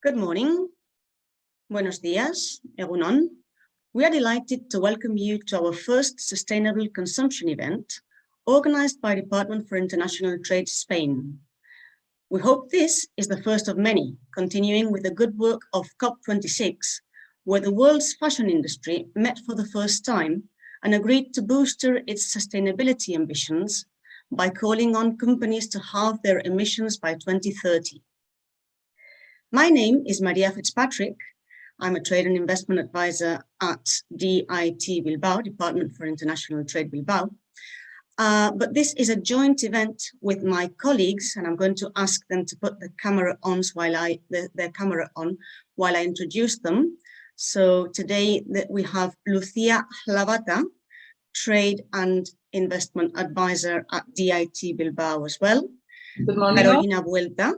Good morning. Buenos días, egunon. We are delighted to welcome you to our first Sustainable Consumption event, organized by Department for International Trade, Spain. We hope this is the first of many, continuing with the good work of COP26, where the world's fashion industry met for the first time and agreed to boost its sustainability ambitions by calling on companies to halve their emissions by 2030. My name is Maria Fitzpatrick. I'm a trade and investment advisor at DIT Bilbao, Department for International Trade Bilbao. But this is a joint event with my colleagues, and I'm going to ask them to put their camera on while I introduce them. So today we have Lucia Hlavata, Trade and Investment Advisor at DIT Bilbao as well. Good morning. Carolina Vuelta,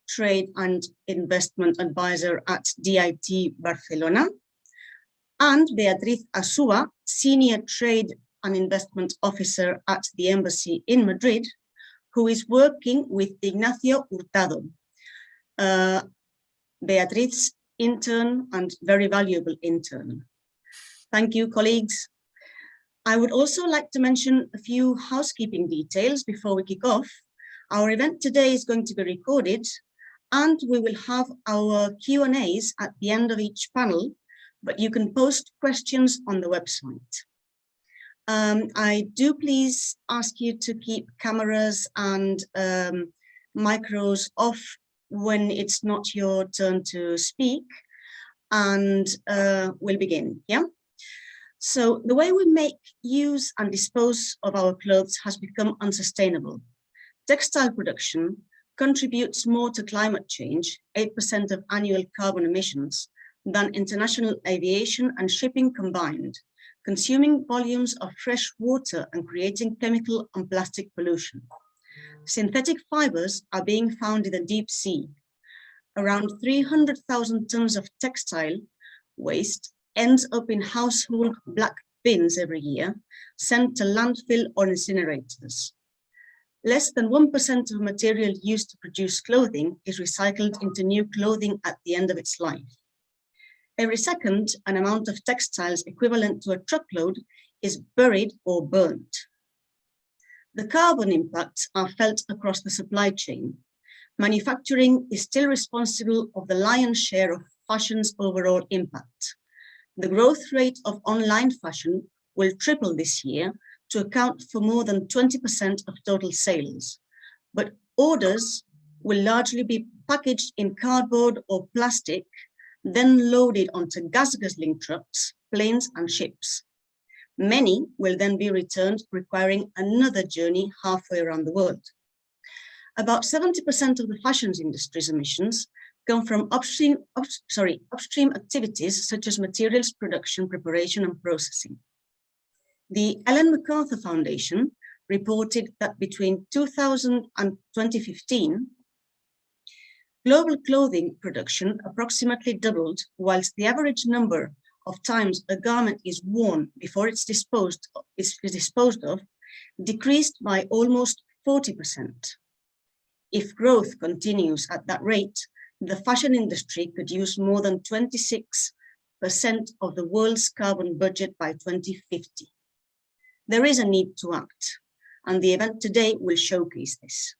Trade and Investment Advisor at DIT Barcelona, and Beatriz Asúa, Senior Trade and Investment Officer at the Embassy in Madrid, who is working with Ignacio Hurtado, Beatriz's intern and very valuable intern. Thank you, colleagues. I would also like to mention a few housekeeping details before we kick off. Our event today is going to be recorded, and we will have our Q&As at the end of each panel, but you can post questions on the website. I do please ask you to keep cameras and micros off when it's not your turn to speak, and we'll begin, yeah? So the way we make, use and dispose of our clothes has become unsustainable. Textile production contributes more to climate change, 8% of annual carbon emissions, than international aviation and shipping combined, consuming volumes of fresh water and creating chemical and plastic pollution. Synthetic fibers are being found in the deep sea. Around 300,000 tons of textile waste ends up in household black bins every year, sent to landfill or incinerators. Less than 1% of material used to produce clothing is recycled into new clothing at the end of its life. Every second, an amount of textiles equivalent to a truckload is buried or burnt. The carbon impacts are felt across the supply chain. Manufacturing is still responsible for the lion's share of fashion's overall impact. The growth rate of online fashion will triple this year to account for more than 20% of total sales. But orders will largely be packaged in cardboard or plastic, then loaded onto gas-guzzling trucks, planes and ships. Many will then be returned, requiring another journey halfway around the world. About 70% of the fashion industry's emissions come from upstream activities such as materials production, preparation and processing. The Ellen MacArthur Foundation reported that between 2000 and 2015, global clothing production approximately doubled, whilst the average number of times a garment is worn before it's disposed of decreased by almost 40%. If growth continues at that rate, the fashion industry could use more than 26% of the world's carbon budget by 2050. There is a need to act, and the event today will showcase this.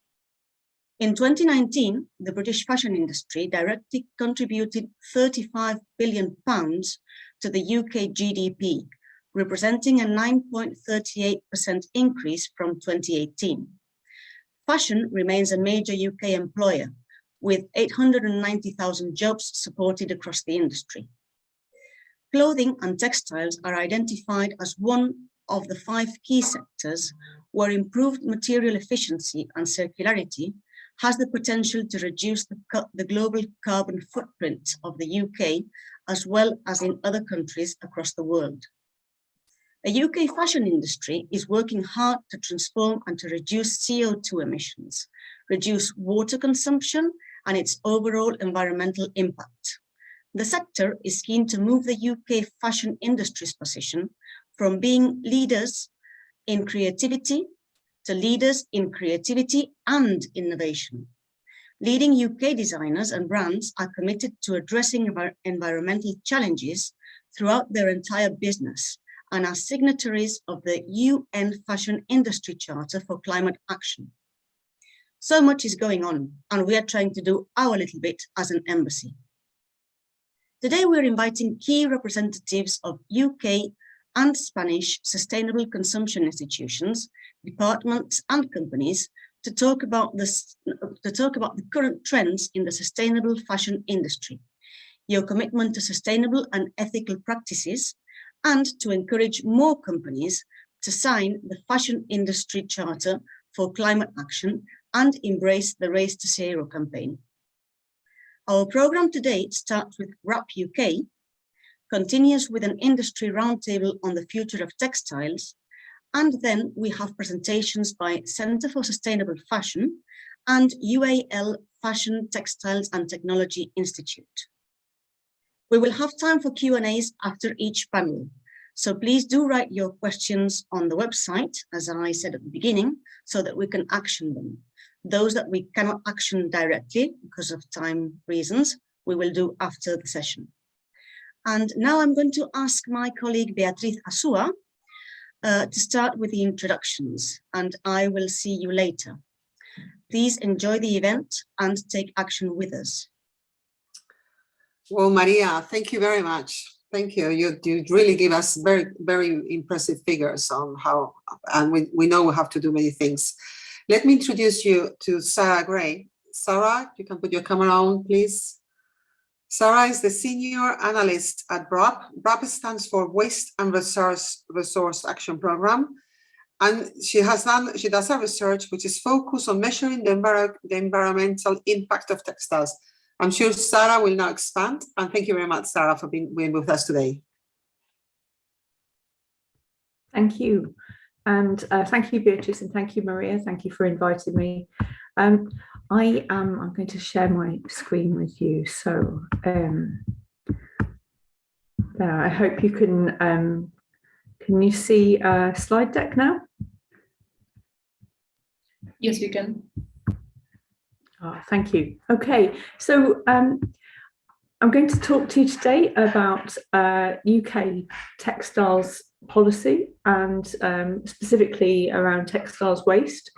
In 2019, the British fashion industry directly contributed £35 billion to the UK GDP, representing a 9.38% increase from 2018. Fashion remains a major UK employer, with 890,000 jobs supported across the industry. Clothing and textiles are identified as one of the 5 key sectors where improved material efficiency and circularity has the potential to reduce the global carbon footprint of the UK, as well as in other countries across the world. The UK fashion industry is working hard to transform and to reduce CO2 emissions, reduce water consumption and its overall environmental impact. The sector is keen to move the UK fashion industry's position from being leaders in creativity to leaders in creativity and innovation. Leading UK designers and brands are committed to addressing environmental challenges throughout their entire business and are signatories of the UN Fashion Industry Charter for Climate Action. So much is going on, and we are trying to do our little bit as an embassy. Today, we're inviting key representatives of UK and Spanish sustainable consumption institutions, departments, and companies to talk about the current trends in the sustainable fashion industry, your commitment to sustainable and ethical practices, and to encourage more companies to sign the Fashion Industry Charter for Climate Action and embrace the Race to Zero campaign. Our programme today starts with WRAP UK, continues with an industry roundtable on the future of textiles, and then we have presentations by Centre for Sustainable Fashion and UAL Fashion, Textiles and Technology Institute. We will have time for Q&As after each panel, so please do write your questions on the website, as I said at the beginning, so that we can action them. Those that we cannot action directly because of time reasons, we will do after the session. And now I'm going to ask my colleague Beatriz Asua to start with the introductions, and I will see you later. Please enjoy the event and take action with us. Well, Maria, thank you very much. Thank you. You really give us very, very impressive figures on how, and we know we have to do many things. Let me introduce you to Sarah Gray. Sarah, you can put your camera on, please. Sarah is the Senior Analyst at WRAP. WRAP stands for Waste and Resource Action Program. And she does a research which is focused on measuring the environmental impact of textiles. I'm sure Sarah will now expand. And thank you very much, Sarah, for being with us today. Thank you. And thank you, Beatrice, and thank you, Maria. Thank you for inviting me. I'm going to share my screen with you. So there, I hope you can you see a slide deck now? Yes, we can. Oh, thank you. Okay, so I'm going to talk to you today about UK textiles policy and specifically around textiles waste,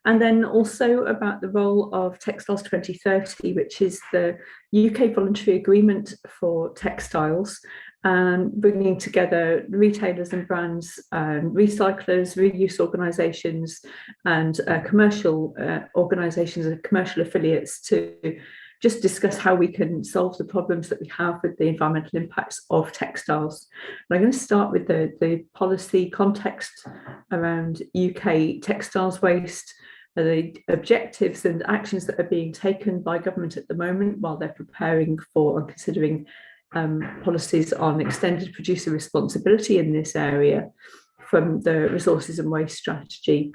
and then also about the role of Textiles 2030, which is the UK voluntary agreement for textiles, bringing together retailers and brands, recyclers, reuse organisations and commercial organisations and commercial affiliates to just discuss how we can solve the problems that we have with the environmental impacts of textiles. And I'm going to start with the policy context around UK textiles waste, the objectives and actions that are being taken by government at the moment while they're preparing for and considering policies on extended producer responsibility in this area from the resources and waste strategy.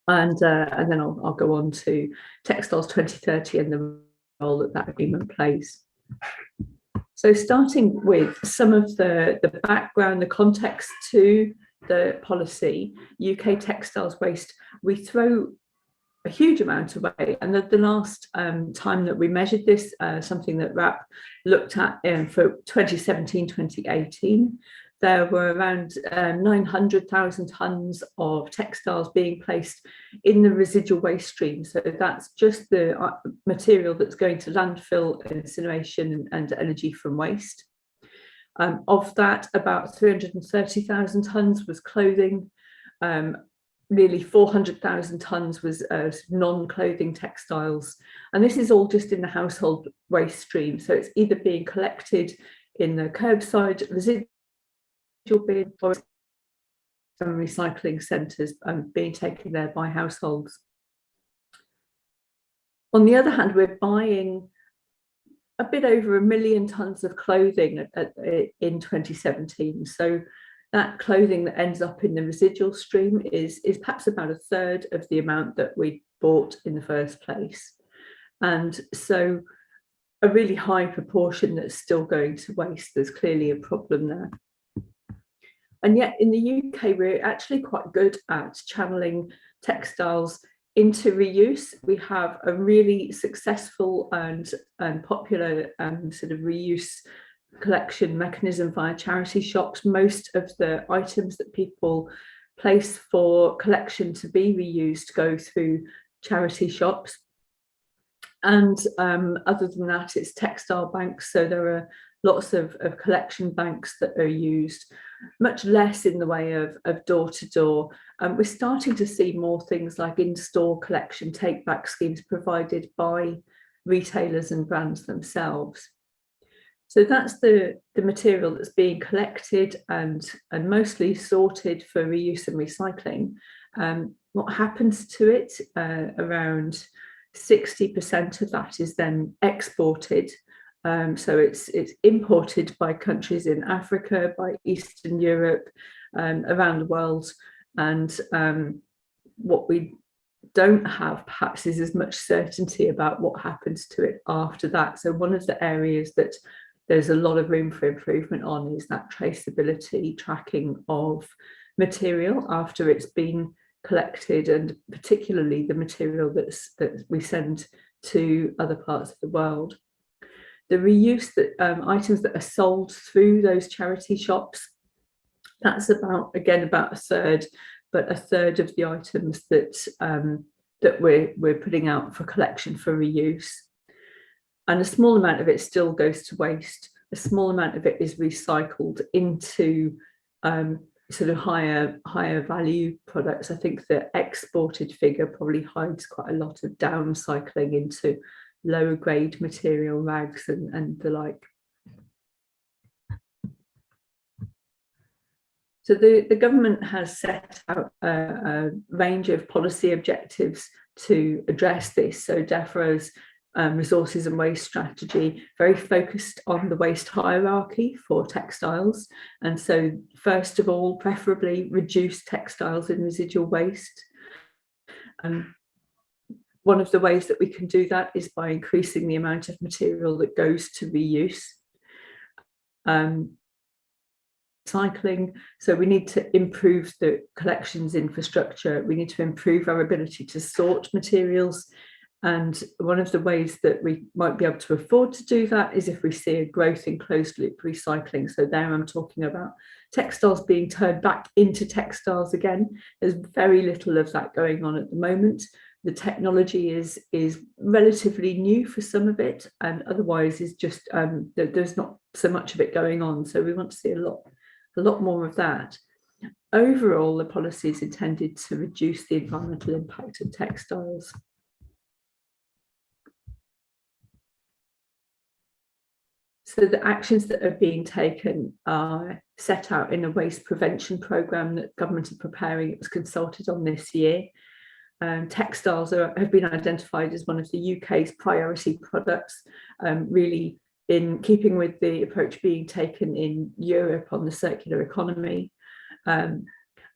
And then I'll go on to Textiles 2030 and the role that agreement plays. So starting with some of the background, the context to the policy, UK textiles waste, we throw a huge amount away. And the last time that we measured this, something that WRAP looked at for 2017-2018, there were around 900,000 tonnes of textiles being placed in the residual waste stream. So that's just the material that's going to landfill, incineration and energy from waste. Of that, about 330,000 tonnes was clothing, nearly 400,000 tonnes was non-clothing textiles. And this is all just in the household waste stream. So it's either being collected in the curbside residual bin or some recycling centres being taken there by households. On the other hand, we're buying a bit over 1 million tonnes of clothing in 2017. So that clothing that ends up in the residual stream is perhaps about 1/3 of the amount that we bought in the first place. And so a really high proportion that's still going to waste. There's clearly a problem there. And yet in the UK, we're actually quite good at channeling textiles into reuse, we have a really successful and popular sort of reuse collection mechanism via charity shops. Most of the items that people place for collection to be reused go through charity shops. And other than that, it's textile banks. So there are lots of collection banks that are used, much less in the way of door-to-door. We're starting to see more things like in-store collection take-back schemes provided by retailers and brands themselves. So that's the material that's being collected and mostly sorted for reuse and recycling. What happens to it? Around 60% of that is then exported. So it's imported by countries in Africa, by Eastern Europe, around the world. And what we don't have perhaps is as much certainty about what happens to it after that. So one of the areas that there's a lot of room for improvement on is that traceability, tracking of material after it's been collected, and particularly the material that we send to other parts of the world. The reuse that items that are sold through those charity shops, that's about a third, but a third of the items that we're putting out for collection for reuse. And a small amount of it still goes to waste. A small amount of it is recycled into sort of higher value products. I think the exported figure probably hides quite a lot of downcycling into lower grade material, rags and the like. So the government has set out a range of policy objectives to address this. So DEFRA's resources and waste strategy, very focused on the waste hierarchy for textiles. And so first of all, preferably reduce textiles and residual waste. One of the ways that we can do that is by increasing the amount of material that goes to reuse. Recycling, so we need to improve the collections infrastructure. We need to improve our ability to sort materials. And one of the ways that we might be able to afford to do that is if we see a growth in closed loop recycling. So there I'm talking about textiles being turned back into textiles again. There's very little of that going on at the moment. The technology is relatively new for some of it, and otherwise is just there's not so much of it going on. So we want to see a lot more of that. Overall, the policy is intended to reduce the environmental impact of textiles. So the actions that are being taken are set out in a waste prevention programme that government are preparing. It was consulted on this year. Textiles have been identified as one of the UK's priority products, really in keeping with the approach being taken in Europe on the circular economy.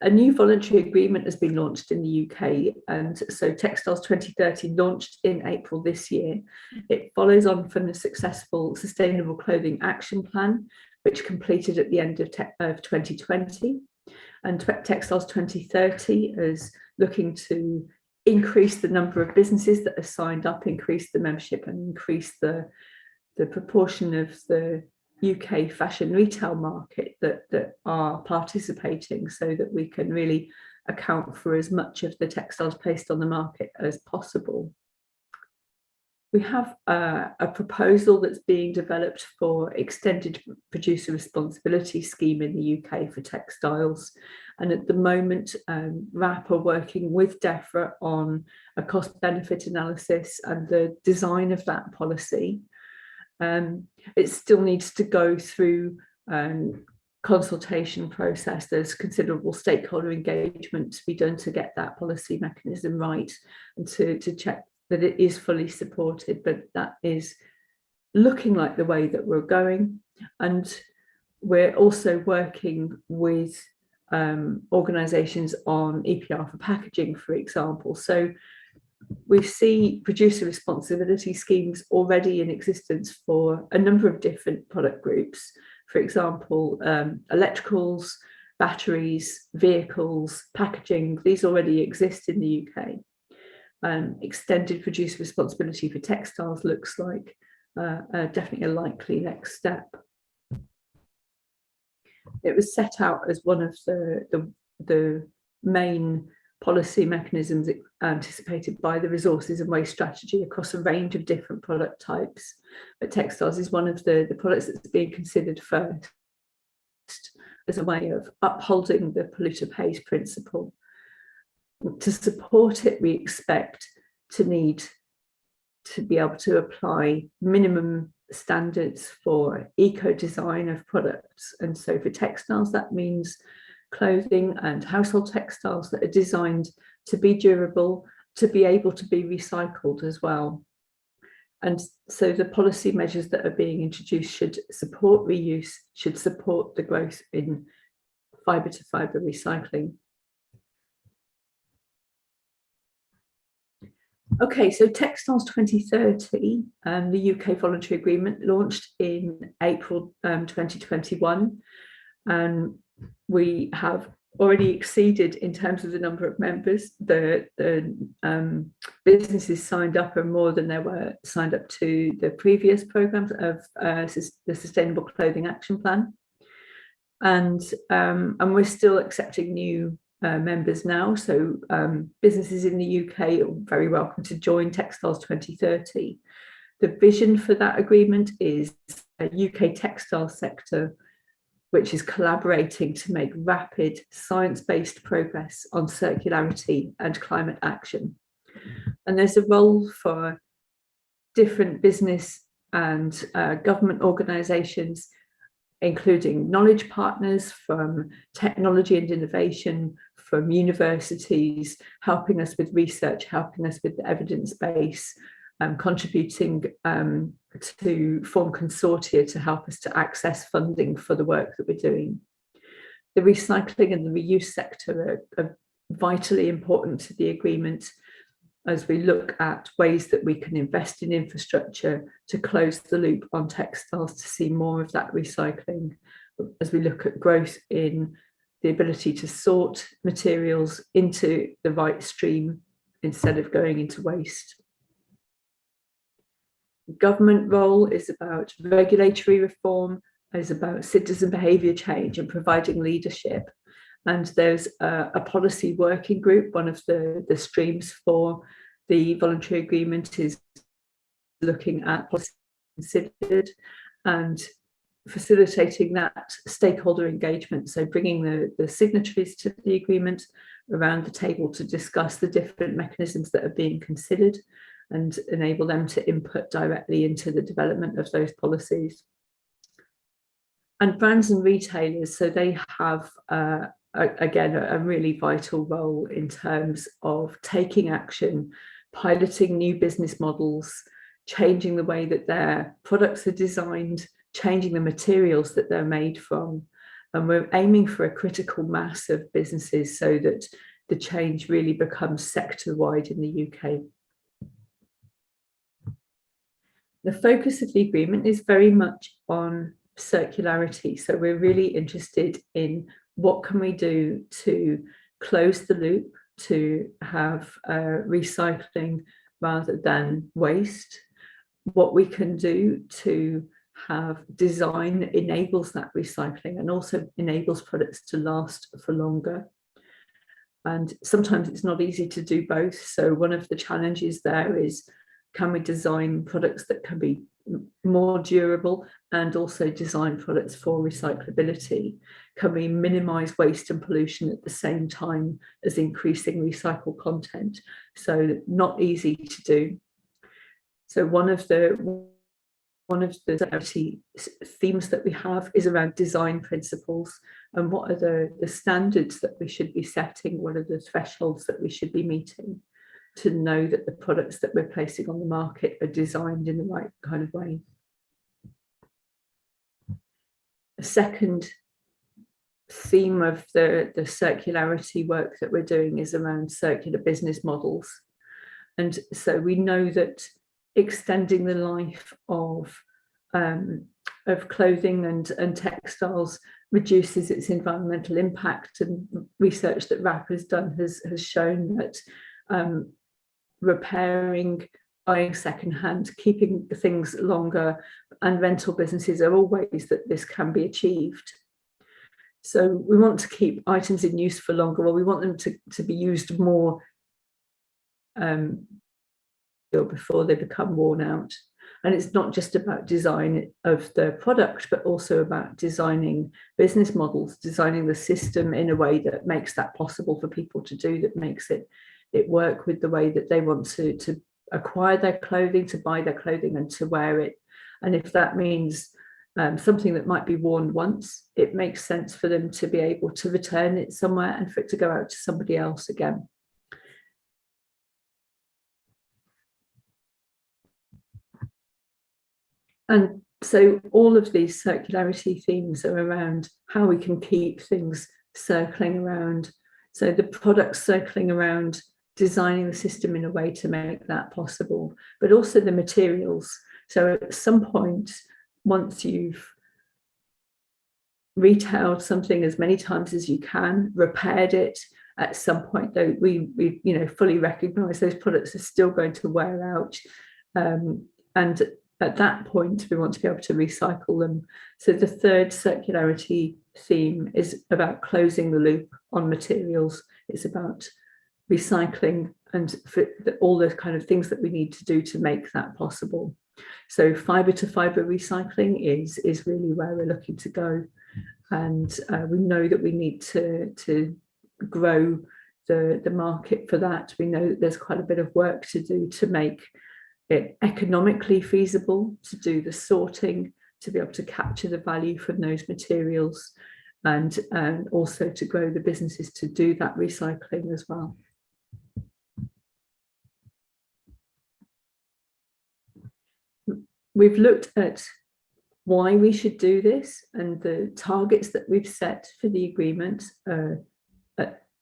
A new voluntary agreement has been launched in the UK, and so Textiles 2030 launched in April this year. It follows on from the successful Sustainable Clothing Action Plan, which completed at the end of 2020. And Textiles 2030 is looking to increase the number of businesses that are signed up, increase the membership, and increase the proportion of the UK fashion retail market that are participating, so that we can really account for as much of the textiles placed on the market as possible. We have a proposal that's being developed for extended producer responsibility scheme in the UK for textiles. And at the moment, RAP are working with DEFRA on a cost benefit analysis and the design of that policy. It still needs to go through consultation process. There's considerable stakeholder engagement to be done to get that policy mechanism right and to check that it is fully supported, but that is looking like the way that we're going. And we're also working with organisations on EPR for packaging, for example. So we see producer responsibility schemes already in existence for a number of different product groups. For example, electricals, batteries, vehicles, packaging, these already exist in the UK. extended producer responsibility for textiles looks like definitely a likely next step. It was set out as one of the main policy mechanisms anticipated by the resources and waste strategy across a range of different product types. But textiles is one of the products that's being considered first as a way of upholding the polluter pays principle. To support it, we expect to need to be able to apply minimum standards for eco-design of products. And so for textiles, that means clothing and household textiles that are designed to be durable, to be able to be recycled as well. And so the policy measures that are being introduced should support reuse, should support the growth in fibre-to-fibre recycling. Okay, so Textiles 2030, the UK voluntary agreement launched in April 2021, and we have already exceeded, in terms of the number of members, the businesses signed up are more than there were signed up to the previous programs of the Sustainable Clothing Action Plan, and we're still accepting new members now. So businesses in the UK are very welcome to join Textiles 2030. The vision for that agreement is a UK textile sector which is collaborating to make rapid science-based progress on circularity and climate action. And there's a role for different business and government organisations, including knowledge partners from technology and innovation, from universities, helping us with research, helping us with the evidence base, contributing to form consortia to help us to access funding for the work that we're doing. The recycling and the reuse sector are vitally important to the agreement as we look at ways that we can invest in infrastructure to close the loop on textiles to see more of that recycling, as we look at growth in the ability to sort materials into the right stream instead of going into waste. Government role is about regulatory reform, is about citizen behaviour change and providing leadership. And there's a policy working group. One of the streams for the voluntary agreement is looking at policy considered and facilitating that stakeholder engagement. So bringing the signatories to the agreement around the table to discuss the different mechanisms that are being considered and enable them to input directly into the development of those policies. And brands and retailers, so they have again, a really vital role in terms of taking action, piloting new business models, changing the way that their products are designed, changing the materials that they're made from. And we're aiming for a critical mass of businesses so that the change really becomes sector-wide in the UK. The focus of the agreement is very much on circularity. So we're really interested in what can we do to close the loop, to have recycling rather than waste, what we can do to have design that enables that recycling and also enables products to last for longer. And sometimes it's not easy to do both. So one of the challenges there is, can we design products that can be more durable and also design products for recyclability? Can we minimize waste and pollution at the same time as increasing recycled content? So not easy to do. So one of the themes that we have is around design principles and what are the standards that we should be setting, what are the thresholds that we should be meeting to know that the products that we're placing on the market are designed in the right kind of way. A second theme of the circularity work that we're doing is around circular business models. And so we know that extending the life of clothing and textiles reduces its environmental impact, and research that RAP has done has shown that repairing, buying secondhand, keeping things longer, and rental businesses are all ways that this can be achieved. So we want to keep items in use for longer, or we want them to be used more before they become worn out. And it's not just about design of the product, but also about designing business models, designing the system in a way that makes that possible for people to do, that makes it work with the way that they want to acquire their clothing, to buy their clothing and to wear it. And if that means something that might be worn once, it makes sense for them to be able to return it somewhere and for it to go out to somebody else again. And so all of these circularity themes are around how we can keep things circling around. So the products circling around, designing the system in a way to make that possible, but also the materials. So at some point, once you've retailed something as many times as you can, repaired it, at some point though, we fully recognize those products are still going to wear out. And at that point, we want to be able to recycle them. So the third circularity theme is about closing the loop on materials. It's about recycling and all those kind of things that we need to do to make that possible. So fibre to fibre recycling is really where we're looking to go. And we know that we need to grow the market for that. We know that there's quite a bit of work to do to make it economically feasible, to do the sorting, to be able to capture the value from those materials, and also to grow the businesses to do that recycling as well. We've looked at why we should do this, and the targets that we've set for the agreement are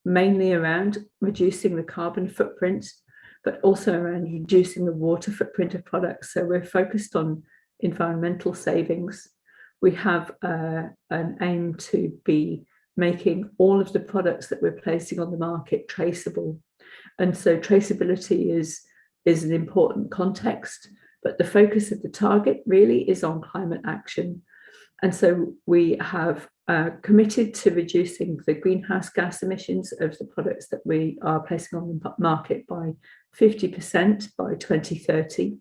mainly around reducing the carbon footprint, but also around reducing the water footprint of products. So we're focused on environmental savings. We have an aim to be making all of the products that we're placing on the market traceable. And so traceability is an important context, but the focus of the target really is on climate action. And so we have committed to reducing the greenhouse gas emissions of the products that we are placing on the market by 50% by 2030.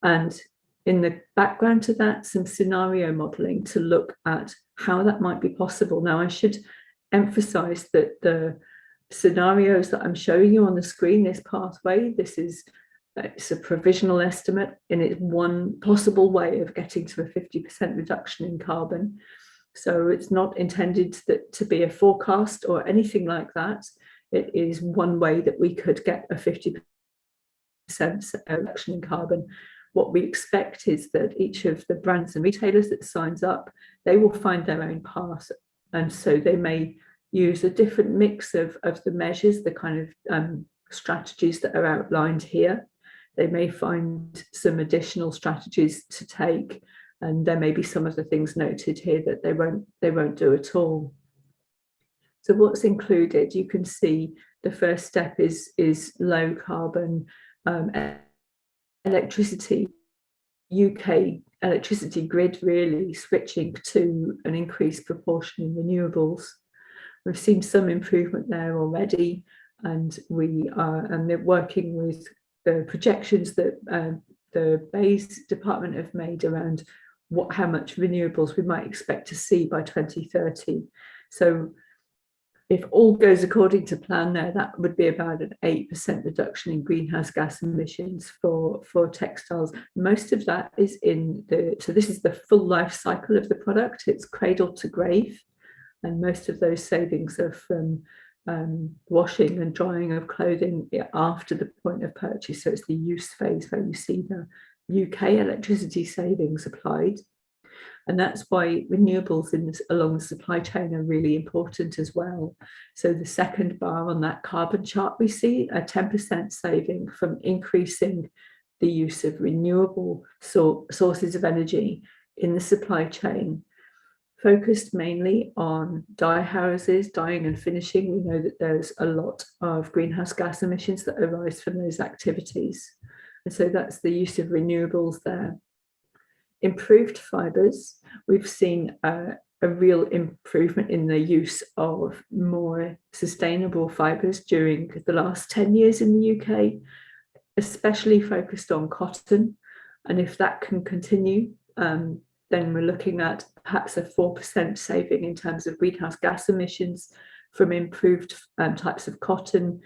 And in the background to that, some scenario modelling to look at how that might be possible. Now, I should emphasise that the scenarios that I'm showing you on the screen, this pathway, it's a provisional estimate, and it's one possible way of getting to a 50% reduction in carbon. So it's not intended to be a forecast or anything like that. It is one way that we could get a 50% reduction in carbon. What we expect is that each of the brands and retailers that signs up, they will find their own path. And so they may use a different mix of the measures, the kind of strategies that are outlined here. They may find some additional strategies to take, and there may be some of the things noted here that they won't do at all. So what's included, you can see the first step is low carbon electricity, UK electricity grid really switching to an increased proportion in renewables. We've seen some improvement there already, and they're working with the projections that the Bayes department have made around how much renewables we might expect to see by 2030. So if all goes according to plan there, that would be about an 8% reduction in greenhouse gas emissions for textiles. Most of that is so this is the full life cycle of the product. It's cradle to grave. And most of those savings are from washing and drying of clothing after the point of purchase. So it's the use phase where you see the UK electricity savings applied. And that's why renewables along the supply chain are really important as well. So the second bar on that carbon chart, we see a 10% saving from increasing the use of renewable sources of energy in the supply chain focused mainly on dye houses, dyeing and finishing. We know that there's a lot of greenhouse gas emissions that arise from those activities. And so that's the use of renewables there. Improved fibres, we've seen a real improvement in the use of more sustainable fibres during the last 10 years in the UK, especially focused on cotton. And if that can continue, then we're looking at perhaps a 4% saving in terms of greenhouse gas emissions from improved types of cotton,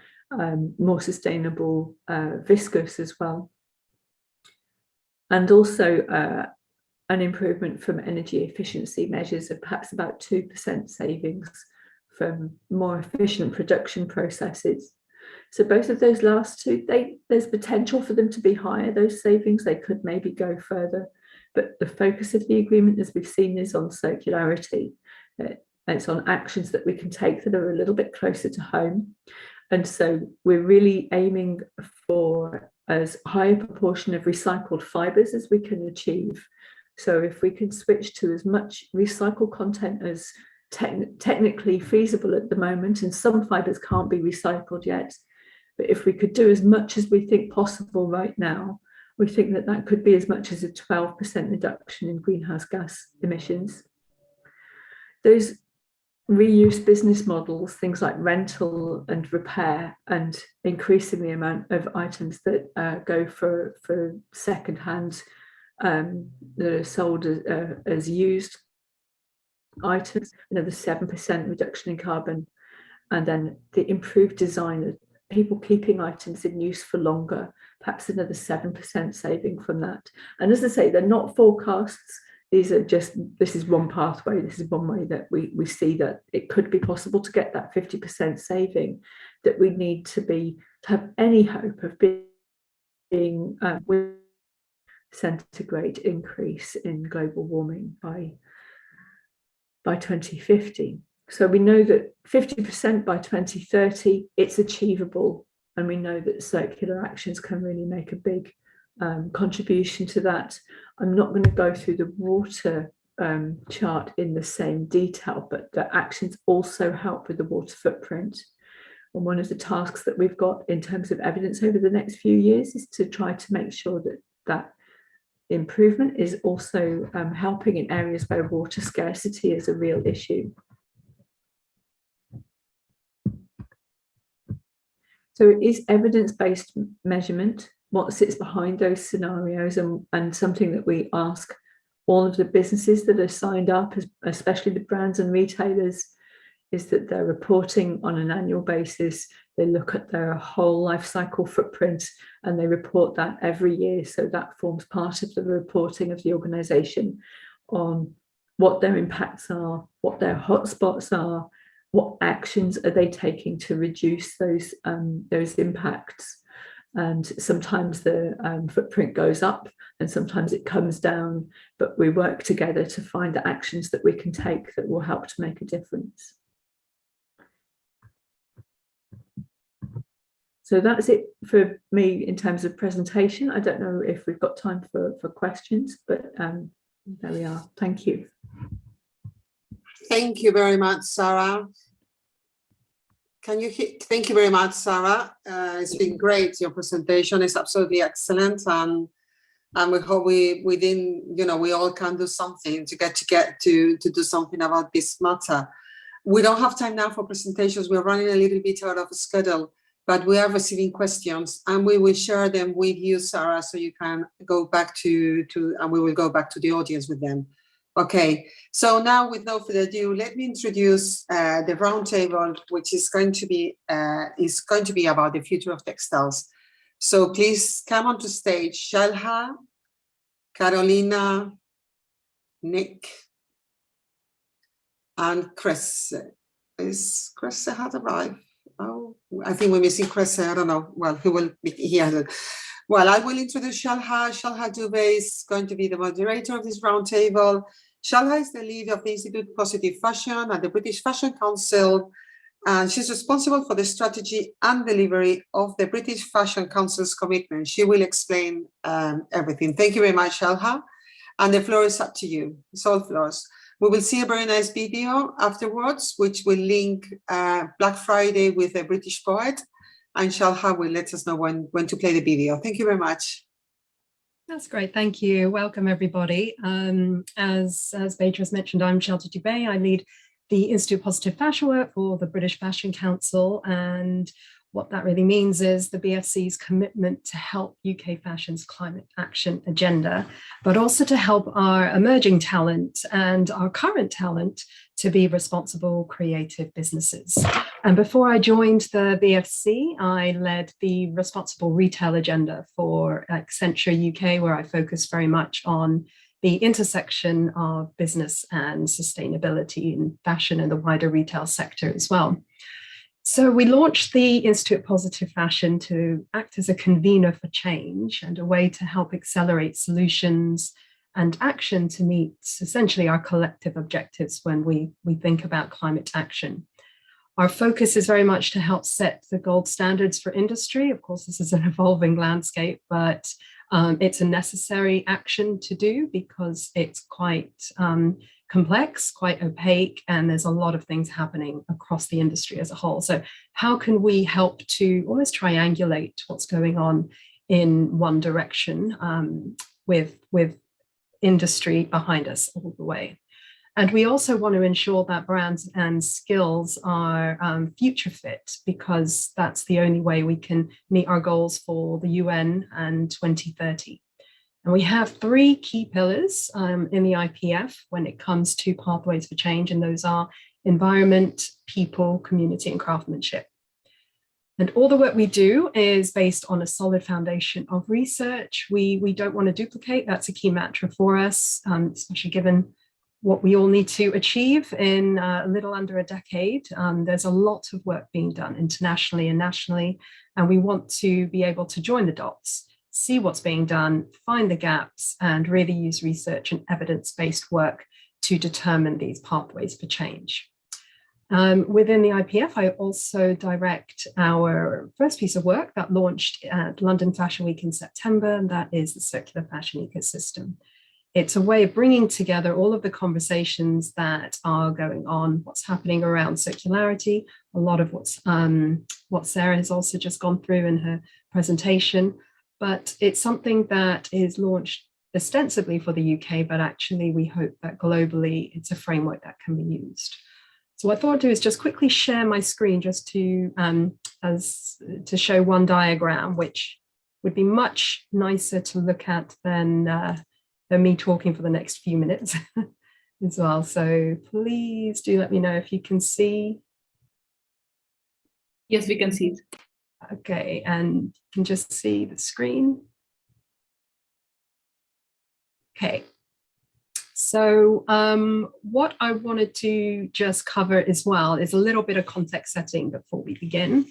more sustainable viscose as well. And also an improvement from energy efficiency measures of perhaps about 2% savings from more efficient production processes. So both of those last two, there's potential for them to be higher, those savings. They could maybe go further. But the focus of the agreement, as we've seen, is on circularity. It's on actions that we can take that are a little bit closer to home. And so we're really aiming for as high a proportion of recycled fibres as we can achieve. So if we can switch to as much recycled content as technically feasible at the moment, and some fibres can't be recycled yet, but if we could do as much as we think possible right now, we think that that could be as much as a 12% reduction in greenhouse gas emissions. Those reuse business models, things like rental and repair, and increasing the amount of items that go for second-hand that are sold as used items, another 7% reduction in carbon, and then the improved design of people keeping items in use for longer, perhaps another 7% saving from that. And as I say, they're not forecasts. These are just, this is one pathway, this is one way that we see that it could be possible to get that 50% saving that we need to have any hope of being with centigrade increase in global warming by 2050. So we know that 50% by 2030, it's achievable. And we know that circular actions can really make a big contribution to that. I'm not going to go through the water chart in the same detail, but the actions also help with the water footprint. And one of the tasks that we've got in terms of evidence over the next few years is to try to make sure that that improvement is also helping in areas where water scarcity is a real issue. So it is evidence-based measurement, what sits behind those scenarios, and something that we ask all of the businesses that are signed up, especially the brands and retailers, is that they're reporting on an annual basis. They look at their whole life cycle footprint and they report that every year. So that forms part of the reporting of the organisation on what their impacts are, what their hotspots are, what actions are they taking to reduce those impacts. And sometimes the footprint goes up and sometimes it comes down, but we work together to find the actions that we can take that will help to make a difference. So that's it for me in terms of presentation. I don't know if we've got time for questions, but there we are. Thank you. Thank you very much, Sarah. Thank you very much, Sarah. It's been great. Your presentation is absolutely excellent, and we hope we all can do something to do something about this matter. We don't have time now for presentations. We're running a little bit out of schedule, but we are receiving questions, and we will share them with you, Sarah, so you can go back and we will go back to the audience with them. Okay, so now with no further ado, let me introduce the roundtable, which is going to be about the future of textiles. So please come onto stage, Shalha, Carolina, Nick, and Chris. Is Chris had arrived? Oh, I think we're missing Chris. I don't know. Well, who will be here? Well, I will introduce Shalha. Shalha Dubey is going to be the moderator of this roundtable. Shalha is the lead of the Institute Positive Fashion at the British Fashion Council, and she's responsible for the strategy and delivery of the British Fashion Council's commitment. She will explain everything. Thank you very much, Shalha. And the floor is up to you. It's all floors. We will see a very nice video afterwards, which will link Black Friday with a British poet, and Shalha will let us know when to play the video. Thank you very much. That's great, thank you. Welcome everybody. As Beatrice mentioned, I'm Shelter Dubey. I lead the Institute of Positive Fashion Work for the British Fashion Council, and what that really means is the BFC's commitment to help UK fashion's climate action agenda, but also to help our emerging talent and our current talent to be responsible, creative businesses. And before I joined the BFC, I led the responsible retail agenda for Accenture UK, where I focus very much on the intersection of business and sustainability in fashion and the wider retail sector as well. So we launched the Institute of Positive Fashion to act as a convener for change and a way to help accelerate solutions and action to meet essentially our collective objectives when we think about climate action. Our focus is very much to help set the gold standards for industry. Of course, this is an evolving landscape, but it's a necessary action to do because it's quite complex, quite opaque, and there's a lot of things happening across the industry as a whole. So how can we help to almost triangulate what's going on in one direction with industry behind us all the way? And we also want to ensure that brands and skills are future fit, because that's the only way we can meet our goals for the UN and 2030. And we have three key pillars in the IPF when it comes to pathways for change, and those are environment, people, community, and craftsmanship. And all the work we do is based on a solid foundation of research. We don't want to duplicate. That's a key mantra for us, especially given what we all need to achieve in a little under a decade. There's a lot of work being done internationally and nationally, and we want to be able to join the dots, see what's being done, find the gaps, and really use research and evidence-based work to determine these pathways for change. Within the IPF, I also direct our first piece of work that launched at London Fashion Week in September, and that is the Circular Fashion Ecosystem. It's a way of bringing together all of the conversations that are going on, what's happening around circularity, a lot of what Sarah has also just gone through in her presentation, but it's something that is launched ostensibly for the UK, but actually we hope that globally it's a framework that can be used. So what I thought I'd do is just quickly share my screen just to show one diagram, which would be much nicer to look at than me talking for the next few minutes as well. So please do let me know if you can see. Yes, we can see it. Okay, and you can just see the screen. Okay, so what I wanted to just cover as well is a little bit of context setting before we begin.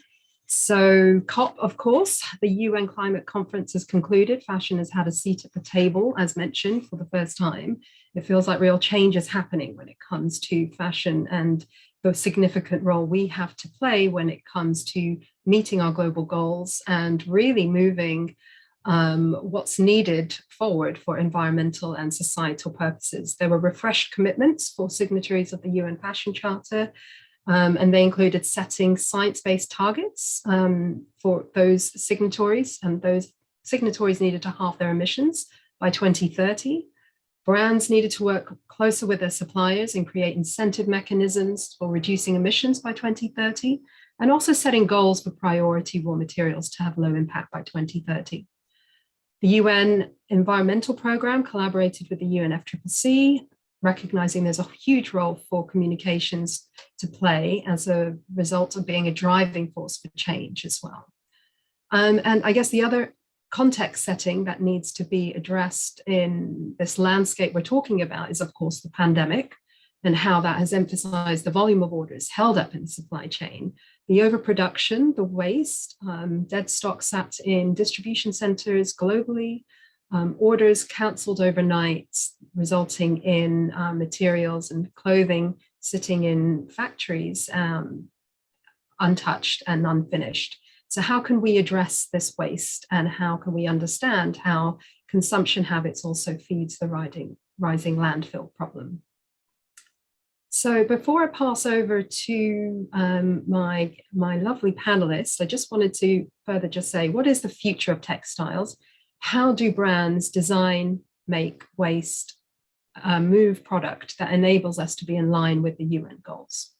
So COP, of course, the UN climate conference has concluded. Fashion has had a seat at the table, as mentioned, for the first time. It feels like real change is happening when it comes to fashion and the significant role we have to play when it comes to meeting our global goals and really moving what's needed forward for environmental and societal purposes. There were refreshed commitments for signatories of the UN Fashion Charter, and they included setting science-based targets for those signatories, and those signatories needed to halve their emissions by 2030. Brands needed to work closer with their suppliers and create incentive mechanisms for reducing emissions by 2030, and also setting goals for priority raw materials to have low impact by 2030. The UN Environmental Programme collaborated with the UNFCCC, recognizing there's a huge role for communications to play as a result of being a driving force for change as well. And I guess the other context setting that needs to be addressed in this landscape we're talking about is, of course, the pandemic and how that has emphasized the volume of orders held up in the supply chain, the overproduction, the waste, dead stock sat in distribution centers globally, orders cancelled overnight, resulting in materials and clothing sitting in factories untouched and unfinished. So how can we address this waste, and how can we understand how consumption habits also feeds the rising landfill problem? So before I pass over to my lovely panelists, I just wanted to further just say, what is the future of textiles? How do brands design, make, waste, move product that enables us to be in line with the UN goals?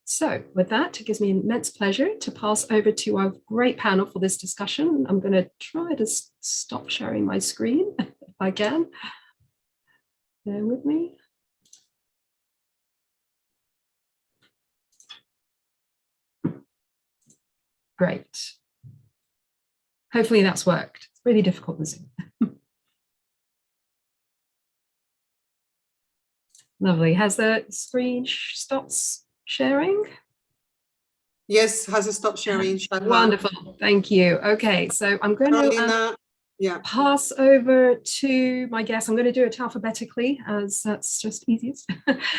So with that, it gives me immense pleasure to pass over to our great panel for this discussion. I'm going to try to stop sharing my screen if I can. Bear with me. Great. Hopefully that's worked. It's really difficult with Zoom. Lovely. Has the screen stopped sharing? Yes, has it stopped sharing? Wonderful. Thank you. Okay, so I'm going to pass over to my guest. I'm going to do it alphabetically as that's just easiest.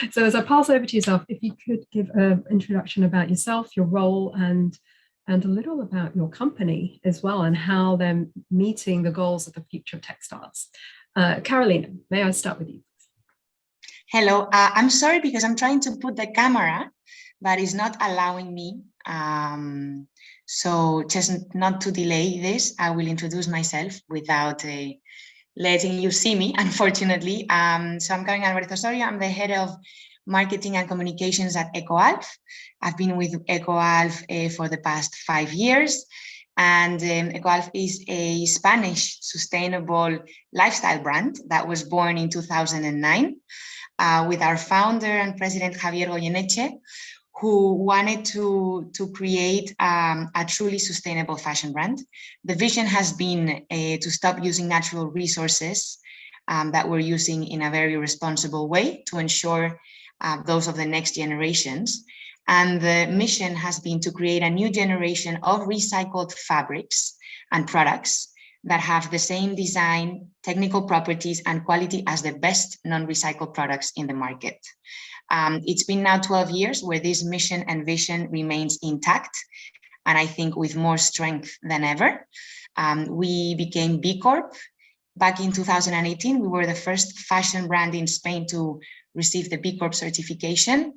So as I pass over to yourself, if you could give an introduction about yourself, your role, and a little about your company as well, and how they're meeting the goals of the future of textiles. Carolina, may I start with you? Hello, I'm sorry because I'm trying to put the camera, but it's not allowing me. So just not to delay this, I will introduce myself without letting you see me, unfortunately. So I'm Carolina Alvarez-Osorio. I'm the head of marketing and communications at EcoAlf. I've been with EcoAlf for the past 5 years. And EcoAlf is a Spanish sustainable lifestyle brand that was born in 2009 with our founder and president, Javier Goyeneche, who wanted to create a truly sustainable fashion brand. The vision has been to stop using natural resources that we're using in a very responsible way to ensure those of the next generations. And the mission has been to create a new generation of recycled fabrics and products that have the same design, technical properties, and quality as the best non-recycled products in the market. It's been now 12 years where this mission and vision remains intact, and I think with more strength than ever. We became B Corp back in 2018. We were the first fashion brand in Spain to receive the B Corp certification.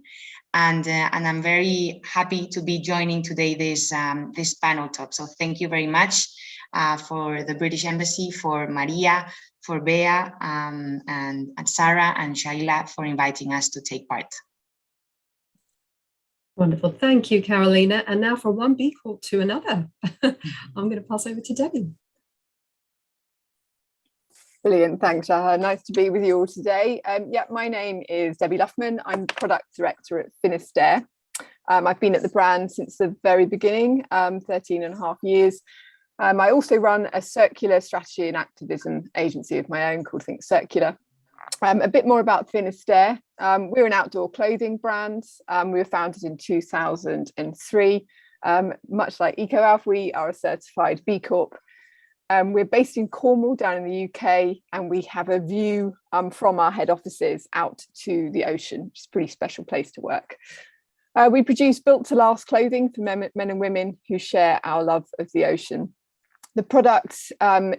And I'm very happy to be joining today this panel talk. So thank you very much for the British Embassy, for Maria, for Bea, and Sarah and Shaila for inviting us to take part. Wonderful. Thank you, Carolina. And now from one B Corp to another, I'm going to pass over to Debbie. Brilliant, thanks, Shaha. Nice to be with you all today. Yeah, my name is Debbie Luffman. I'm product director at Finisterre. I've been at the brand since the very beginning, 13 and a half years. I also run a circular strategy and activism agency of my own called Think Circular. A bit more about Finisterre. We're an outdoor clothing brand. We were founded in 2003. Much like EcoAlf, we are a certified B Corp. We're based in Cornwall down in the UK, and we have a view from our head offices out to the ocean, which is a pretty special place to work. We produce built to last clothing for men and women who share our love of the ocean. The product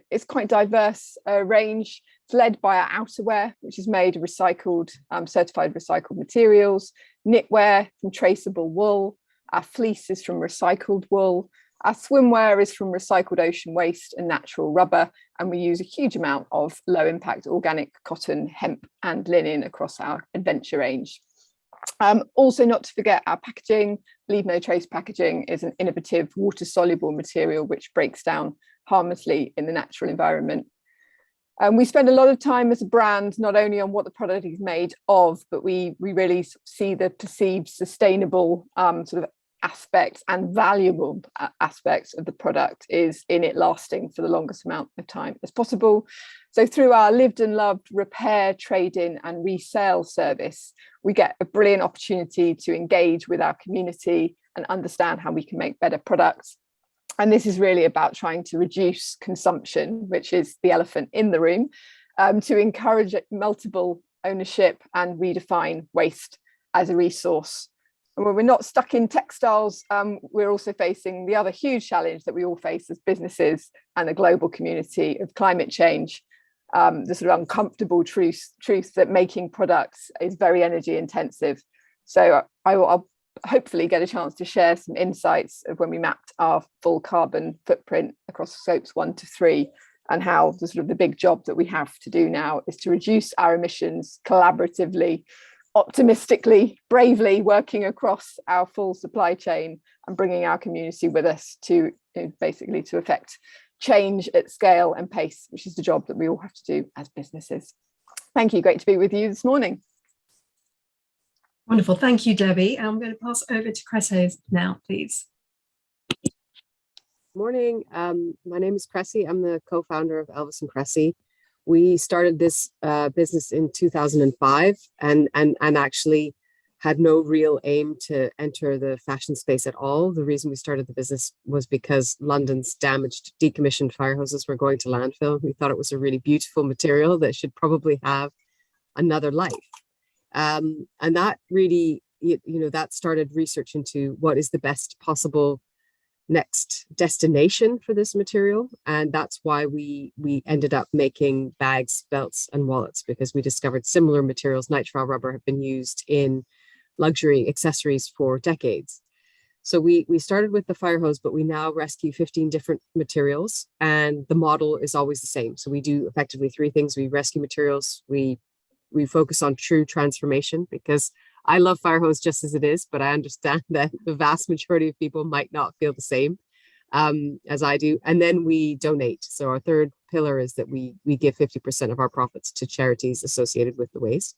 is quite diverse range. It's led by our outerwear, which is made of recycled, certified recycled materials, knitwear from traceable wool, our fleece is from recycled wool, our swimwear is from recycled ocean waste and natural rubber, and we use a huge amount of low impact organic cotton, hemp and linen across our adventure range. Also not to forget our packaging. Leave No Trace packaging is an innovative water soluble material which breaks down harmlessly in the natural environment. We spend a lot of time as a brand not only on what the product is made of, but we really see the perceived sustainable sort of aspects and valuable aspects of the product is in it lasting for the longest amount of time as possible. So through our lived and loved repair, trade-in and resale service, we get a brilliant opportunity to engage with our community and understand how we can make better products. And this is really about trying to reduce consumption, which is the elephant in the room, to encourage multiple ownership and redefine waste as a resource. And when we're not stuck in textiles, we're also facing the other huge challenge that we all face as businesses and the global community of climate change. The sort of uncomfortable truth that making products is very energy intensive. So I'll hopefully get a chance to share some insights of when we mapped our full carbon footprint across scopes 1 to 3, and how the sort of the big job that we have to do now is to reduce our emissions collaboratively, optimistically, bravely, working across our full supply chain and bringing our community with us to basically to affect change at scale and pace, which is the job that we all have to do as businesses. Thank you. Great to be with you this morning. Wonderful. Thank you, Debbie. I'm going to pass over to Cressy now, please. Morning. My name is Cressy. I'm the co-founder of Elvis and Cressy. We started this business in 2005 and actually had no real aim to enter the fashion space at all. The reason we started the business was because London's damaged, decommissioned fire hoses were going to landfill. We thought it was a really beautiful material that should probably have another life. And that really, that started research into what is the best possible next destination for this material. And that's why we ended up making bags, belts, and wallets, because we discovered similar materials, nitrile rubber, have been used in luxury accessories for decades. So we started with the fire hose, but we now rescue 15 different materials, and the model is always the same. So we do effectively 3 things. We rescue materials, we focus on true transformation, because I love fire hose just as it is, but I understand that the vast majority of people might not feel the same as I do. And then we donate. So our third pillar is that we give 50% of our profits to charities associated with the waste.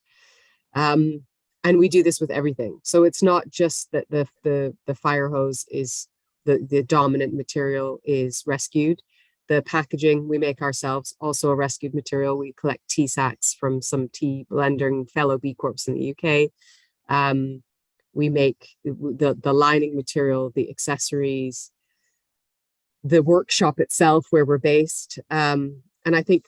And we do this with everything. So it's not just that the fire hose is the dominant material is rescued. The packaging we make ourselves, also a rescued material. We collect tea sacks from some tea blending fellow B Corps in the UK. We make the lining material, the accessories, the workshop itself where we're based. And I think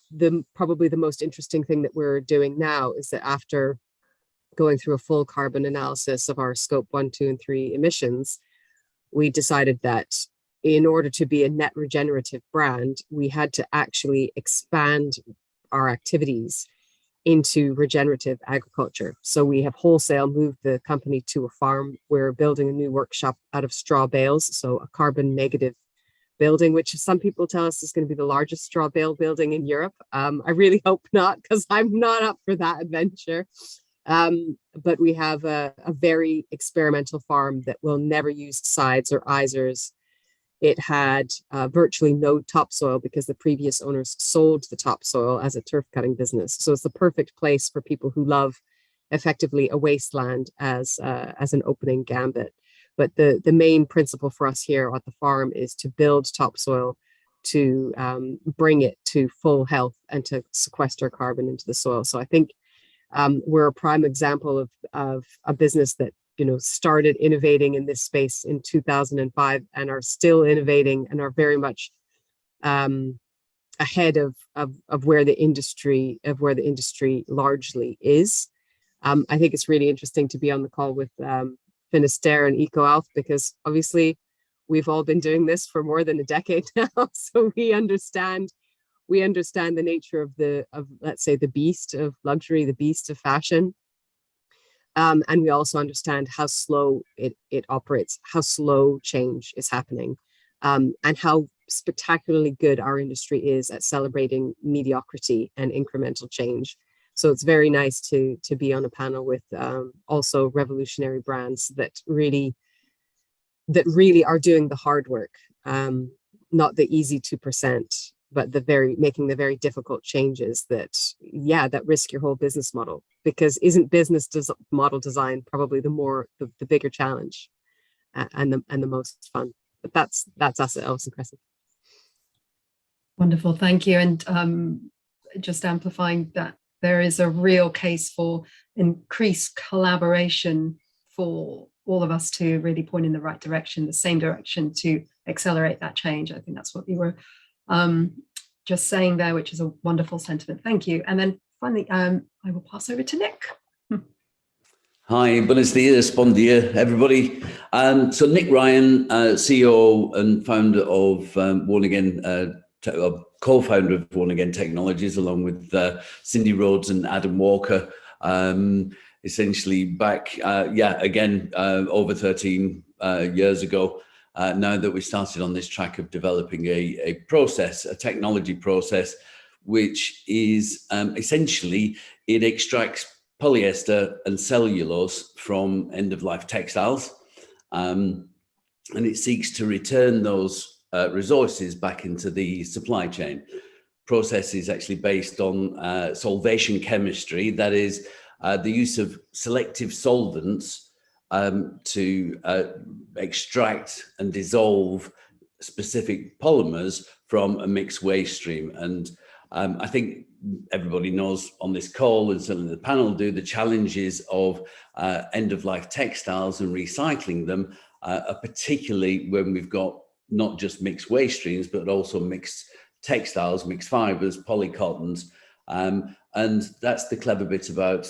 probably the most interesting thing that we're doing now is that after going through a full carbon analysis of our scope 1, 2, and 3 emissions, we decided that in order to be a net regenerative brand, we had to actually expand our activities into regenerative agriculture. So we have wholesale moved the company to a farm. We're building a new workshop out of straw bales, so a carbon negative building, which some people tell us is going to be the largest straw bale building in Europe. I really hope not, because I'm not up for that adventure. But we have a very experimental farm that will never use sides or izers. It had virtually no topsoil because the previous owners sold the topsoil as a turf cutting business. So it's the perfect place for people who love effectively a wasteland as an opening gambit. But the main principle for us here at the farm is to build topsoil, to bring it to full health and to sequester carbon into the soil. So I think we're a prime example of a business that started innovating in this space in 2005 and are still innovating and are very much ahead of where the industry largely is. I think it's really interesting to be on the call with Finisterre and EcoAlf, because obviously we've all been doing this for more than a decade now, so we understand the nature of let's say the beast of luxury, the beast of fashion. And we also understand how slow it operates, how slow change is happening, and how spectacularly good our industry is at celebrating mediocrity and incremental change. So it's very nice to be on a panel with also revolutionary brands that really are doing the hard work, not the easy 2%, but making the very difficult changes that risk your whole business model. Because isn't business model design probably the bigger challenge and the most fun? But that's us at Elvis and Cressy. Wonderful, thank you. And just amplifying that, there is a real case for increased collaboration for all of us to really point in the right direction, the same direction, to accelerate that change. I think that's what you were just saying there, which is a wonderful sentiment. Thank you. And then finally, I will pass over to Nick. Hi, buenos dias, bon dia, everybody. So Nick Ryan, CEO and founder of Worn Again, co-founder of Worn Again Technologies, along with Cindy Rhodes and Adam Walker. essentially back, again, over 13 years ago, now that we started on this track of developing a process, a technology process, which is essentially, it extracts polyester and cellulose from end-of-life textiles, and it seeks to return those resources back into the supply chain. Process is actually based on solvation chemistry, that is the use of selective solvents to extract and dissolve specific polymers from a mixed waste stream. And I think everybody knows on this call, and certainly the panel do, the challenges of end-of-life textiles and recycling them, particularly when we've got not just mixed waste streams, but also mixed textiles, mixed fibers, polycottons. And that's the clever bit about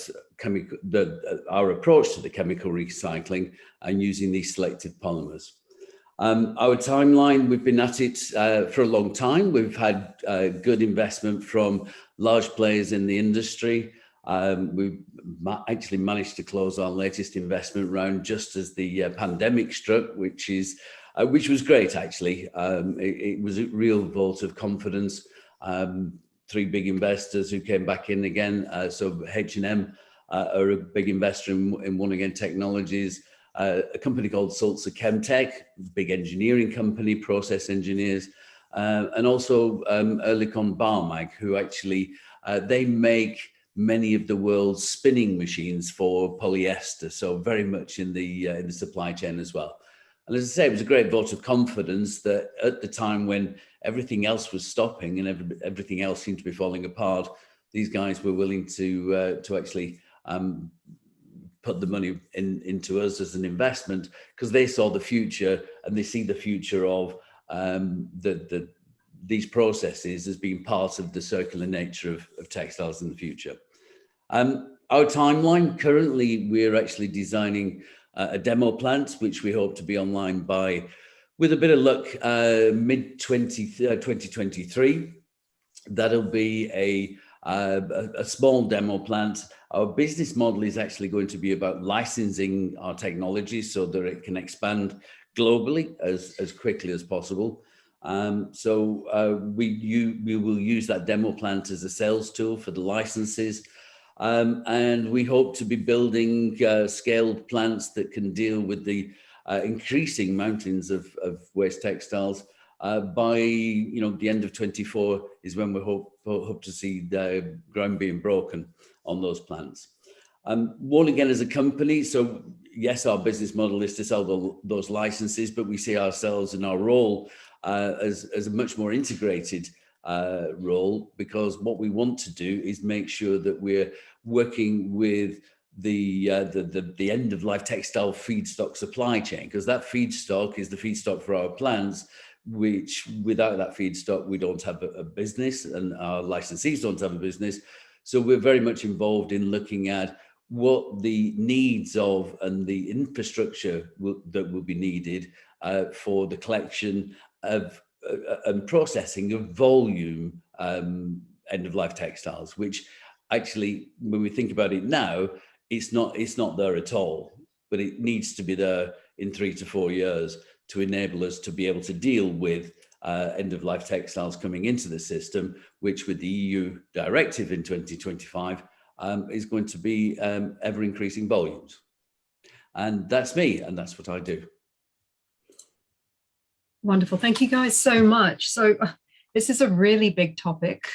our approach to the chemical recycling and using these selected polymers. Our timeline, we've been at it for a long time. We've had good investment from large players in the industry. We've actually managed to close our latest investment round just as the pandemic struck, which was great, actually. It was a real vote of confidence. 3 big investors who came back in again. So H&M are a big investor in One Again Technologies. A company called Sulzer Chemtech, big engineering company, process engineers, and also Oerlikon Barmag, who actually, they make many of the world's spinning machines for polyester, so very much in the supply chain as well. And as I say, it was a great vote of confidence that at the time when everything else was stopping and everything else seemed to be falling apart, these guys were willing to actually put the money into us as an investment, because they saw the future, and they see the future of these processes as being part of the circular nature of textiles in the future. Our timeline, currently we're actually designing a demo plant, which we hope to be online by, with a bit of luck, mid-2023. That'll be a small demo plant. Our business model is actually going to be about licensing our technology so that it can expand globally as quickly as possible. We will use that demo plant as a sales tool for the licenses. And we hope to be building scaled plants that can deal with the increasing mountains of waste textiles. By the end of 24 is when we hope to see the ground being broken on those plants. One Again as a company, so yes, our business model is to sell those licenses, but we see ourselves in our role as a much more integrated role, because what we want to do is make sure that we're working with the end-of-life textile feedstock supply chain, because that feedstock is the feedstock for our plants, which without that feedstock, we don't have a business, and our licensees don't have a business. So we're very much involved in looking at what the needs of and the infrastructure that will be needed for the collection of and processing of volume end-of-life textiles, which actually, when we think about it now, it's not there at all, but it needs to be there in 3 to 4 years to enable us to be able to deal with end-of-life textiles coming into the system, which with the EU directive in 2025 is going to be ever increasing volumes. And that's me, and that's what I do. Wonderful. Thank you guys so much. So this is a really big topic,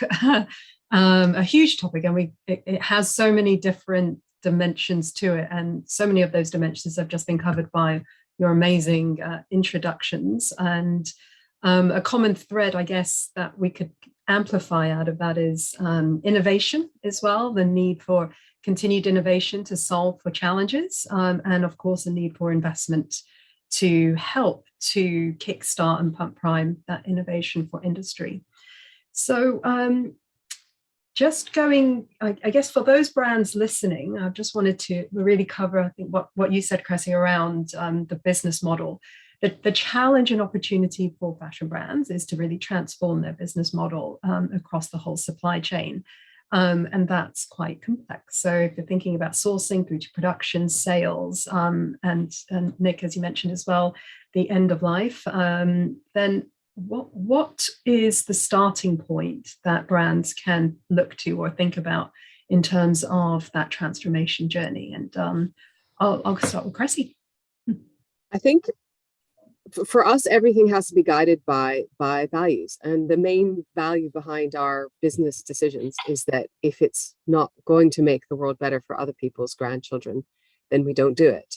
a huge topic, and it has so many different dimensions to it, and so many of those dimensions have just been covered by your amazing introductions. And a common thread, I guess, that we could amplify out of that is innovation as well, the need for continued innovation to solve for challenges, and of course, the need for investment to help to kickstart and pump prime that innovation for industry. So just going, I guess for those brands listening, I just wanted to really cover, I think, what you said, Cressy, around the business model. The challenge and opportunity for fashion brands is to really transform their business model across the whole supply chain. And that's quite complex. So if you're thinking about sourcing through to production, sales, and Nick, as you mentioned as well, the end of life, then what is the starting point that brands can look to or think about in terms of that transformation journey? And I'll start with Cressy. I think for us, everything has to be guided by values. And the main value behind our business decisions is that if it's not going to make the world better for other people's grandchildren, then we don't do it.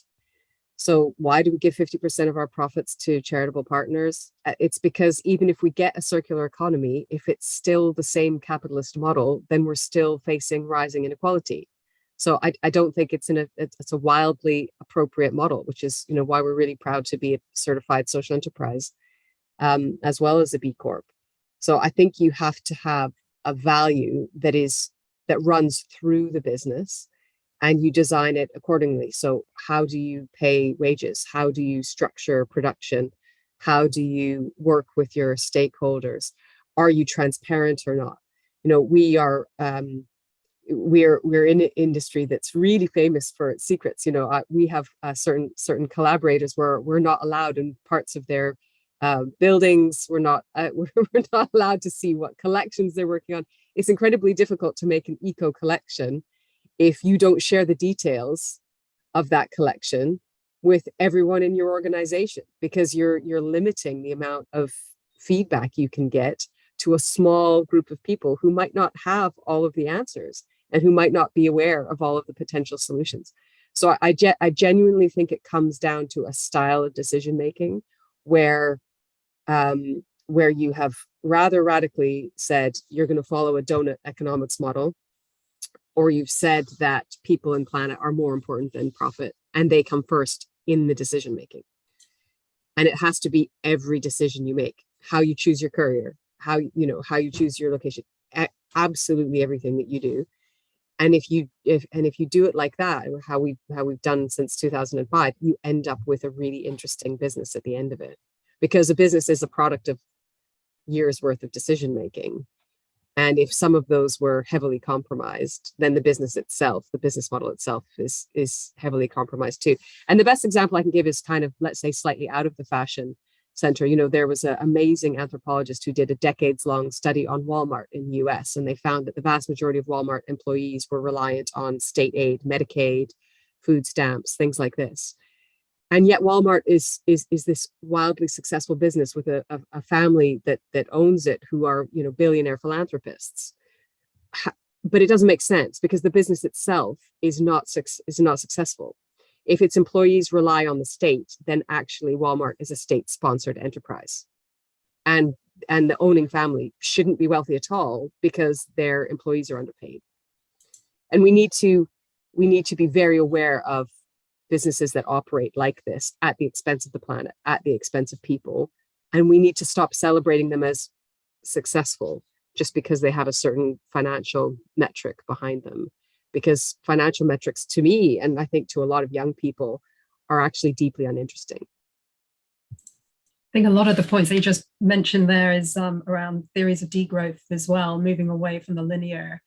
So why do we give 50% of our profits to charitable partners? It's because even if we get a circular economy, if it's still the same capitalist model, then we're still facing rising inequality. So I don't think it's a wildly appropriate model, which is, you know, why we're really proud to be a certified social enterprise, as well as a B Corp. So I think you have to have a value that runs through the business, and you design it accordingly. So how do you pay wages? How do you structure production? How do you work with your stakeholders? Are you transparent or not? You know, we're in an industry that's really famous for its secrets. You know, we have certain collaborators where we're not allowed in parts of their buildings. We're not allowed to see what collections they're working on. It's incredibly difficult to make an eco collection if you don't share the details of that collection with everyone in your organization, because you're limiting the amount of feedback you can get to a small group of people who might not have all of the answers and who might not be aware of all of the potential solutions. So I genuinely think it comes down to a style of decision making where you have rather radically said you're going to follow a donut economics model, or you've said that people and planet are more important than profit, and they come first in the decision making. And it has to be every decision you make, how you choose your courier, how you choose your location, absolutely everything that you do. And if you do it like that, or how we've done since 2005, you end up with a really interesting business at the end of it, because a business is a product of years worth of decision making. And if some of those were heavily compromised, then the business model itself is heavily compromised too. And the best example I can give is kind of, let's say, slightly out of the fashion center. You know, there was an amazing anthropologist who did a decades-long study on Walmart in the US, and they found that the vast majority of Walmart employees were reliant on state aid, Medicaid, food stamps, things like this. And yet Walmart is this wildly successful business with a family that owns it, who are, you know, billionaire philanthropists. But it doesn't make sense, because the business itself is not successful. If its employees rely on the state, then actually Walmart is a state-sponsored enterprise. And the owning family shouldn't be wealthy at all, because their employees are underpaid. And we need to be very aware of businesses that operate like this at the expense of the planet, at the expense of people. And we need to stop celebrating them as successful just because they have a certain financial metric behind them. Because financial metrics, to me, and I think to a lot of young people, are actually deeply uninteresting. I think a lot of the points that you just mentioned there is around theories of degrowth as well, moving away from the linear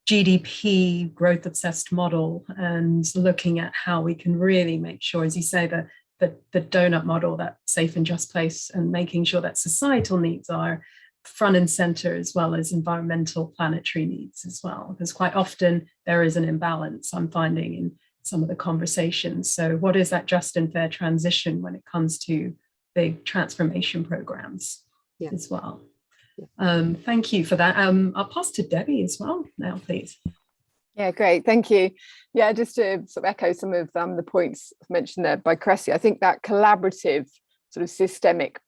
GDP growth obsessed model and looking at how we can really make sure, as you say, the donut model, that safe and just place, and making sure that societal needs are front and center, as well as environmental planetary needs as well, because quite often there is an imbalance, I'm finding, in some of the conversations. So what is that just and fair transition when it comes to big transformation programs as well? Thank you for that. I'll pass to Debbie as well now, please. Yeah, great, thank you. Yeah, just to sort of echo some of the points mentioned there by Cressy, I think that collaborative sort of systemic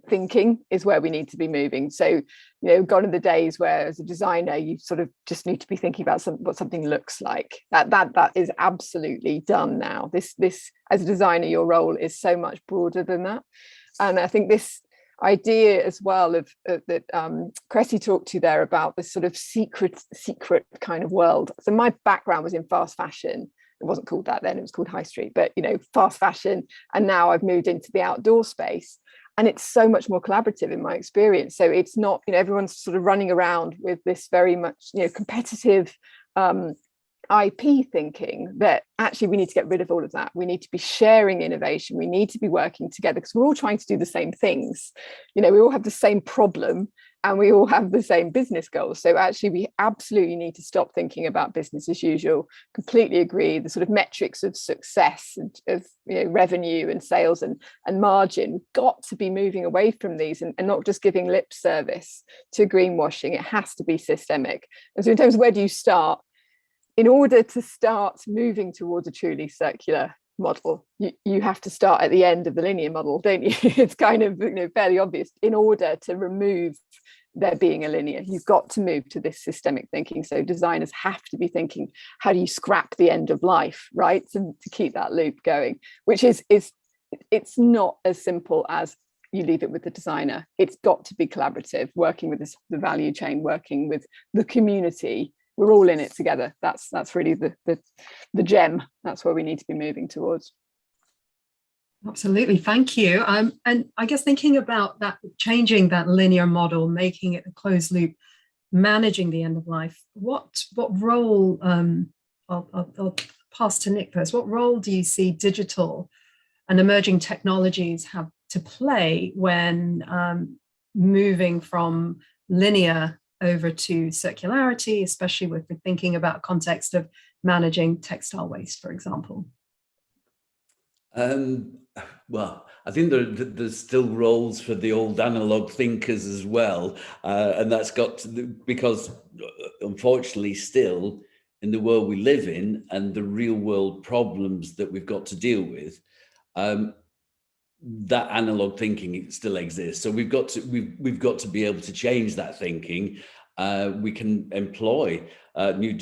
thinking is where we need to be moving. So, you know, gone are the days where as a designer you sort of just need to be thinking about what something looks like. That is absolutely done now. This as a designer, your role is so much broader than that. And I think this idea as well of that Cressy talked to there about this sort of secret kind of world. So my background was in fast fashion. It wasn't called that then, it was called high street, but you know, fast fashion. And now I've moved into the outdoor space. And it's so much more collaborative in my experience. So it's not, you know, everyone's sort of running around with this very much, you know, competitive IP thinking, that actually we need to get rid of all of that. We need to be sharing innovation. We need to be working together, because we're all trying to do the same things. You know, we all have the same problem and we all have the same business goals. So actually we absolutely need to stop thinking about business as usual. Completely agree. The sort of metrics of success and of, you know, revenue and sales and margin, we've got to be moving away from these and not just giving lip service to greenwashing. It has to be systemic. And so in terms of where do you start? In order to start moving towards a truly circular model, you have to start at the end of the linear model, don't you? It's kind of, you know, fairly obvious. In order to remove there being a linear, you've got to move to this systemic thinking. So designers have to be thinking, how do you scrap the end of life, right? To keep that loop going, which is it's not as simple as you leave it with the designer. It's got to be collaborative, working with the value chain, working with the community. We're all in it together. That's really the gem. That's where we need to be moving towards. Absolutely, thank you. And I guess thinking about that, changing that linear model, making it a closed loop, managing the end of life. What role? I'll pass to Nick first. What role do you see digital and emerging technologies have to play when moving from linear over to circularity, especially with the thinking about context of managing textile waste, for example? Well, I think there's still roles for the old analog thinkers as well, and that's got to, because unfortunately still in the world we live in and the real world problems that we've got to deal with, that analog thinking still exists. So we've got to be able to change that thinking. We can employ new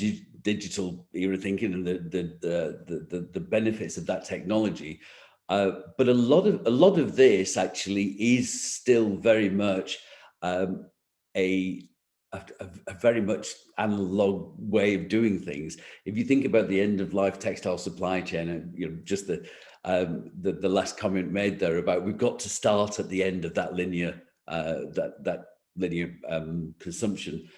digital era thinking and the benefits of that technology. But a lot of this actually is still very much a very much analog way of doing things. If you think about the end of life textile supply chain, and you know, just the last comment made there about we've got to start at the end of that linear consumption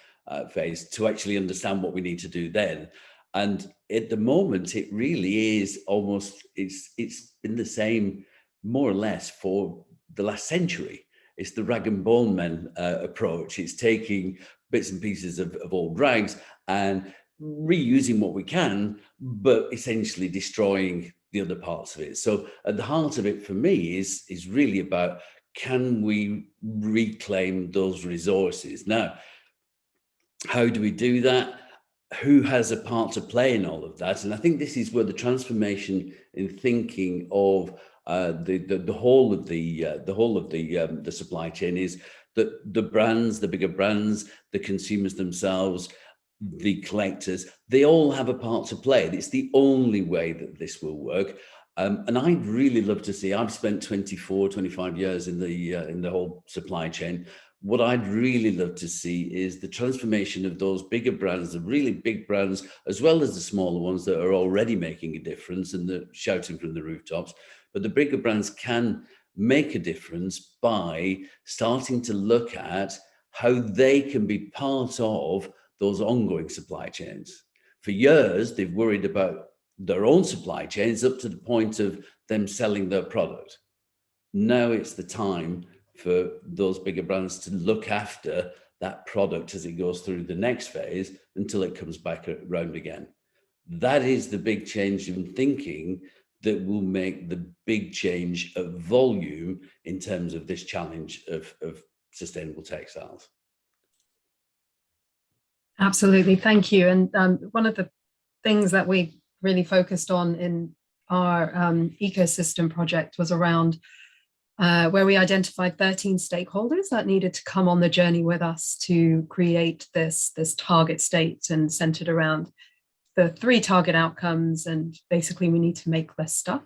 phase to actually understand what we need to do then. And at the moment, it really is almost, it's been the same more or less for the last century. It's the rag and bone men approach. It's taking bits and pieces of old rags and reusing what we can, but essentially destroying the other parts of it. So at the heart of it for me is really about, can we reclaim those resources? Now, how do we do that? Who has a part to play in all of that? And I think this is where the transformation in thinking of the whole of the supply chain is, that the brands, the bigger brands, the consumers themselves, the collectors, they all have a part to play. It's the only way that this will work. And I'd really love to see, I've spent 25 years in the whole supply chain. What I'd really love to see is the transformation of those bigger brands, the really big brands, as well as the smaller ones that are already making a difference and they're shouting from the rooftops. But the bigger brands can make a difference by starting to look at how they can be part of those ongoing supply chains. For years, they've worried about their own supply chains up to the point of them selling their product. Now it's the time for those bigger brands to look after that product as it goes through the next phase until it comes back around again. That is the big change in thinking that will make the big change of volume in terms of this challenge of sustainable textiles. Absolutely, thank you. And one of the things that we really focused on in our ecosystem project was around where we identified 13 stakeholders that needed to come on the journey with us to create this target state, and centered around the 3 target outcomes. And basically we need to make less stuff.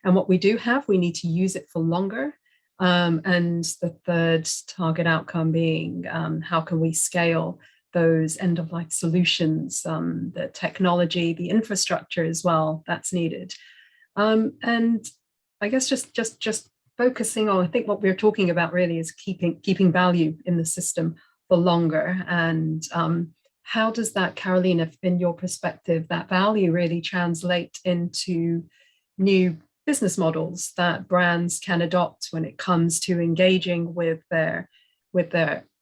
And what we do have, we need to use it for longer. And the third target outcome being how can we scale those end-of-life solutions, the technology, the infrastructure as well that's needed. And I guess just focusing on, I think what we're talking about really is keeping value in the system for longer. And how does that, Carolina, in your perspective, that value really translate into new business models that brands can adopt when it comes to engaging with their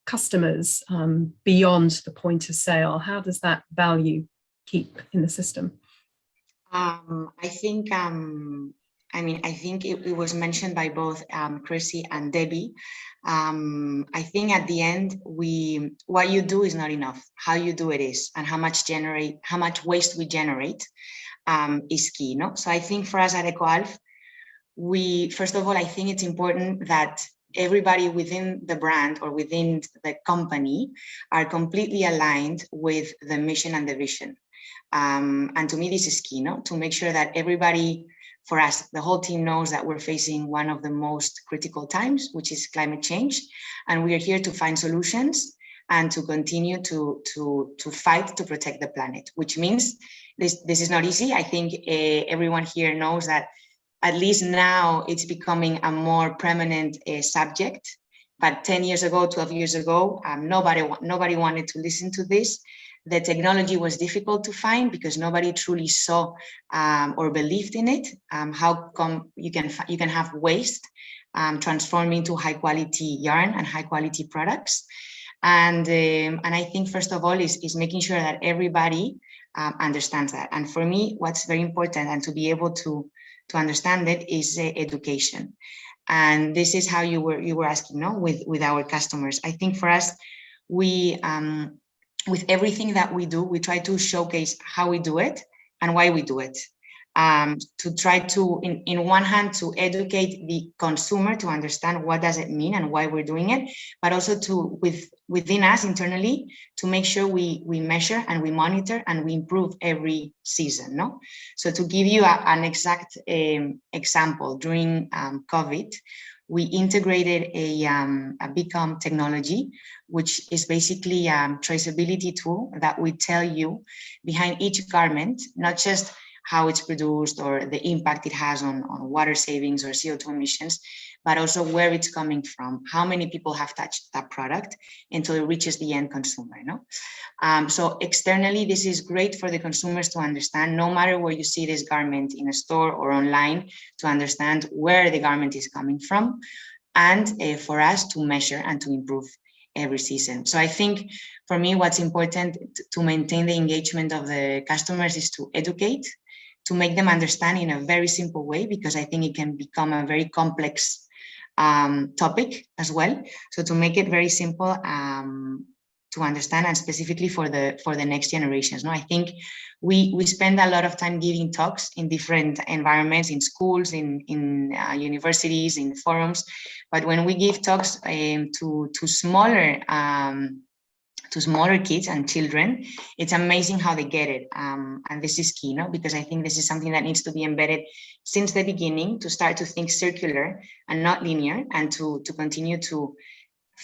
customers beyond the point of sale? How does that value keep in the system? I think it was mentioned by both Chrissy and Debbie. I think at the end, what you do is not enough. How you do it is, and how much waste we generate is key. No, so I think for us at EcoAlf, first of all, I think it's important that everybody within the brand or within the company are completely aligned with the mission and the vision. And to me, this is key, no? To make sure that everybody, for us, the whole team knows that we're facing one of the most critical times, which is climate change. And we are here to find solutions and to continue to fight to protect the planet, which means this is not easy. I think everyone here knows that at least now it's becoming a more prominent subject. But 10 years ago, 12 years ago, nobody wanted to listen to this. The technology was difficult to find because nobody truly saw or believed in it. How come you can have waste transform into high quality yarn and high quality products? And I think first of all is making sure that everybody understands that. And for me, what's very important and to be able to understand it is education. And this is how you were asking, no, with our customers. I think for us, we with everything that we do, we try to showcase how we do it and why we do it. To try to, in one hand, to educate the consumer to understand what does it mean and why we're doing it, but also to within us internally to make sure we measure and we monitor and we improve every season. No, so to give you an exact example, during COVID, we integrated a Become technology, which is basically a traceability tool that we tell you behind each garment, not just how it's produced or the impact it has on water savings or CO2 emissions, but also where it's coming from, how many people have touched that product until it reaches the end consumer. No? So externally, this is great for the consumers to understand, no matter where you see this garment in a store or online, to understand where the garment is coming from, and for us to measure and to improve every season. So I think for me, what's important to maintain the engagement of the customers is to educate, to make them understand in a very simple way, because I think it can become a very complex topic as well. So to make it very simple to understand, and specifically for the next generations. No, I think we spend a lot of time giving talks in different environments, in schools, in universities, in forums. But when we give talks to smaller kids and children, it's amazing how they get it. And this is key, no? Because I think this is something that needs to be embedded since the beginning, to start to think circular and not linear, and to continue to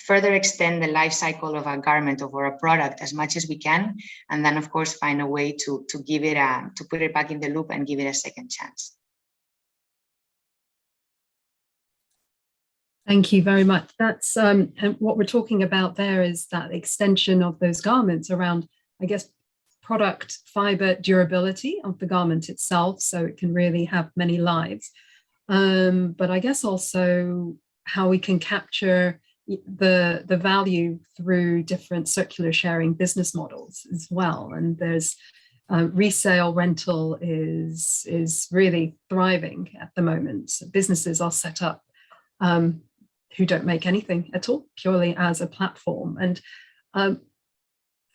further extend the life cycle of a garment or a product as much as we can. And then of course, find a way to give it to put it back in the loop and give it a second chance. Thank you very much. That's and what we're talking about there is that extension of those garments around, I guess, product fiber durability of the garment itself, so it can really have many lives. But I guess also how we can capture the value through different circular sharing business models as well. And there's resale rental is really thriving at the moment. Businesses are set up who don't make anything at all, purely as a platform. And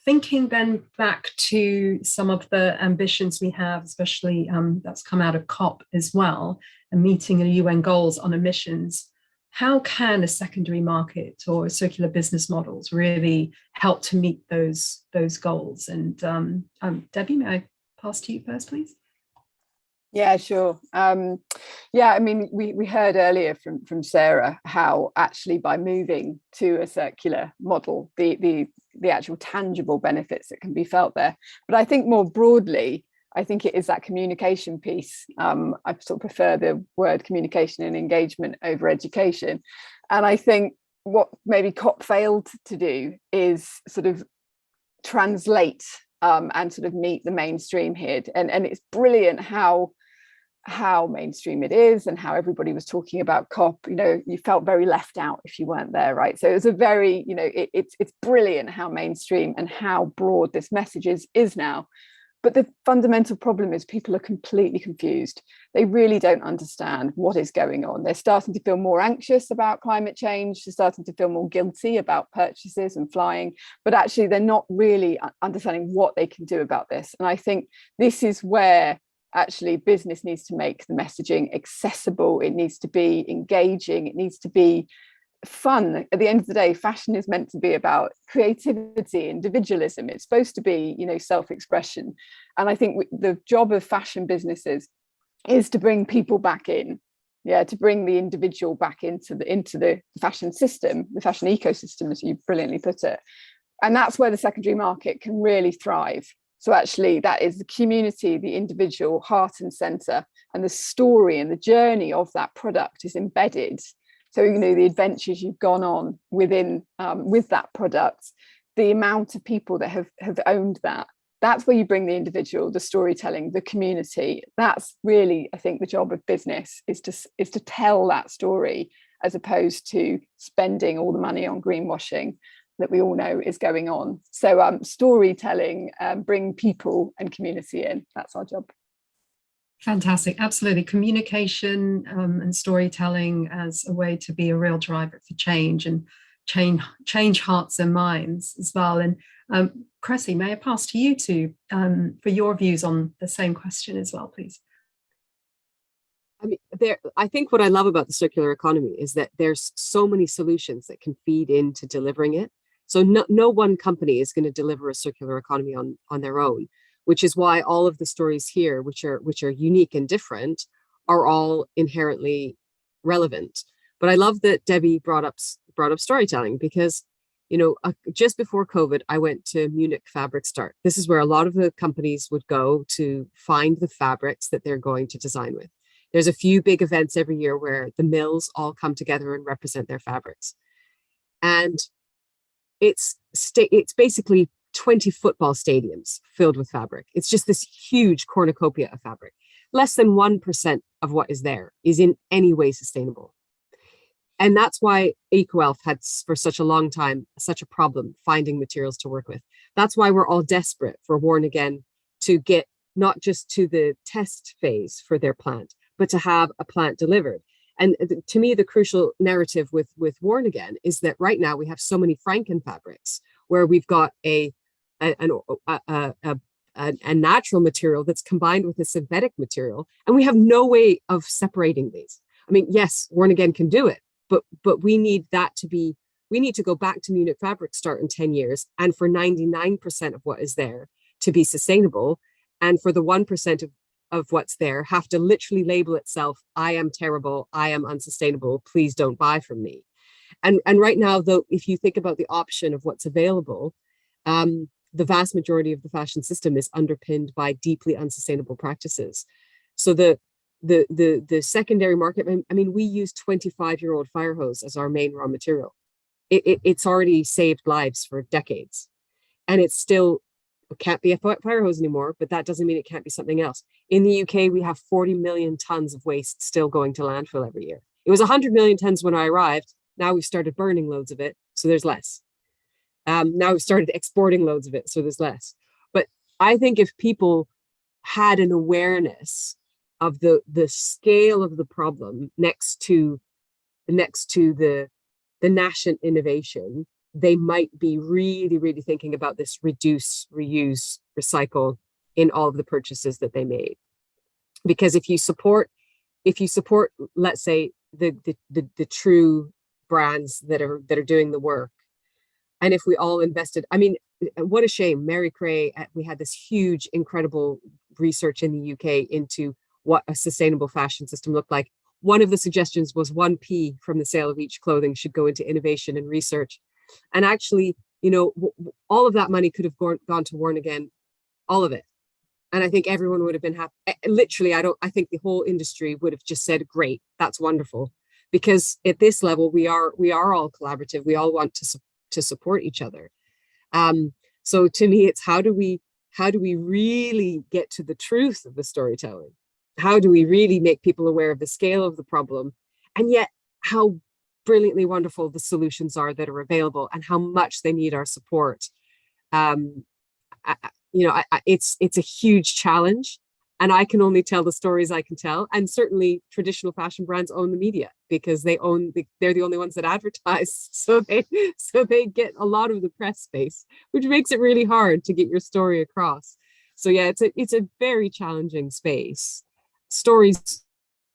thinking then back to some of the ambitions we have, especially that's come out of COP as well, and meeting the UN goals on emissions, how can a secondary market or circular business models really help to meet those goals? And Debbie, may I pass to you first, please? Yeah, sure. Yeah, I mean, we heard earlier from Sarah how actually by moving to a circular model, the actual tangible benefits that can be felt there. But I think more broadly, I think it is that communication piece. I sort of prefer the word communication and engagement over education. And I think what maybe COP failed to do is sort of translate and sort of meet the mainstream here. And it's brilliant how mainstream it is and how everybody was talking about COP. You know, you felt very left out if you weren't there, right? So it was a very, you know, it's brilliant how mainstream and how broad this message is now. But the fundamental problem is people are completely confused. They really don't understand what is going on. They're starting to feel more anxious about climate change. They're starting to feel more guilty about purchases and flying, but actually they're not really understanding what they can do about this. And I think this is where actually business needs to make the messaging accessible. It needs to be engaging. It needs to be fun. At the end of the day, fashion is meant to be about creativity, individualism. It's supposed to be, you know, self-expression. And I think the job of fashion businesses is to bring people back in, to bring the individual back into the fashion system, the fashion ecosystem, as you brilliantly put it. And that's where the secondary market can really thrive. So actually that is the community, the individual, heart and center, and the story and the journey of that product is embedded. So, you know, the adventures you've gone on within with that product, the amount of people that have owned that, that's where you bring the individual, the storytelling, the community. That's really, I think, the job of business is to tell that story, as opposed to spending all the money on greenwashing that we all know is going on. So storytelling, bring people and community in. That's our job. Fantastic. Absolutely. Communication and storytelling as a way to be a real driver for change and change hearts and minds as well. And Cressy, may I pass to you too for your views on the same question as well, please? I mean, I think what I love about the circular economy is that there's so many solutions that can feed into delivering it. So no one company is going to deliver a circular economy on their own, which is why all of the stories here, which are unique and different, are all inherently relevant. But I love that Debbie brought up storytelling, because, you know, just before COVID, I went to Munich Fabric Start. This is where a lot of the companies would go to find the fabrics that they're going to design with. There's a few big events every year where the mills all come together and represent their fabrics. And it's basically 20 football stadiums filled with fabric. It's just this huge cornucopia of fabric. Less than 1% of what is there is in any way sustainable. And that's why EcoElf had for such a long time such a problem finding materials to work with. That's why we're all desperate for Worn Again to get not just to the test phase for their plant, but to have a plant delivered. And to me, the crucial narrative with Worn Again is that right now we have so many Franken fabrics where we've got a natural material that's combined with a synthetic material, and we have no way of separating these. I mean, yes, Worn Again can do it, but we need to go back to Munich Fabric Start in 10 years, and for 99% of what is there to be sustainable, and for the 1% of what's there have to literally label itself, I am terrible, I am unsustainable, please don't buy from me. And right now, though, if you think about the option of what's available, the vast majority of the fashion system is underpinned by deeply unsustainable practices. So the secondary market, I mean, we use 25-year-old fire hose as our main raw material. It's already saved lives for decades, and it's still can't be a fire hose anymore, but that doesn't mean it can't be something else. In the UK, we have 40 million tons of waste still going to landfill every year. It was 100 million tons when I arrived. Now we've started burning loads of it, so there's less. Now we've started exporting loads of it, so there's less. But I think if people had an awareness of the scale of the problem next to the nascent innovation, they might be really, really thinking about this reduce, reuse, recycle in all of the purchases that they made. Because if you support, let's say, the true brands that are doing the work, and if we all invested, I mean, what a shame. Mary Cray, we had this huge, incredible research in the UK into what a sustainable fashion system looked like. One of the suggestions was 1p from the sale of each clothing should go into innovation and research. And actually, you know, all of that money could have gone to Worn Again, all of it. And I think everyone would have been happy. Literally, I think the whole industry would have just said, great, that's wonderful. Because at this level, we are all collaborative. We all want to support each other. So to me, it's how do we really get to the truth of the storytelling? How do we really make people aware of the scale of the problem, and yet how brilliantly wonderful the solutions are that are available, and how much they need our support? It's a huge challenge, and I can only tell the stories I can tell. And certainly traditional fashion brands own the media, because they're the only ones that advertise. So they get a lot of the press space, which makes it really hard to get your story across. So yeah, it's a very challenging space. Stories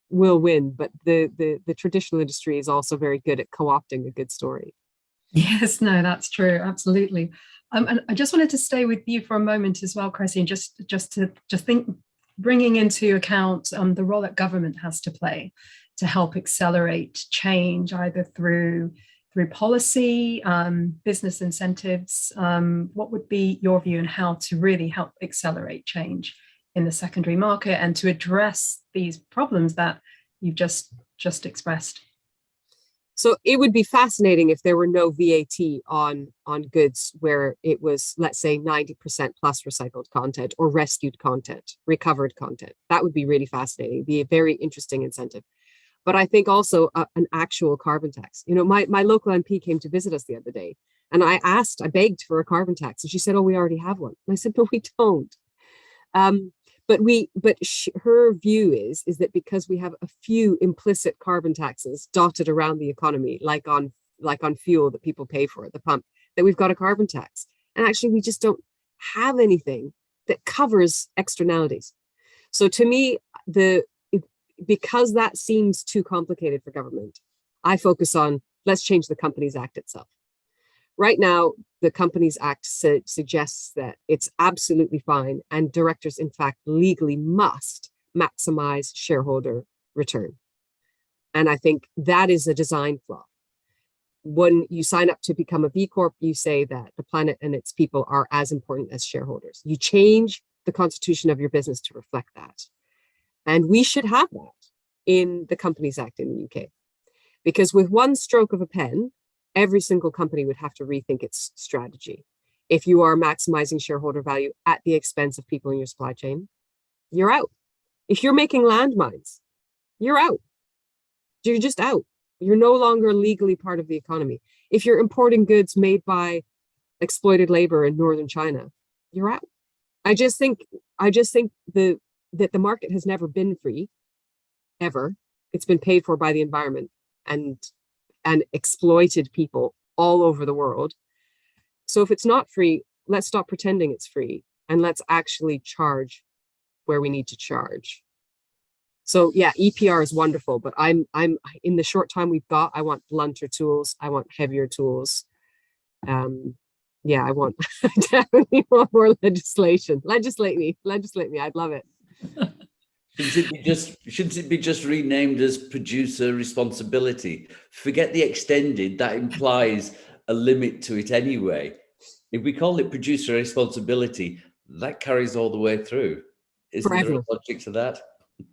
will win, but the traditional industry is also very good at co-opting a good story. Yes, no, that's true. Absolutely. And I just wanted to stay with you for a moment as well, Cressy, and just think, bringing into account the role that government has to play to help accelerate change, either through policy, business incentives. What would be your view on how to really help accelerate change in the secondary market and to address these problems that you've just expressed? So it would be fascinating if there were no VAT on goods where it was, let's say, 90% plus recycled content or rescued content, recovered content. That would be really fascinating, be a very interesting incentive. But I think also an actual carbon tax. You know, my local MP came to visit us the other day, and I begged for a carbon tax, and she said, "Oh, we already have one." And I said, "No, we don't." But her view is that because we have a few implicit carbon taxes dotted around the economy, like on fuel that people pay for at the pump, that we've got a carbon tax. And actually, we just don't have anything that covers externalities. So to me, because that seems too complicated for government, I focus on, let's change the Companies Act itself. Right now, the Companies Act suggests that it's absolutely fine, and directors, in fact, legally must maximize shareholder return. And I think that is a design flaw. When you sign up to become a B Corp, you say that the planet and its people are as important as shareholders. You change the constitution of your business to reflect that. And we should have that in the Companies Act in the UK. Because with one stroke of a pen, every single company would have to rethink its strategy. If you are maximizing shareholder value at the expense of people in your supply chain, you're out. If you're making landmines, you're out. You're just out. You're no longer legally part of the economy. If you're importing goods made by exploited labor in northern China, you're out. I just think that the market has never been free, ever. It's been paid for by the environment and exploited people all over the world. So if it's not free, let's stop pretending it's free, and let's actually charge where we need to charge. So yeah, EPR is wonderful, but I'm in the short time we've got, I want blunter tools. I want heavier tools. I definitely want more legislation. Legislate me. I'd love it. Shouldn't it be just renamed as producer responsibility? Forget the extended, that implies a limit to it anyway. If we call it producer responsibility, that carries all the way through. Isn't there a logic to that?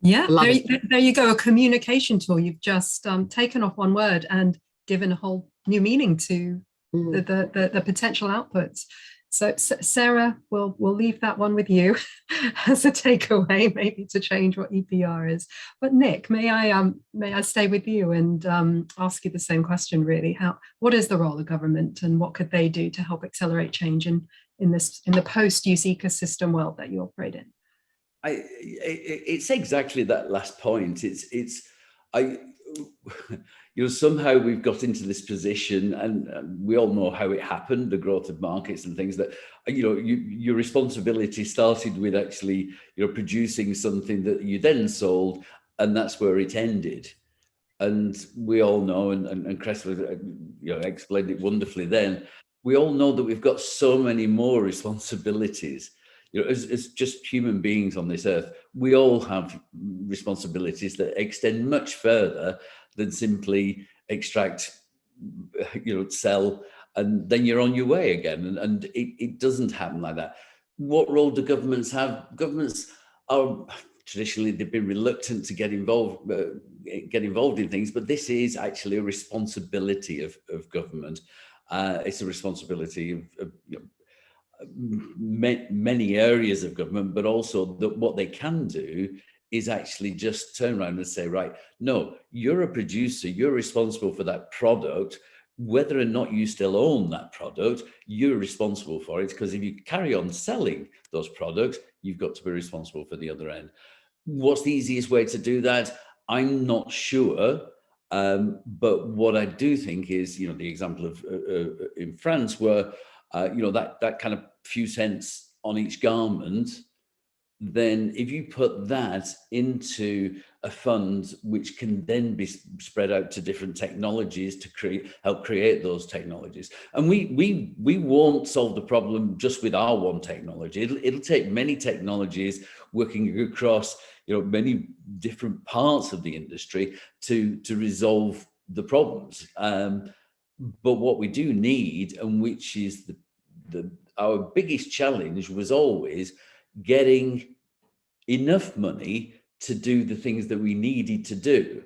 Yeah, there you go, a communication tool. You've just taken off one word and given a whole new meaning to the potential outputs. So Sarah, we'll leave that one with you as a takeaway, maybe to change what EPR is. But Nick, may I stay with you and ask you the same question? Really, what is the role of government, and what could they do to help accelerate change in the post-use ecosystem world that you operate in? It's exactly that last point. Somehow we've got into this position, and we all know how it happened, the growth of markets and things, that your responsibility started with actually producing something that you then sold, and that's where it ended. And we all know, and Cressy explained it wonderfully then, we all know that we've got so many more responsibilities. As just human beings on this earth, we all have responsibilities that extend much further than simply extract, sell, and then you're on your way again. And it doesn't happen like that. what role do governments have? Governments are traditionally, they've been reluctant to get involved in things, but this is actually a responsibility of government. It's a responsibility of many areas of government, but also what they can do is actually just turn around and say, right, no, you're a producer, you're responsible for that product. Whether or not you still own that product, you're responsible for it, because if you carry on selling those products, you've got to be responsible for the other end. What's the easiest way to do that? I'm not sure. But what I do think is, you know, the example of in France, where, you know, that kind of few cents on each garment, then if you put that into a fund which can then be spread out to different technologies to help create those technologies, and we won't solve the problem just with our one technology. It'll take many technologies working across, you know, many different parts of the industry to resolve the problems. But what we do need, and which is our biggest challenge, was always getting enough money to do the things that we needed to do.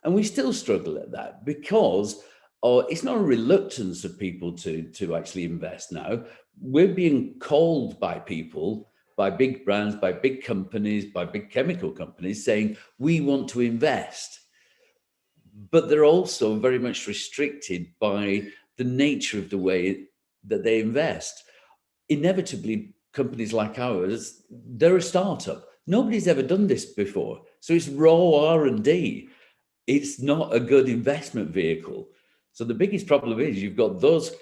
And we still struggle at that, because it's not a reluctance of people to actually invest now. We're being called by people, by big brands, by big companies, by big chemical companies, saying, we want to invest. But they're also very much restricted by the nature of the way that they invest. Inevitably, companies like ours, they're a startup. Nobody's ever done this before. So it's raw R&D. It's not a good investment vehicle. So the biggest problem is you've got those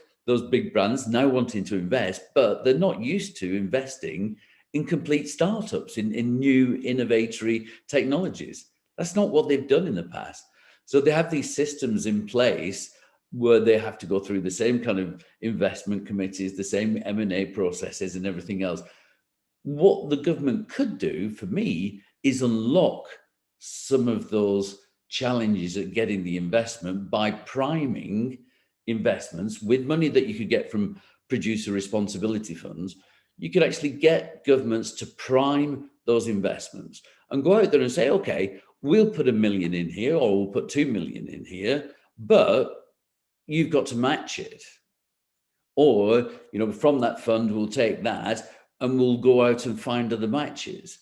big brands now wanting to invest, but they're not used to investing in complete startups, in new innovatory technologies. That's not what they've done in the past. So they have these systems in place where they have to go through the same kind of investment committees, the same M&A processes and everything else. What the government could do, for me, is unlock some of those challenges at getting the investment by priming investments with money that you could get from producer responsibility funds. You could actually get governments to prime those investments and go out there and say, okay, we'll put $1 million in here, or we'll put 2 million in here, but you've got to match it. Or, you know, from that fund, we'll take that and we'll go out and find other matches.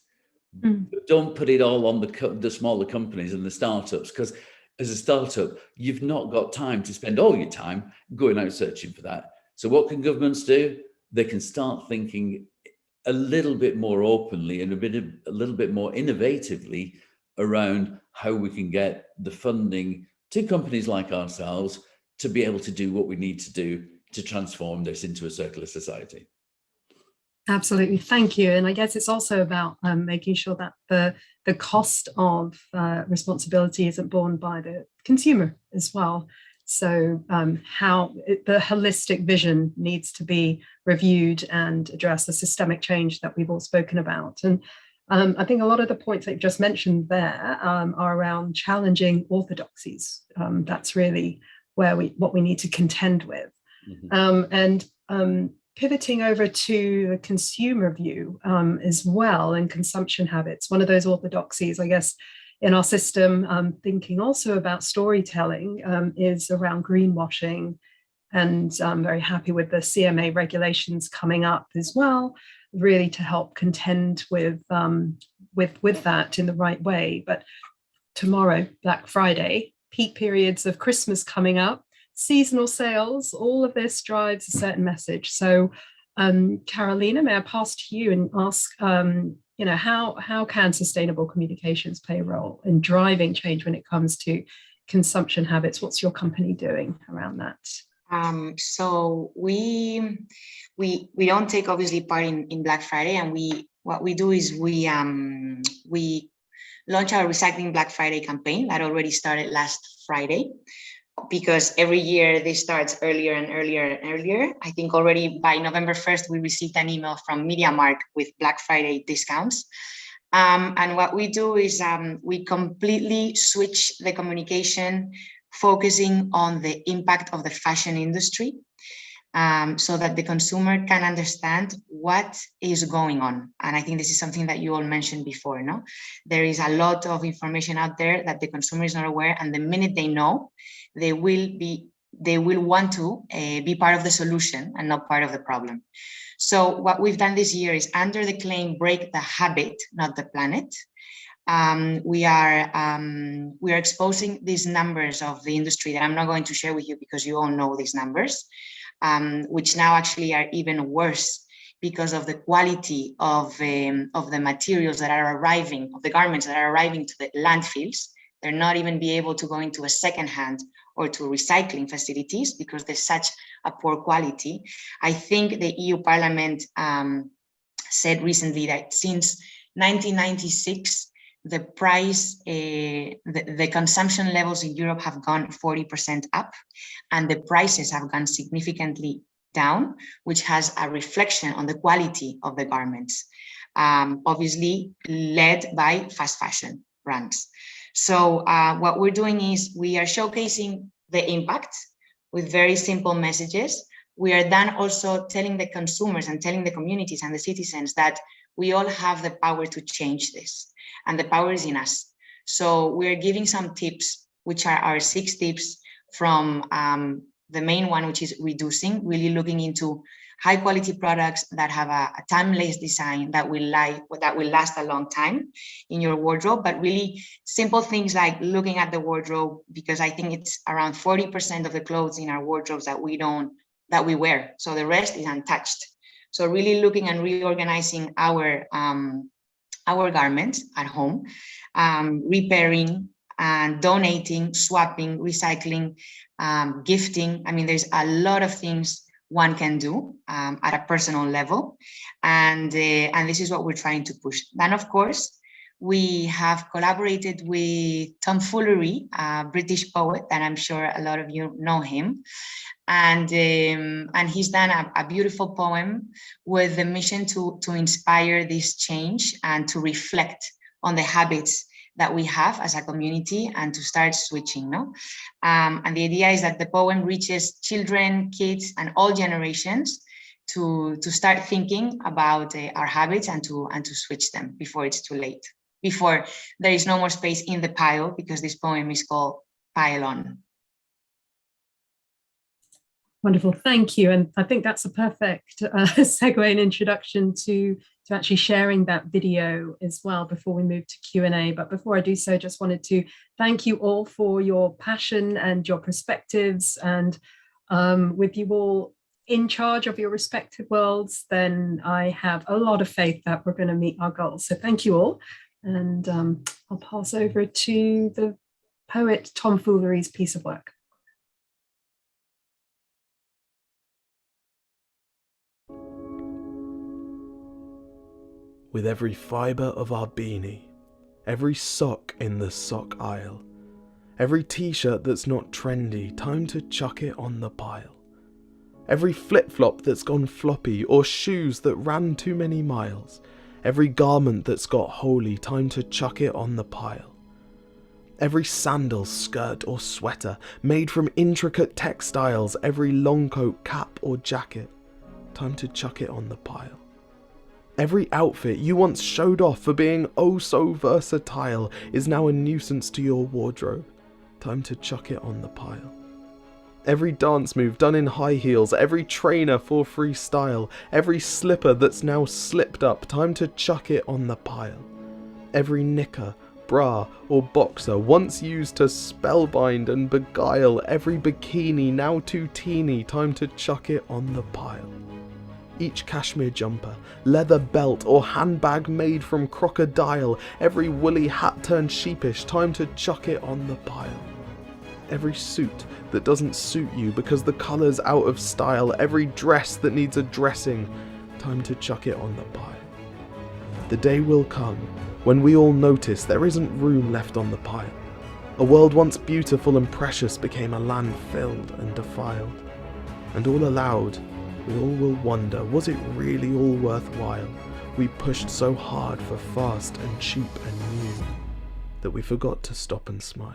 But don't put it all on the smaller companies and the startups, because as a startup, you've not got time to spend all your time going out searching for that. So what can governments do? They can start thinking a little bit more openly and a little bit more innovatively around how we can get the funding to companies like ourselves to be able to do what we need to do to transform this into a circular society. Absolutely, thank you. And I guess it's also about making sure that the cost of responsibility isn't borne by the consumer as well. So how the holistic vision needs to be reviewed and address the systemic change that we've all spoken about. And I think a lot of the points that you just mentioned there are around challenging orthodoxies. That's really what we need to contend with. Pivoting over to the consumer view as well, and consumption habits. One of those orthodoxies, I guess, in our system, thinking also about storytelling, is around greenwashing. And I'm very happy with the CMA regulations coming up as well, really to help contend with that in the right way. But tomorrow, Black Friday, peak periods of Christmas coming up, seasonal sales, all of this drives a certain message. So Carolina, may I pass to you and ask, you know, how can sustainable communications play a role in driving change when it comes to consumption habits? What's your company doing around that? So we don't take obviously part in Black Friday, and what we do is we launch our Recycling Black Friday campaign that already started last Friday, because every year this starts earlier and earlier and earlier. I think already by November 1st, we received an email from MediaMarkt with Black Friday discounts. And what we do is we completely switch the communication, focusing on the impact of the fashion industry. so that the consumer can understand what is going on. And I think this is something that you all mentioned before, no? There is a lot of information out there that the consumer is not aware, and the minute they know, they will want to be part of the solution and not part of the problem. So what we've done this year is, under the claim "Break the Habit, Not the Planet," we are exposing these numbers of the industry that I'm not going to share with you because you all know these numbers, which now actually are even worse because of the quality of the materials that are arriving, of the garments that are arriving to the landfills. They're not even be able to go into a second-hand or to recycling facilities because there's such a poor quality. I think the EU Parliament said recently that since 1996, the price, the consumption levels in Europe have gone 40% up, and the prices have gone significantly down, which has a reflection on the quality of the garments, obviously led by fast fashion brands. So what we're doing is we are showcasing the impact with very simple messages. We are then also telling the consumers and telling the communities and the citizens that we all have the power to change this, and the power is in us. So we're giving some tips, which are our 6 tips from the main one, which is reducing, really looking into high quality products that have a timeless design that will last a long time in your wardrobe, but really simple things like looking at the wardrobe, because I think it's around 40% of the clothes in our wardrobes that we wear. So the rest is untouched. So really looking and reorganizing our garments at home, repairing and donating, swapping, recycling, gifting. I mean, there's a lot of things one can do at a personal level, and this is what we're trying to push. Then, of course, we have collaborated with Tom Foolery, a British poet that I'm sure a lot of you know him, and he's done a beautiful poem with the mission to inspire this change and to reflect on the habits that we have as a community and to start switching, no? And the idea is that the poem reaches children, kids, and all generations to start thinking about our habits and to switch them before it's too late, before there is no more space in the pile, because this poem is called Pile On. Wonderful, thank you. And I think that's a perfect segue and introduction to actually sharing that video as well before we move to Q&A. But before I do so, just wanted to thank you all for your passion and your perspectives. And with you all in charge of your respective worlds, then I have a lot of faith that we're going to meet our goals. So thank you all. And I'll pass over to the poet Tom Foolery's piece of work. With every fibre of our beanie, every sock in the sock aisle, every t-shirt that's not trendy, time to chuck it on the pile. Every flip-flop that's gone floppy, or shoes that ran too many miles, every garment that's got holy, time to chuck it on the pile. Every sandal, skirt or sweater made from intricate textiles, every long coat, cap or jacket, time to chuck it on the pile. Every outfit you once showed off for being oh so versatile is now a nuisance to your wardrobe. Time to chuck it on the pile. Every dance move done in high heels, every trainer for freestyle, every slipper that's now slipped up, time to chuck it on the pile. Every knicker, bra or boxer once used to spellbind and beguile, every bikini now too teeny, time to chuck it on the pile. Each cashmere jumper, leather belt or handbag made from crocodile, every woolly hat turned sheepish, time to chuck it on the pile. Every suit that doesn't suit you because the colour's out of style, every dress that needs a dressing, time to chuck it on the pile. The day will come when we all notice there isn't room left on the pile. A world once beautiful and precious became a land filled and defiled. And all aloud, we all will wonder, was it really all worthwhile? We pushed so hard for fast and cheap and new that we forgot to stop and smile.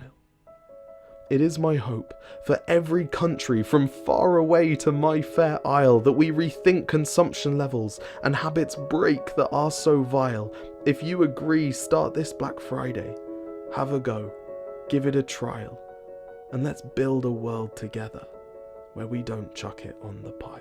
It is my hope for every country from far away to my fair isle that we rethink consumption levels and habits break that are so vile. If you agree, start this Black Friday. Have a go, give it a trial, and let's build a world together where we don't chuck it on the pile.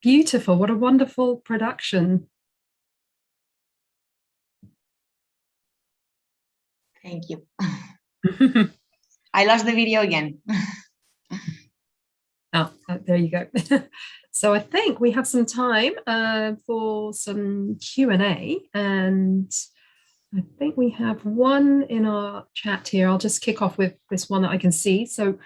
Beautiful. What a wonderful production. Thank you. I lost the video again. Oh, there you go. So I think we have some time for some Q&A, and I think we have one in our chat here. I'll just kick off with this one that I can see. So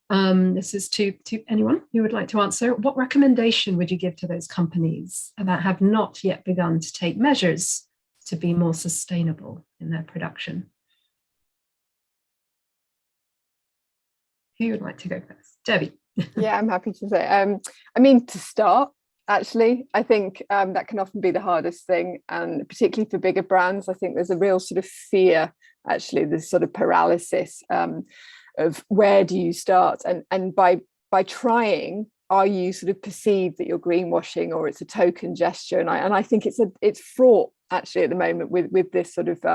this is to anyone who would like to answer. What recommendation would you give to those companies that have not yet begun to take measures to be more sustainable in their production? Who would like to go first? Debbie. Yeah, I'm happy to say. I mean, to start, actually, I think that can often be the hardest thing, and particularly for bigger brands, I think there's a real sort of fear, actually, this sort of paralysis of where do you start, and by trying, are you sort of perceived that you're greenwashing or it's a token gesture? And I think it's fraught actually at the moment with this sort of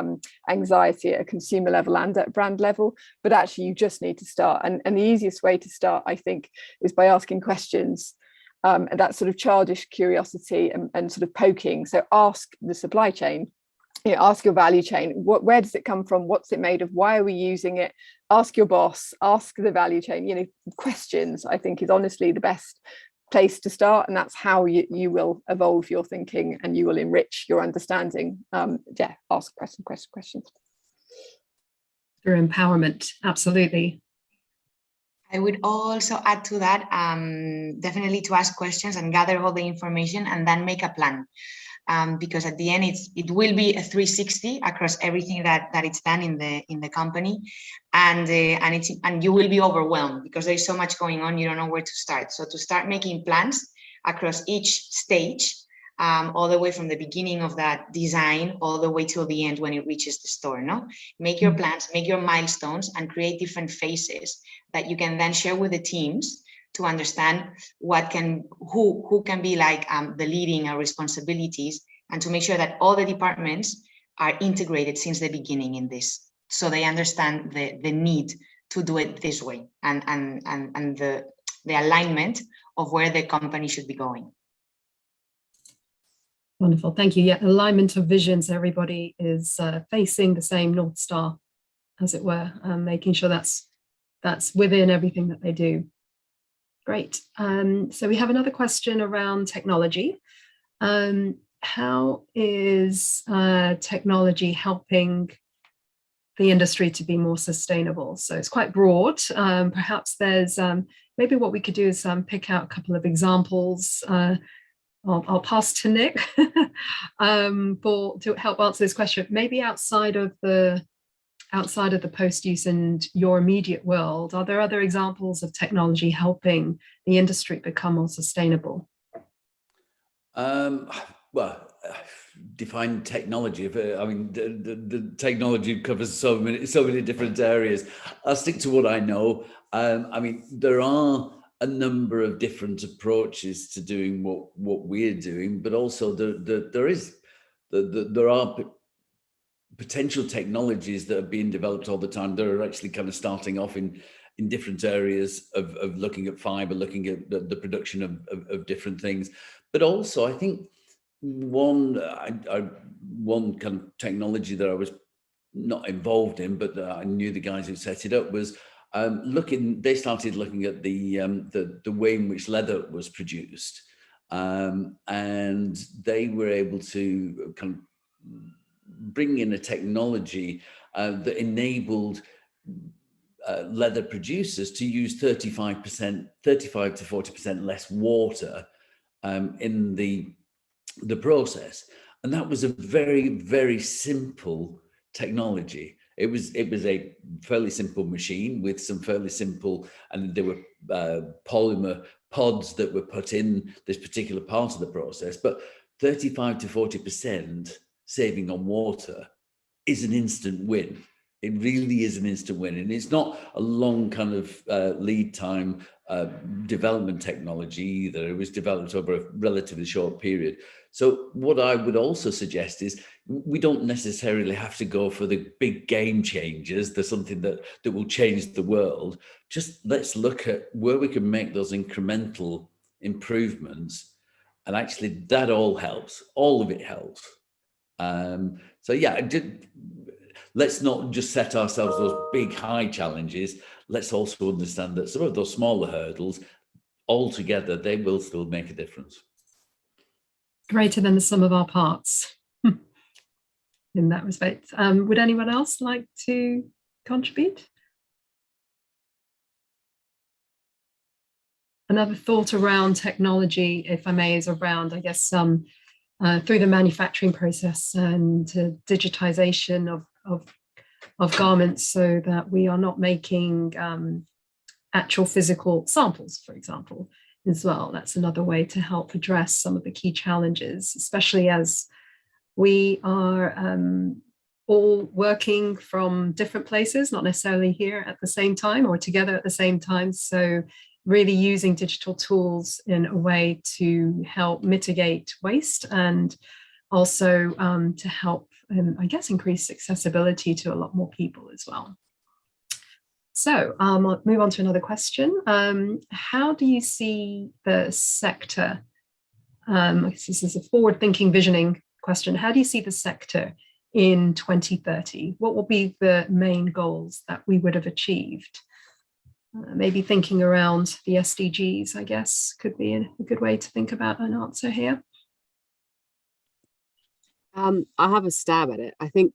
anxiety at a consumer level and at brand level. But actually, you just need to start, and the easiest way to start, I think, is by asking questions. And that sort of childish curiosity and sort of poking. So ask the supply chain. Ask your value chain, where does it come from? What's it made of? Why are we using it? Ask your boss, ask the value chain. Questions, I think, is honestly the best place to start. And that's how you will evolve your thinking and you will enrich your understanding. Ask questions. Through empowerment, absolutely. I would also add to that, definitely to ask questions and gather all the information and then make a plan. Because at the end, it will be a 360 across everything that it's done in the company, and you will be overwhelmed because there's so much going on, you don't know where to start. So to start making plans across each stage, all the way from the beginning of that design all the way till the end when it reaches the store. Make your plans, make your milestones, and create different phases that you can then share with the teams to understand who can be like the leading responsibilities, and to make sure that all the departments are integrated since the beginning in this, so they understand the need to do it this way and the alignment of where the company should be going. Wonderful, thank you. Yeah, alignment of visions. Everybody is facing the same North Star, as it were, making sure that's within everything that they do. Great. So we have another question around technology. How is technology helping the industry to be more sustainable? So it's quite broad. Perhaps there's maybe what we could do is pick out a couple of examples. I'll pass to Nick to help answer this question. Maybe outside of the post-use and your immediate world, are there other examples of technology helping the industry become more sustainable? Well, define technology. I mean, the technology covers so many different areas. I'll stick to what I know. I mean, there are a number of different approaches to doing what we're doing, but also there are potential technologies that are being developed all the time. They're actually kind of starting off in different areas of looking at fiber, looking at the production of different things. But also, I think one kind of technology that I was not involved in, but I knew the guys who set it up, was they started looking at the way in which leather was produced, and they were able to kind of bring in a technology that enabled leather producers to use 35 to 40% less water in the process. And that was a very, very simple technology. It was a fairly simple machine with some fairly simple, and there were polymer pods that were put in this particular part of the process, but 35 to 40% saving on water is an instant win. It really is an instant win. And it's not a long kind of lead time development technology either. It was developed over a relatively short period. So what I would also suggest is we don't necessarily have to go for the big game changers. There's something that will change the world. Just let's look at where we can make those incremental improvements. And actually that all helps. All of it helps. So yeah, let's not just set ourselves those big high challenges. Let's also understand that some of those smaller hurdles, altogether, they will still make a difference. Greater than the sum of our parts in that respect. Would anyone else like to contribute? Another thought around technology, if I may, is around, I guess, through the manufacturing process and digitization of garments, so that we are not making actual physical samples, for example, as well. That's another way to help address some of the key challenges, especially as we are all working from different places, not necessarily here at the same time or together at the same time. So really using digital tools in a way to help mitigate waste and also to help, I guess, increase accessibility to a lot more people as well. So I'll move on to another question. How do you see the sector, I guess this is a forward-thinking visioning question, how do you see the sector in 2030? What will be the main goals that we would have achieved? Maybe thinking around the SDGs, I guess, could be a good way to think about an answer here. I'll have a stab at it. I think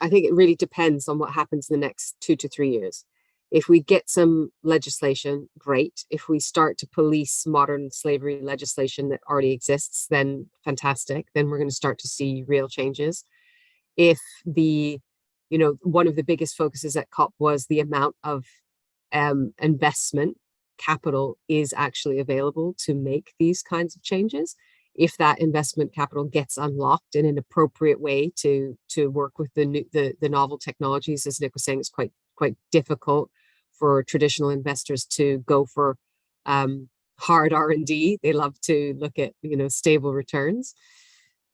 it really depends on what happens in the next 2 to 3 years. If we get some legislation, great. If we start to police modern slavery legislation that already exists, then fantastic. Then we're going to start to see real changes. If one of the biggest focuses at COP was the amount of investment capital is actually available to make these kinds of changes. If that investment capital gets unlocked in an appropriate way to work with the novel technologies, as Nick was saying, it's quite difficult for traditional investors to go for hard R&D. They love to look at stable returns.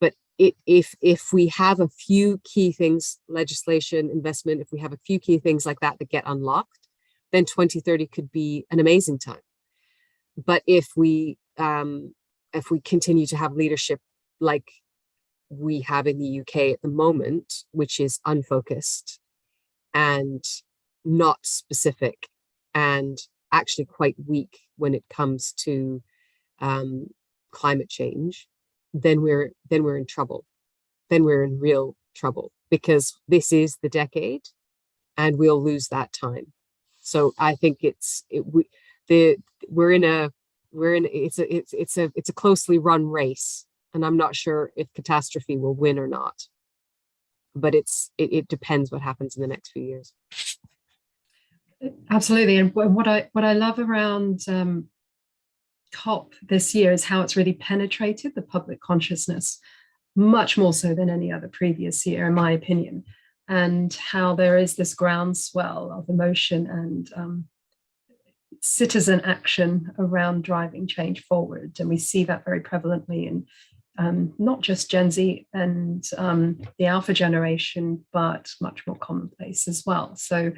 But if we have a few key things, legislation, investment, if we have a few key things like that get unlocked, then 2030 could be an amazing time. But if we continue to have leadership like we have in the UK at the moment, which is unfocused and not specific and actually quite weak when it comes to climate change, then we're in trouble. Then we're in real trouble, because this is the decade and we'll lose that time. So I think it's a closely run race, and I'm not sure if catastrophe will win or not. But it depends what happens in the next few years. Absolutely, and what I love around COP this year is how it's really penetrated the public consciousness, much more so than any other previous year, in my opinion. And how there is this groundswell of emotion and citizen action around driving change forward. And we see that very prevalently in not just Gen Z and the Alpha generation, but much more commonplace as well. So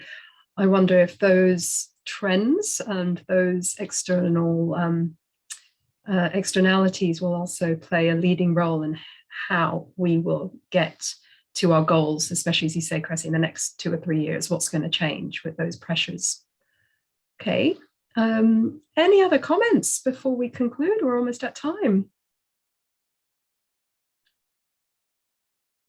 I wonder if those trends and those external externalities will also play a leading role in how we will get to our goals, especially as you say, Cressy, in the next 2 or 3 years, what's going to change with those pressures. Okay, any other comments before we conclude? We're almost at time.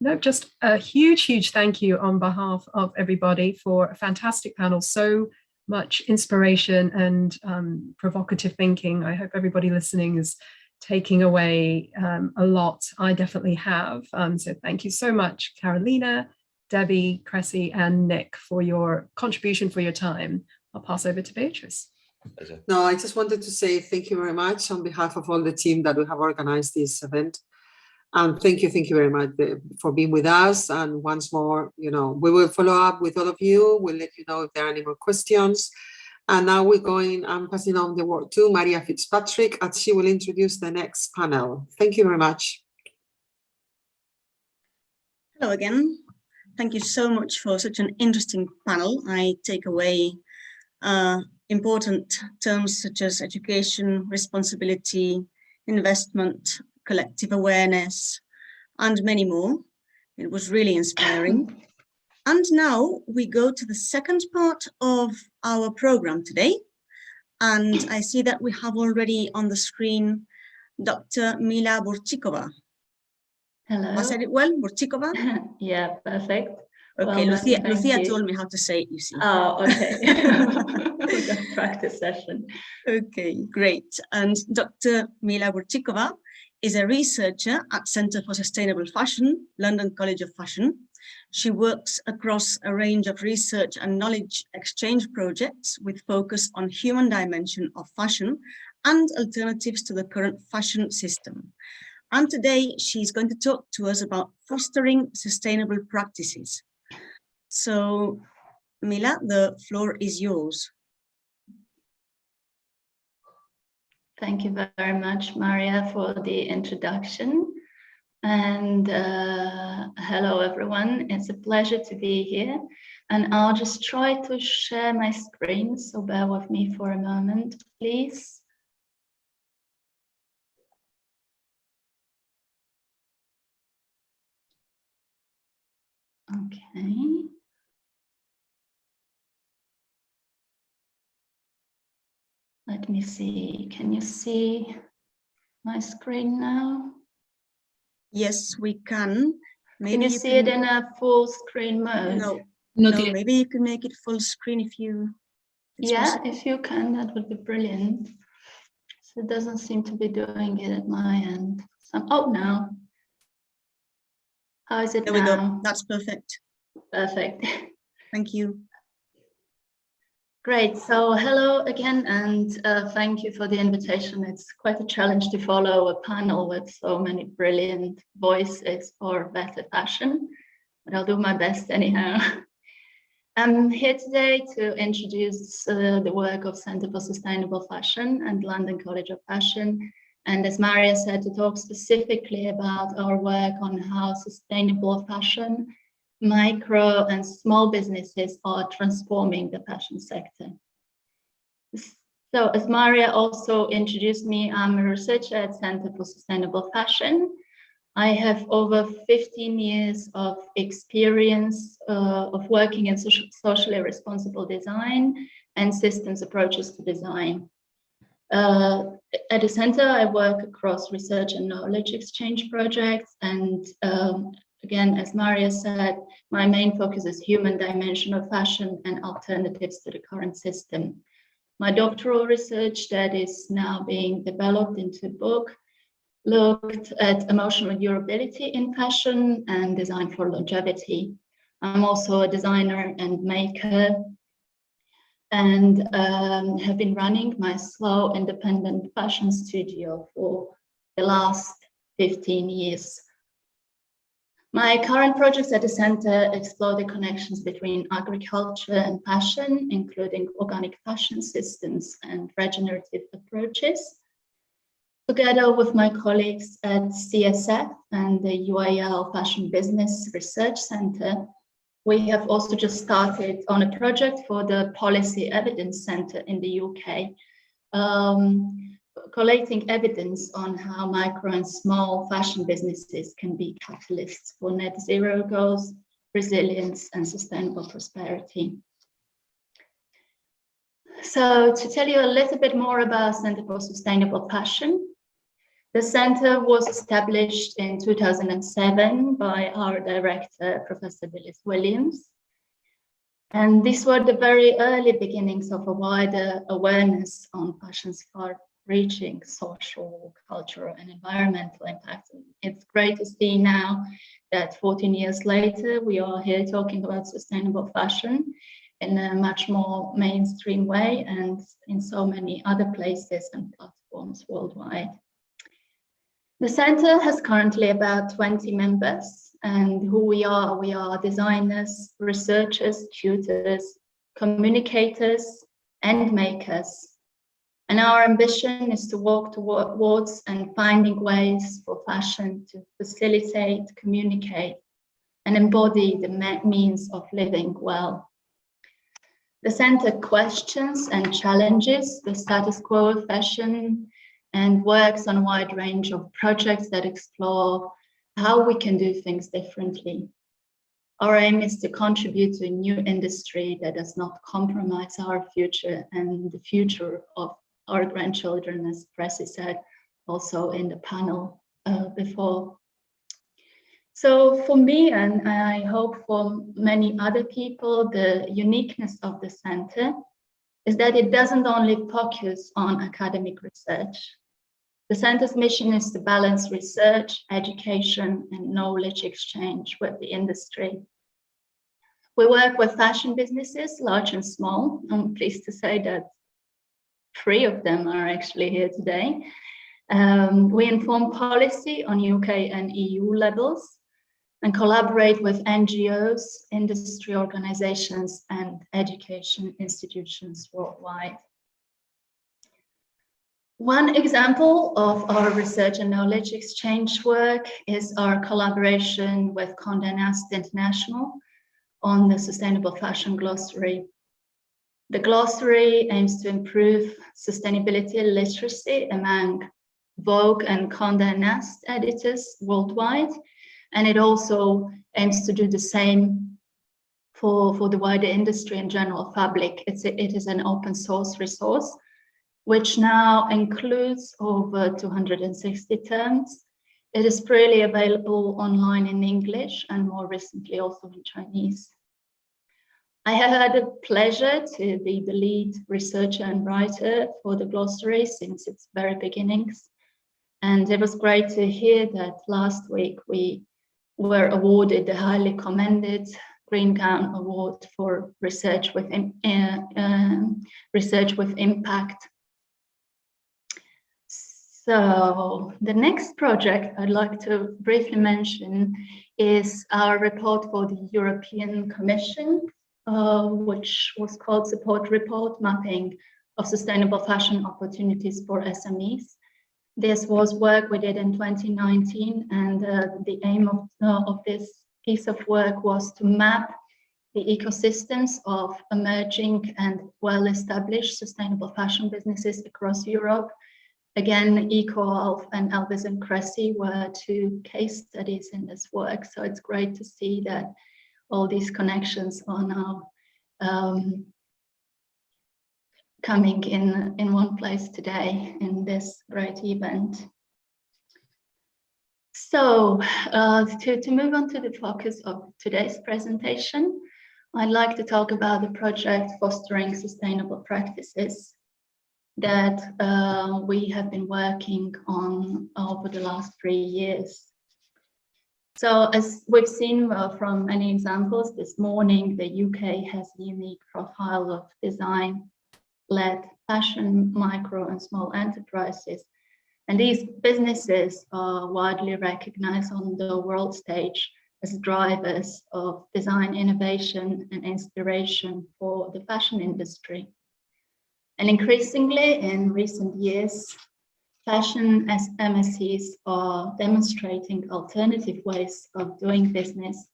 No, just a huge thank you on behalf of everybody for a fantastic panel. So much inspiration and provocative thinking. I hope everybody listening is taking away a lot. I definitely have. So thank you so much, Carolina, Debbie, Cressy, and Nick, for your contribution, for your time. I'll pass over to Beatrice. No, I just wanted to say thank you very much on behalf of all the team that we have organized this event. And thank you very much for being with us. And once more, we will follow up with all of you. We'll let you know if there are any more questions. And now I'm passing on the word to Maria Fitzpatrick, as she will introduce the next panel. Thank you very much. Hello again. Thank you so much for such an interesting panel. I take away important terms such as education, responsibility, investment, collective awareness, and many more. It was really inspiring. And now we go to the second part of our program today. And I see that we have already on the screen Dr. Mila Burchikova. Hello. I said it well, Burchikova? Yeah, perfect. Okay, Well, Lucia told me how to say it, you see. Oh, okay. We've got a practice session. Okay, great. And Dr. Mila Burchikova is a researcher at Centre for Sustainable Fashion, London College of Fashion. She works across a range of research and knowledge exchange projects with focus on human dimension of fashion and alternatives to the current fashion system. And today she's going to talk to us about fostering sustainable practices. So, Mila, the floor is yours. Thank you very much, Maria, for the introduction. And hello, everyone. It's a pleasure to be here. And I'll just try to share my screen. So bear with me for a moment, please. Okay. Let me see. Can you see my screen now? Yes, we can. Maybe can you see it in a full screen mode? No, maybe you can make it full screen if you... Yeah, possible. If you can, that would be brilliant. So it doesn't seem to be doing it at my end. Oh, now. How is it now? There we go. That's perfect. Perfect. Thank you. Great. So hello again, and thank you for the invitation. It's quite a challenge to follow a panel with so many brilliant voices for better fashion, but I'll do my best anyhow. I'm here today to introduce the work of Centre for Sustainable Fashion and London College of Fashion. And as Maria said, to talk specifically about our work on how sustainable fashion, micro and small businesses are transforming the fashion sector. So as Maria also introduced me, I'm a researcher at Centre for Sustainable Fashion. I have over 15 years of experience of working in socially responsible design and systems approaches to design. At the Centre, I work across research and knowledge exchange projects, and again, as Maria said, my main focus is human dimension of fashion and alternatives to the current system. My doctoral research that is now being developed into a book looked at emotional durability in fashion and design for longevity. I'm also a designer and maker, and have been running my slow independent fashion studio for the last 15 years. My current projects at the Centre explore the connections between agriculture and fashion, including organic fashion systems and regenerative approaches. Together with my colleagues at CSF and the UIL Fashion Business Research Centre, we have also just started on a project for the Policy Evidence Centre in the UK, collating evidence on how micro and small fashion businesses can be catalysts for net zero goals, resilience, and sustainable prosperity. So to tell you a little bit more about Center for Sustainable Fashion, the center was established in 2007 by our director, Professor Willis Williams. And these were the very early beginnings of a wider awareness on fashion's far-reaching social, cultural, and environmental impact. And it's great to see now that 14 years later, we are here talking about sustainable fashion in a much more mainstream way and in so many other places and platforms worldwide. The center has currently about 20 members, and who we are designers, researchers, tutors, communicators, and makers. And our ambition is to walk towards and finding ways for fashion to facilitate, communicate, and embody the means of living well. The center questions and challenges the status quo of fashion and works on a wide range of projects that explore how we can do things differently. Our aim is to contribute to a new industry that does not compromise our future and the future of our grandchildren, as Cressy said also in the panel before. So for me, and I hope for many other people, the uniqueness of the center is that it doesn't only focus on academic research. The center's mission is to balance research, education, and knowledge exchange with the industry. We work with fashion businesses, large and small. I'm pleased to say that 3 of them are actually here today. We inform policy on UK and EU levels and collaborate with NGOs, industry organizations, and education institutions worldwide. One example of our research and knowledge exchange work is our collaboration with Condé Nast International on the Sustainable Fashion Glossary. The glossary aims to improve sustainability literacy among Vogue and Condé Nast editors worldwide, and it also aims to do the same for the wider industry and general public. It is an open source resource, which now includes over 260 terms. It is freely available online in English and more recently also in Chinese. I have had the pleasure to be the lead researcher and writer for the glossary since its very beginnings. And it was great to hear that last week we were awarded the highly commended Green Gown Award for research with impact. So the next project I'd like to briefly mention is our report for the European Commission, which was called Support Report Mapping of Sustainable Fashion Opportunities for SMEs. This was work we did in 2019, and the aim of this piece of work was to map the ecosystems of emerging and well-established sustainable fashion businesses across Europe. Again, EcoAlf and Elvis and Cressy were 2 case studies in this work, so it's great to see that all these connections are now coming in one place today in this great event. So to move on to the focus of today's presentation, I'd like to talk about the project Fostering Sustainable Practices that we have been working on over the last 3 years. So as we've seen from many examples this morning, the UK has a unique profile of design-led fashion, micro and small enterprises. And these businesses are widely recognized on the world stage as drivers of design innovation and inspiration for the fashion industry. And increasingly in recent years, fashion Mscs are demonstrating alternative ways of doing business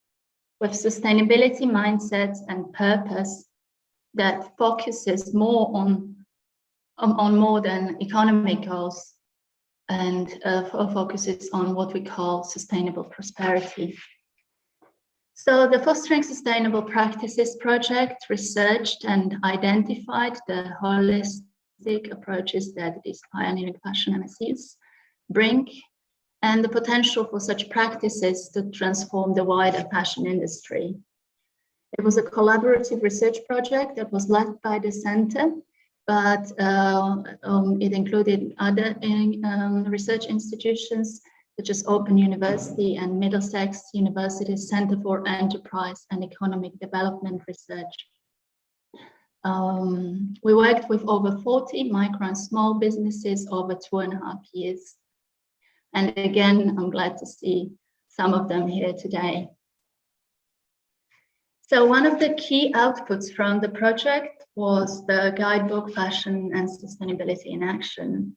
with sustainability mindsets and purpose that focuses more on on more than economic goals, and focuses on what we call sustainable prosperity. So the Fostering Sustainable Practices project researched and identified the holistic approaches that these pioneering fashion Mscs bring, and the potential for such practices to transform the wider fashion industry. It was a collaborative research project that was led by the center, but it included other research institutions such as Open University and Middlesex University's Center for Enterprise and Economic Development Research. We worked with over 40 micro and small businesses over 2.5 years. And again, I'm glad to see some of them here today. So one of the key outputs from the project was the guidebook Fashion and Sustainability in Action.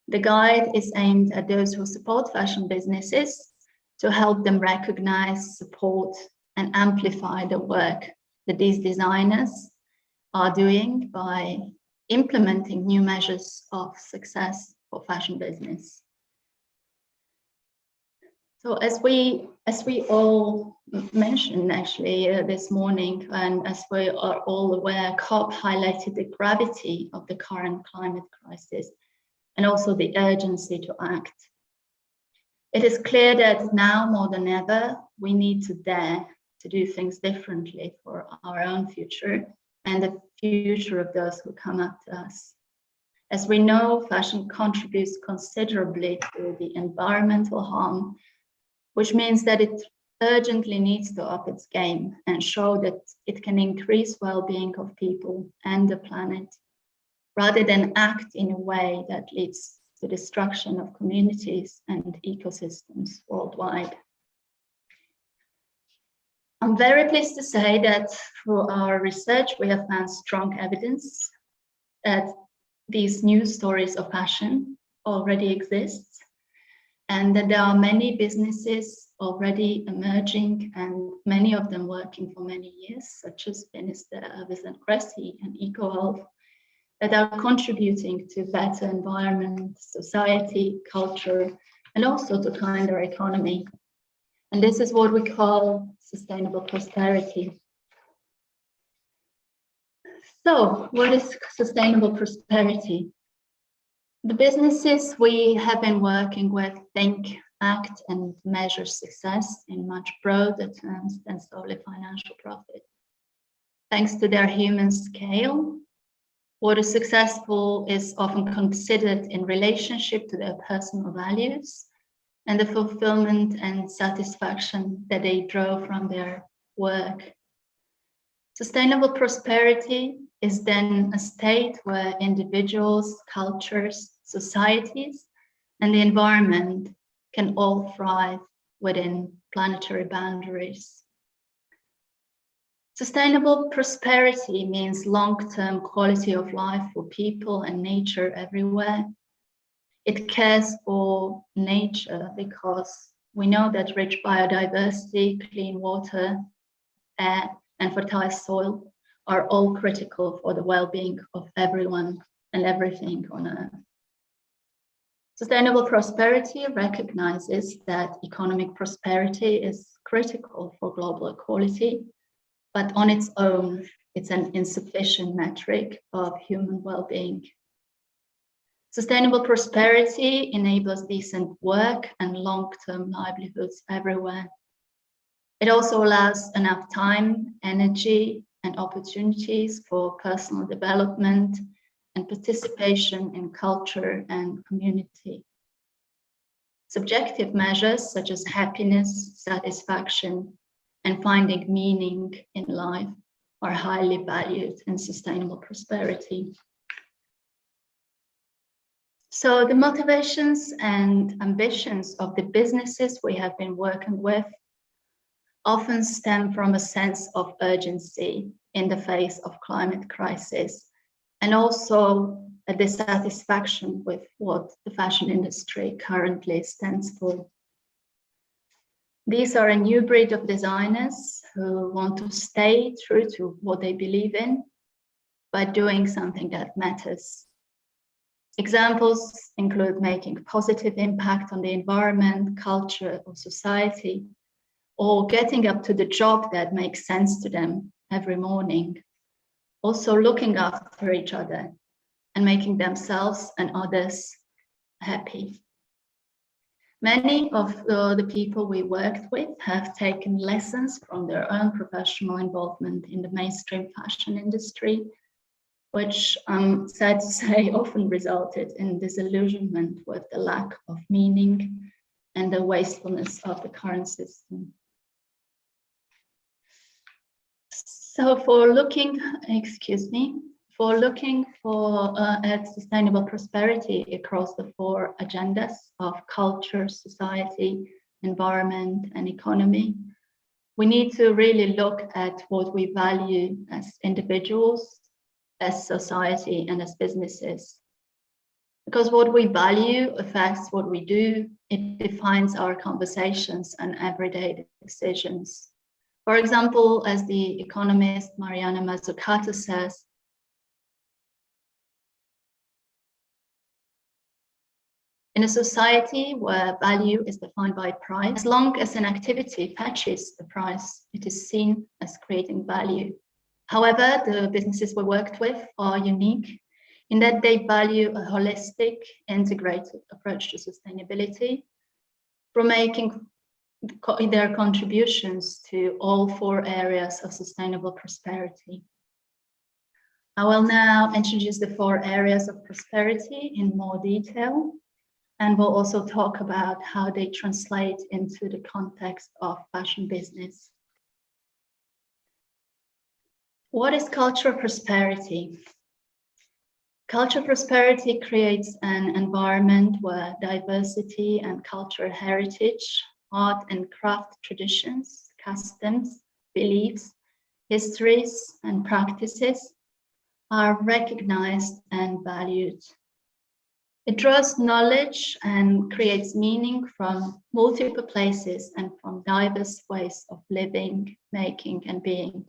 The guide is aimed at those who support fashion businesses to help them recognize, support, and amplify the work that these designers are doing by implementing new measures of success for fashion business. So as we all mentioned actually this morning, and as we are all aware, COP highlighted the gravity of the current climate crisis and also the urgency to act. It is clear that now more than ever, we need to dare to do things differently for our own future and the future of those who come after us. As we know, fashion contributes considerably to the environmental harm, which means that it urgently needs to up its game and show that it can increase well-being of people and the planet, rather than act in a way that leads to destruction of communities and ecosystems worldwide. I'm very pleased to say that through our research, we have found strong evidence that these new stories of fashion already exist, and that there are many businesses already emerging and many of them working for many years, such as Finisterre, Vincent Cressy and EcoHealth, that are contributing to better environment, society, culture, and also to kinder economy. And this is what we call sustainable prosperity. So what is sustainable prosperity? The businesses we have been working with think, act, and measure success in much broader terms than solely financial profit. Thanks to their human scale, what is successful is often considered in relationship to their personal values and the fulfillment and satisfaction that they draw from their work. Sustainable prosperity is then a state where individuals, cultures, societies, and the environment can all thrive within planetary boundaries. Sustainable prosperity means long-term quality of life for people and nature everywhere. It cares for nature because we know that rich biodiversity, clean water, air, and fertile soil are all critical for the well-being of everyone and everything on Earth. Sustainable prosperity recognizes that economic prosperity is critical for global equality, but on its own, it's an insufficient metric of human well-being. Sustainable prosperity enables decent work and long-term livelihoods everywhere. It also allows enough time, energy, and opportunities for personal development and participation in culture and community. Subjective measures such as happiness, satisfaction, and finding meaning in life are highly valued in sustainable prosperity. So the motivations and ambitions of the businesses we have been working with often stem from a sense of urgency in the face of climate crisis, and also a dissatisfaction with what the fashion industry currently stands for. These are a new breed of designers who want to stay true to what they believe in by doing something that matters Examples include making a positive impact on the environment, culture, or society, or getting up to the job that makes sense to them every morning. Also looking after each other and making themselves and others happy. Many of the people we worked with have taken lessons from their own professional involvement in the mainstream fashion industry, which I'm sad to say often resulted in disillusionment with the lack of meaning and the wastefulness of the current system. So for looking at sustainable prosperity across the 4 agendas of culture, society, environment, and economy, we need to really look at what we value as individuals, as society, and as businesses. Because what we value affects what we do, it defines our conversations and everyday decisions. For example, as the economist Mariana Mazzucato says, in a society where value is defined by price, as long as an activity fetches the price, it is seen as creating value. However, the businesses we worked with are unique in that they value a holistic, integrated approach to sustainability, from making their contributions to all 4 areas of sustainable prosperity. I will now introduce the 4 areas of prosperity in more detail, and we'll also talk about how they translate into the context of fashion business. What is cultural prosperity? Cultural prosperity creates an environment where diversity and cultural heritage, art and craft traditions, customs, beliefs, histories, and practices are recognized and valued. It draws knowledge and creates meaning from multiple places and from diverse ways of living, making, and being.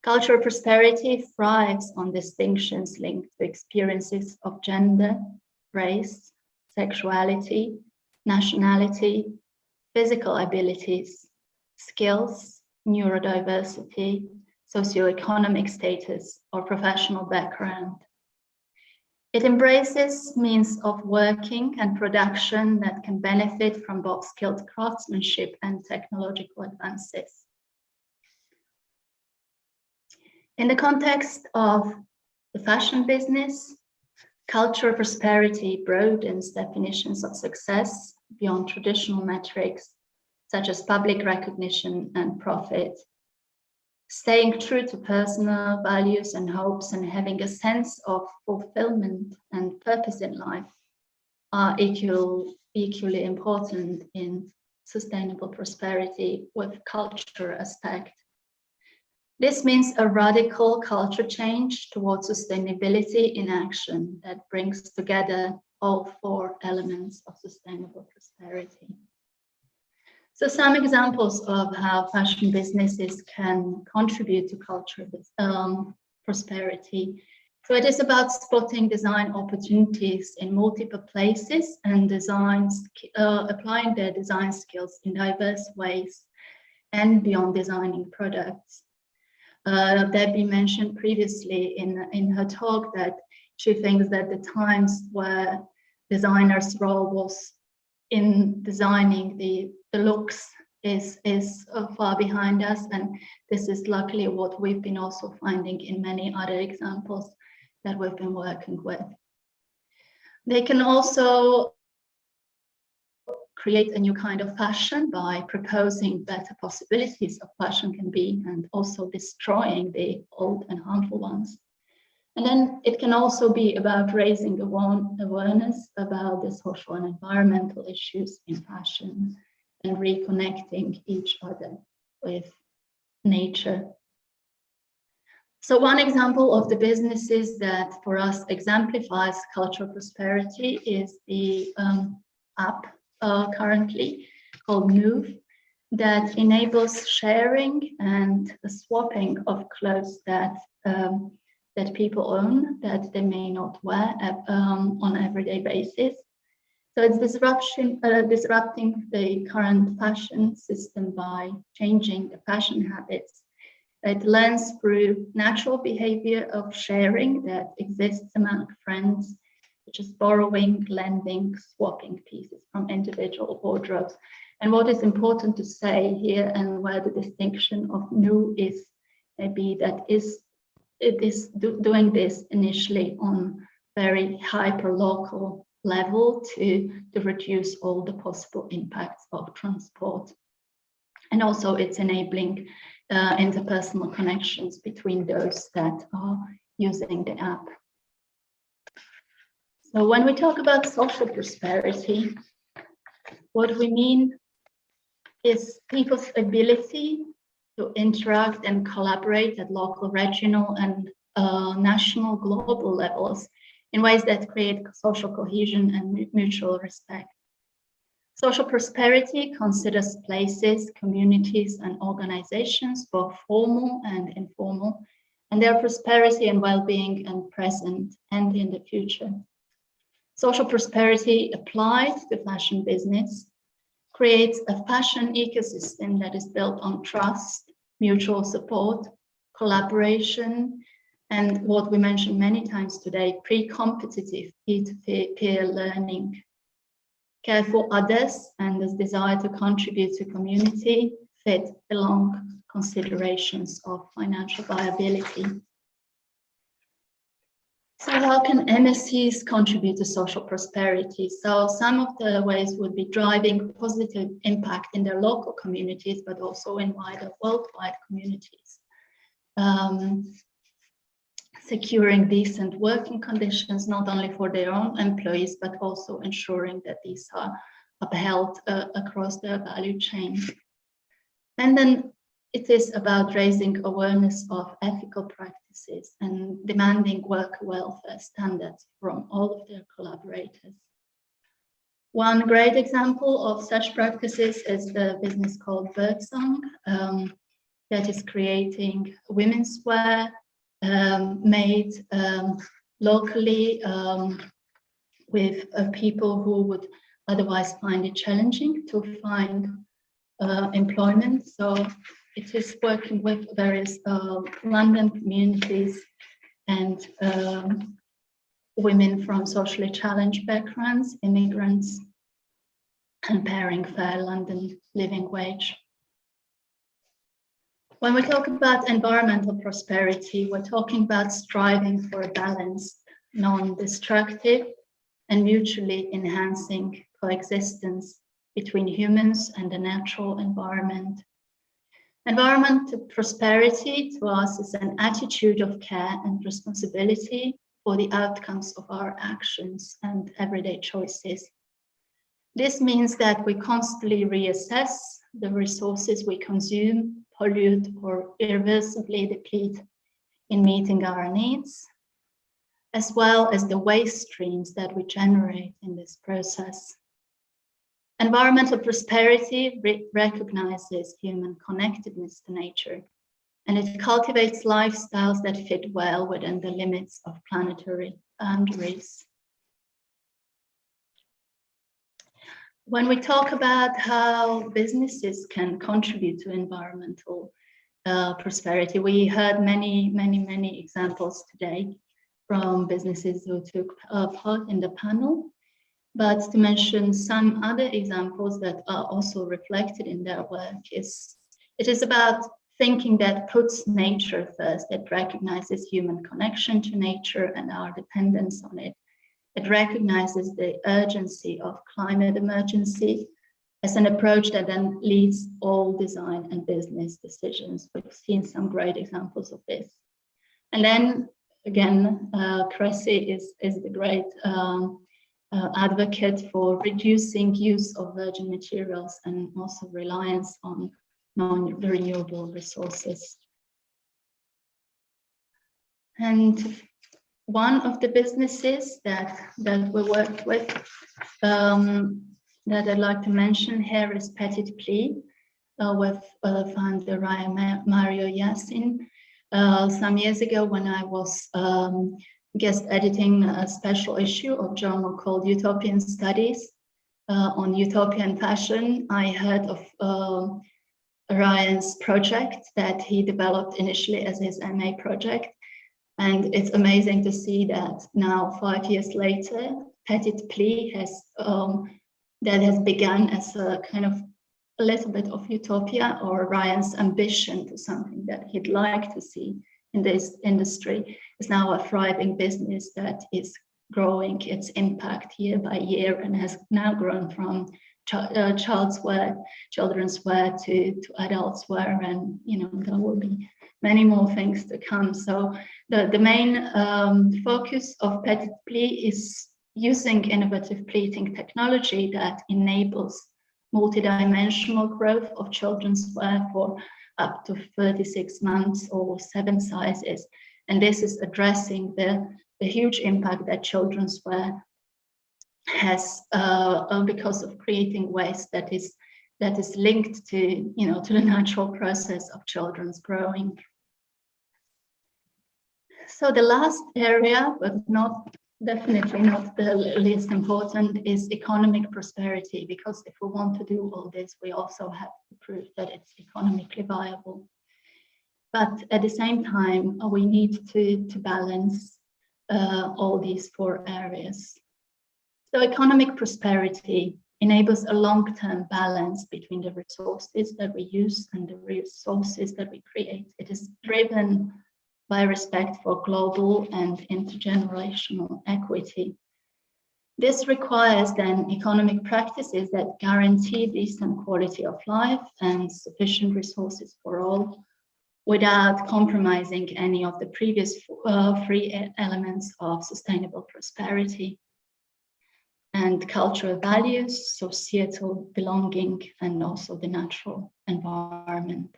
Cultural prosperity thrives on distinctions linked to experiences of gender, race, sexuality, nationality, physical abilities, skills, neurodiversity, socioeconomic status, or professional background. It embraces means of working and production that can benefit from both skilled craftsmanship and technological advances. In the context of the fashion business, cultural prosperity broadens definitions of success beyond traditional metrics, such as public recognition and profit. Staying true to personal values and hopes and having a sense of fulfillment and purpose in life are equally important in sustainable prosperity with culture aspect. This means a radical culture change towards sustainability in action that brings together all 4 elements of sustainable prosperity. So some examples of how fashion businesses can contribute to cultural prosperity. So it is about spotting design opportunities in multiple places and applying their design skills in diverse ways and beyond designing products. Debbie mentioned previously in her talk that she thinks that the times where designers' role was in designing the looks is far behind us, and this is luckily what we've been also finding in many other examples that we've been working with. They can also create a new kind of fashion by proposing better possibilities of fashion can be, and also destroying the old and harmful ones. And then it can also be about raising awareness about the social and environmental issues in fashion and reconnecting each other with nature. So one example of the businesses that for us exemplifies cultural prosperity is the app currently called Move, that enables sharing and the swapping of clothes that that people own that they may not wear on an everyday basis. So it's disrupting the current fashion system by changing the fashion habits. It learns through natural behavior of sharing that exists among friends, such as borrowing, lending, swapping pieces from individual wardrobes. And what is important to say here, and where the distinction of new is maybe that it is doing this initially on very hyper-local level to reduce all the possible impacts of transport. And also it's enabling interpersonal connections between those that are using the app. So when we talk about social prosperity, what we mean is people's ability to interact and collaborate at local, regional, and national, global levels in ways that create social cohesion and mutual respect. Social prosperity considers places, communities, and organizations, both formal and informal, and their prosperity and well-being in present and in the future. Social prosperity applied to fashion business creates a fashion ecosystem that is built on trust, mutual support, collaboration, and what we mentioned many times today, pre-competitive peer-to-peer learning. Care for others and this desire to contribute to community fit along considerations of financial viability. So how can MSCs contribute to social prosperity? So some of the ways would be driving positive impact in their local communities, but also in wider worldwide communities. Securing decent working conditions, not only for their own employees, but also ensuring that these are upheld across their value chain. And then it is about raising awareness of ethical practices and demanding worker welfare standards from all of their collaborators. One great example of such practices is the business called Birdsong that is creating women's wear made locally with people who would otherwise find it challenging to find employment. So it is working with various London communities and women from socially challenged backgrounds, immigrants, and pairing fair London living wage. When we talk about environmental prosperity, we're talking about striving for a balanced, non-destructive, and mutually enhancing coexistence between humans and the natural environment. Environmental prosperity to us is an attitude of care and responsibility for the outcomes of our actions and everyday choices. This means that we constantly reassess the resources we consume, pollute, or irreversibly deplete in meeting our needs, as well as the waste streams that we generate in this process. Environmental prosperity recognizes human connectedness to nature, and it cultivates lifestyles that fit well within the limits of planetary boundaries. When we talk about how businesses can contribute to environmental prosperity, we heard many examples today from businesses who took part in the panel. But to mention some other examples that are also reflected in their work it is about thinking that puts nature first, that recognizes human connection to nature and our dependence on it. It recognizes the urgency of climate emergency as an approach that then leads all design and business decisions. We've seen some great examples of this. And then again, Cressy is the great advocate for reducing use of virgin materials and also reliance on non-renewable resources. And one of the businesses that we worked with that I'd like to mention here is Petit Pli with founder Mario Yassin, some years ago when I was guest editing a special issue of a journal called Utopian Studies on utopian fashion. I heard of Ryan's project that he developed initially as his MA project. And it's amazing to see that now, 5 years later, Petit Pli has begun as a kind of a little bit of utopia, or Ryan's ambition to something that he'd like to see in this industry, is now a thriving business that is growing its impact year by year and has now grown from children's wear to adults wear, and there will be many more things to come. So the main focus of Petit Pli is using innovative pleating technology that enables multidimensional growth of children's wear for up to 36 months or 7 sizes. And this is addressing the huge impact that children's wear has because of creating waste that is linked to to the natural process of children's growing. So the last area, but definitely not the least important, is economic prosperity, because if we want to do all this, we also have to prove that it's economically viable. But at the same time, we need to balance all these 4 areas. So economic prosperity enables a long-term balance between the resources that we use and the resources that we create. It is driven by respect for global and intergenerational equity. This requires then economic practices that guarantee decent quality of life and sufficient resources for all, without compromising any of the previous 3 elements of sustainable prosperity: and cultural values, societal belonging, and also the natural environment.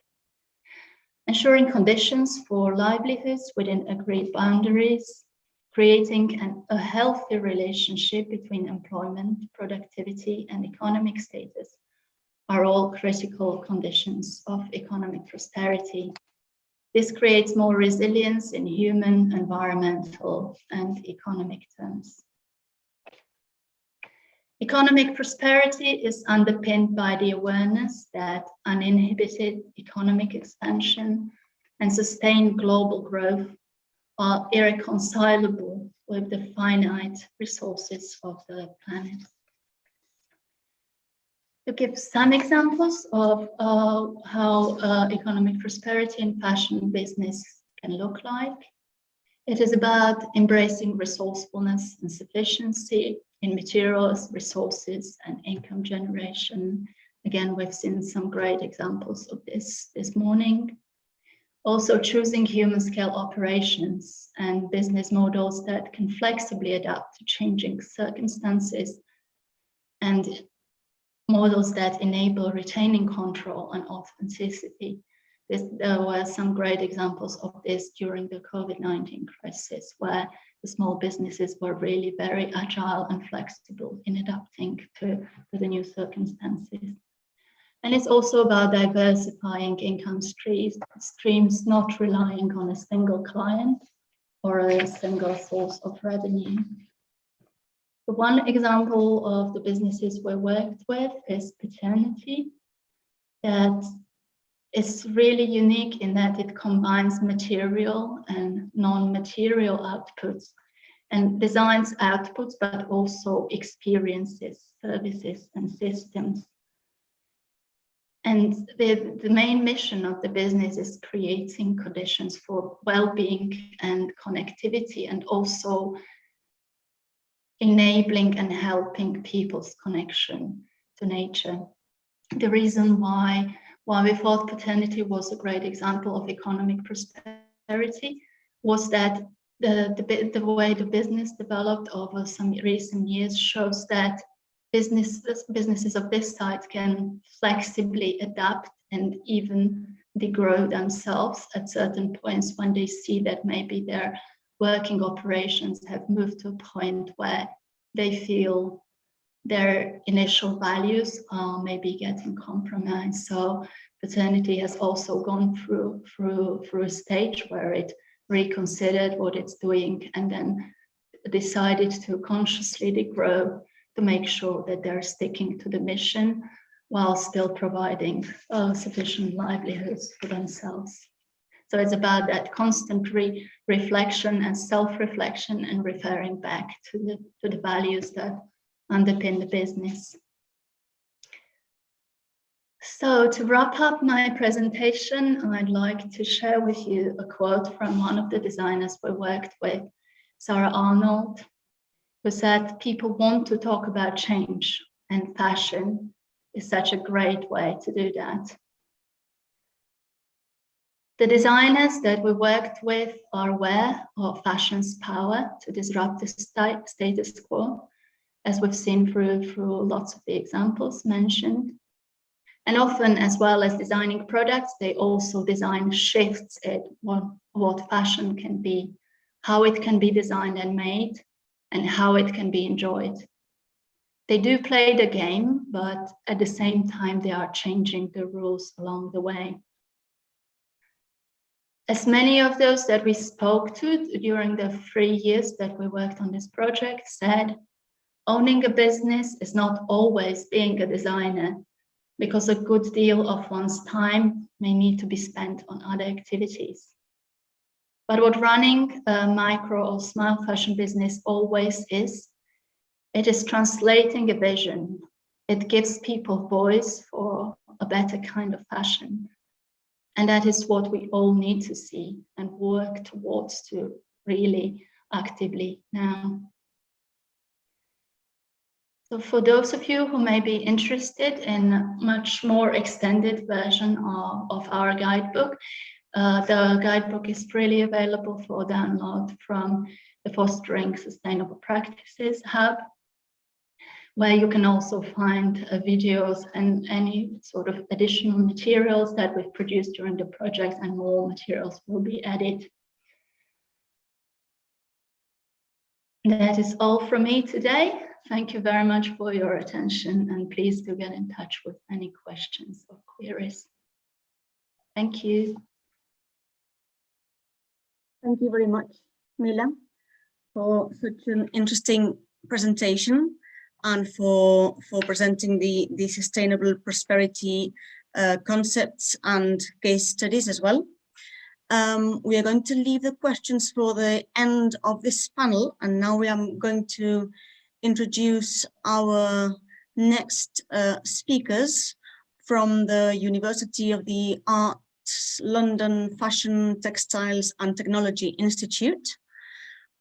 Ensuring conditions for livelihoods within agreed boundaries, creating a healthy relationship between employment, productivity, and economic status are all critical conditions of economic prosperity. This creates more resilience in human, environmental, and economic terms. Economic prosperity is underpinned by the awareness that uninhibited economic expansion and sustained global growth are irreconcilable with the finite resources of the planet. To give some examples of how economic prosperity in fashion business can look like, it is about embracing resourcefulness and sufficiency in materials, resources, and income generation. Again, we've seen some great examples of this morning. Also choosing human scale operations and business models that can flexibly adapt to changing circumstances, and models that enable retaining control and authenticity. There were some great examples of this during the COVID-19 crisis, where the small businesses were really very agile and flexible in adapting to the new circumstances. And it's also about diversifying income streams, not relying on a single client or a single source of revenue. The one example of the businesses we worked with is paternity, that is really unique in that it combines material and non-material outputs and designs outputs, but also experiences, services, and systems. And the main mission of the business is creating conditions for well-being and connectivity, and also enabling and helping people's connection to nature. The reason why we thought paternity was a great example of economic prosperity was that the way the business developed over some recent years shows that businesses of this size can flexibly adapt and even degrow themselves at certain points when they see that maybe their working operations have moved to a point where they feel their initial values are maybe getting compromised. So paternity has also gone through a stage where it reconsidered what it's doing and then decided to consciously degrow to make sure that they're sticking to the mission while still providing sufficient livelihoods for themselves. So it's about that constant reflection and self-reflection and referring back to the values that underpin the business. So to wrap up my presentation, I'd like to share with you a quote from one of the designers we worked with, Sarah Arnold, who said, "People want to talk about change, and fashion is such a great way to do that." The designers that we worked with are aware of fashion's power to disrupt the status quo, as we've seen through lots of the examples mentioned. And often, as well as designing products, they also design shifts at what fashion can be, how it can be designed and made, and how it can be enjoyed. They do play the game, but at the same time, they are changing the rules along the way. As many of those that we spoke to during the 3 years that we worked on this project said, owning a business is not always being a designer, because a good deal of one's time may need to be spent on other activities. But what running a micro or small fashion business always is, it is translating a vision. It gives people voice for a better kind of fashion. And that is what we all need to see and work towards to really actively now. So for those of you who may be interested in a much more extended version of our guidebook, the guidebook is freely available for download from the Fostering Sustainable Practices Hub, where you can also find videos and any sort of additional materials that we've produced during the project, and more materials will be added. That is all from me today. Thank you very much for your attention, and please do get in touch with any questions or queries. Thank you. Thank you very much, Mila, for such an interesting presentation and for presenting the sustainable prosperity concepts and case studies as well. We are going to leave the questions for the end of this panel, and now we are going to introduce our next speakers from the University of the Arts London Fashion, Textiles and Technology Institute.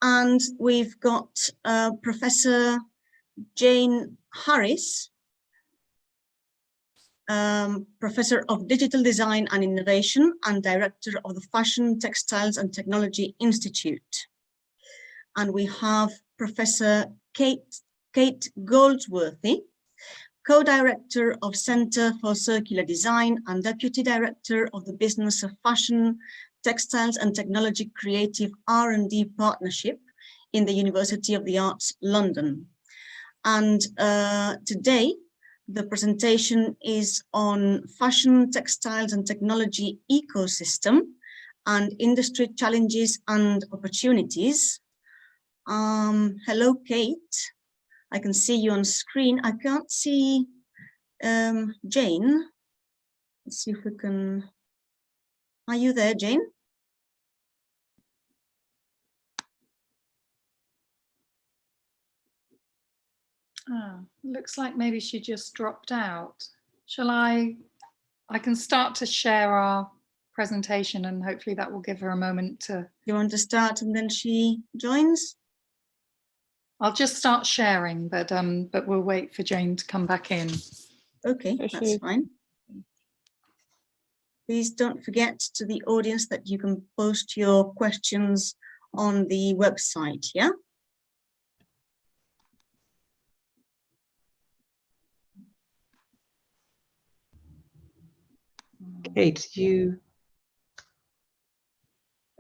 And we've got Professor Jane Harris, Professor of Digital Design and Innovation and Director of the Fashion, Textiles and Technology Institute. And we have Professor Kate Goldsworthy, Co-Director of Centre for Circular Design and Deputy Director of the Business of Fashion, Textiles and Technology Creative R&D Partnership in the University of the Arts London. And today, the presentation is on fashion, textiles and technology ecosystem and industry challenges and opportunities. Hello, Kate. I can see you on screen. I can't see Jane. Let's see if we can. Are you there, Jane? Looks like maybe she just dropped out. Shall I can start to share our presentation, and hopefully that will give her a moment to. You want to start and then she joins? I'll just start sharing, but we'll wait for Jane to come back in. Okay, that's fine. Please don't forget to the audience that you can post your questions on the website, yeah? Kate, you.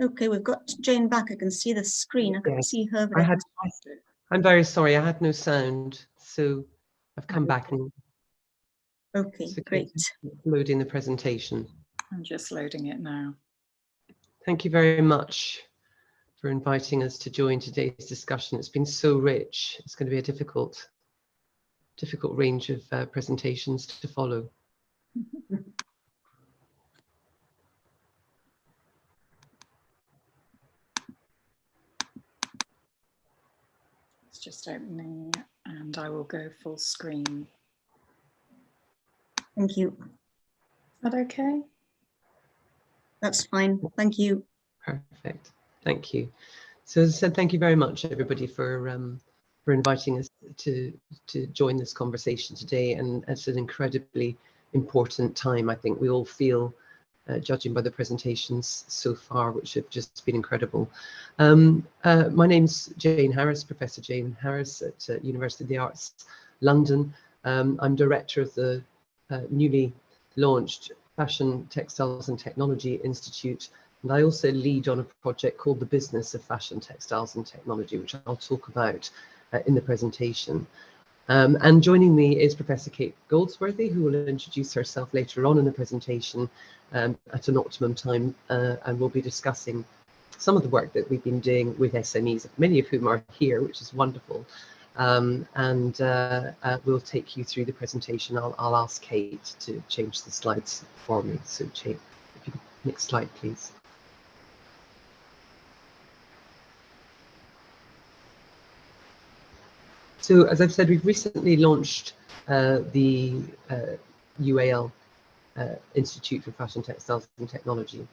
Okay, we've got Jane back. I can see the screen. I can see her. But I'm very sorry, I had no sound. So I've come back and Okay, it's great. loading the presentation. I'm just loading it now. Thank you very much for inviting us to join today's discussion. It's been so rich. It's going to be a difficult range of presentations to follow. It's just opening and I will go full screen. Thank you. Is that okay? That's fine. Thank you. Perfect. Thank you. So as I said, thank you very much, everybody, for inviting us to join this conversation today. And it's an incredibly important time. I think we all feel, judging by the presentations so far, which have just been incredible. My name's Jane Harris, Professor Jane Harris at University of the Arts, London. I'm director of the newly launched Fashion, Textiles and Technology Institute. And I also lead on a project called the Business of Fashion, Textiles and Technology, which I'll talk about in the presentation. And joining me is Professor Kate Goldsworthy, who will introduce herself later on in the presentation at an optimum time, and we'll be discussing some of the work that we've been doing with SMEs, many of whom are here, which is wonderful. And we'll take you through the presentation. I'll ask Kate to change the slides for me. So Kate, if you could, next slide, please. So as I've said, we've recently launched the UAL Institute for Fashion, Textiles and Technology.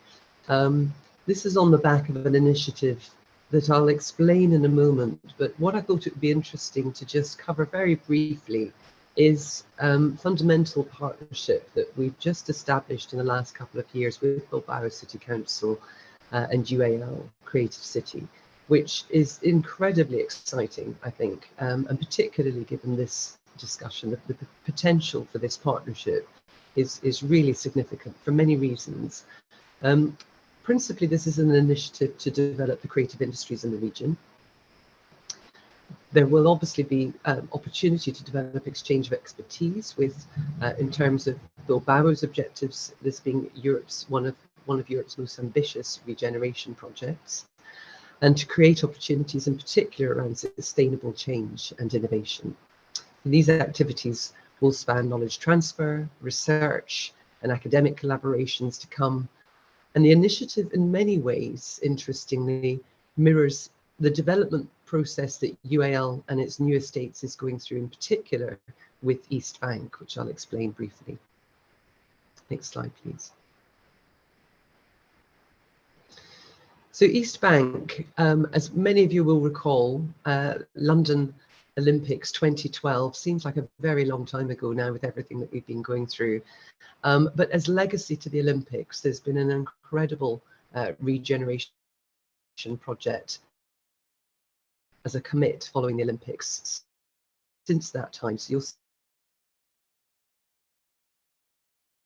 This is on the back of an initiative that I'll explain in a moment, but what I thought it would be interesting to just cover very briefly is fundamental partnership that we've just established in the last couple of years with Bilbao City Council and UAL Creative City, which is incredibly exciting, I think, and particularly given this discussion, the potential for this partnership is really significant for many reasons. Principally, this is an initiative to develop the creative industries in the region. There will obviously be opportunity to develop exchange of expertise with, in terms of Bilbao's objectives, this being one of Europe's most ambitious regeneration projects, and to create opportunities in particular around sustainable change and innovation. And these activities will span knowledge transfer, research, and academic collaborations to come. And the initiative in many ways, interestingly, mirrors the development process that UAL and its new estates is going through, in particular with East Bank, which I'll explain briefly. Next slide, please. So East Bank, as many of you will recall, London Olympics 2012 seems like a very long time ago now with everything that we've been going through. But as legacy to the Olympics, there's been an incredible regeneration project as a commit following the Olympics since that time. So you'll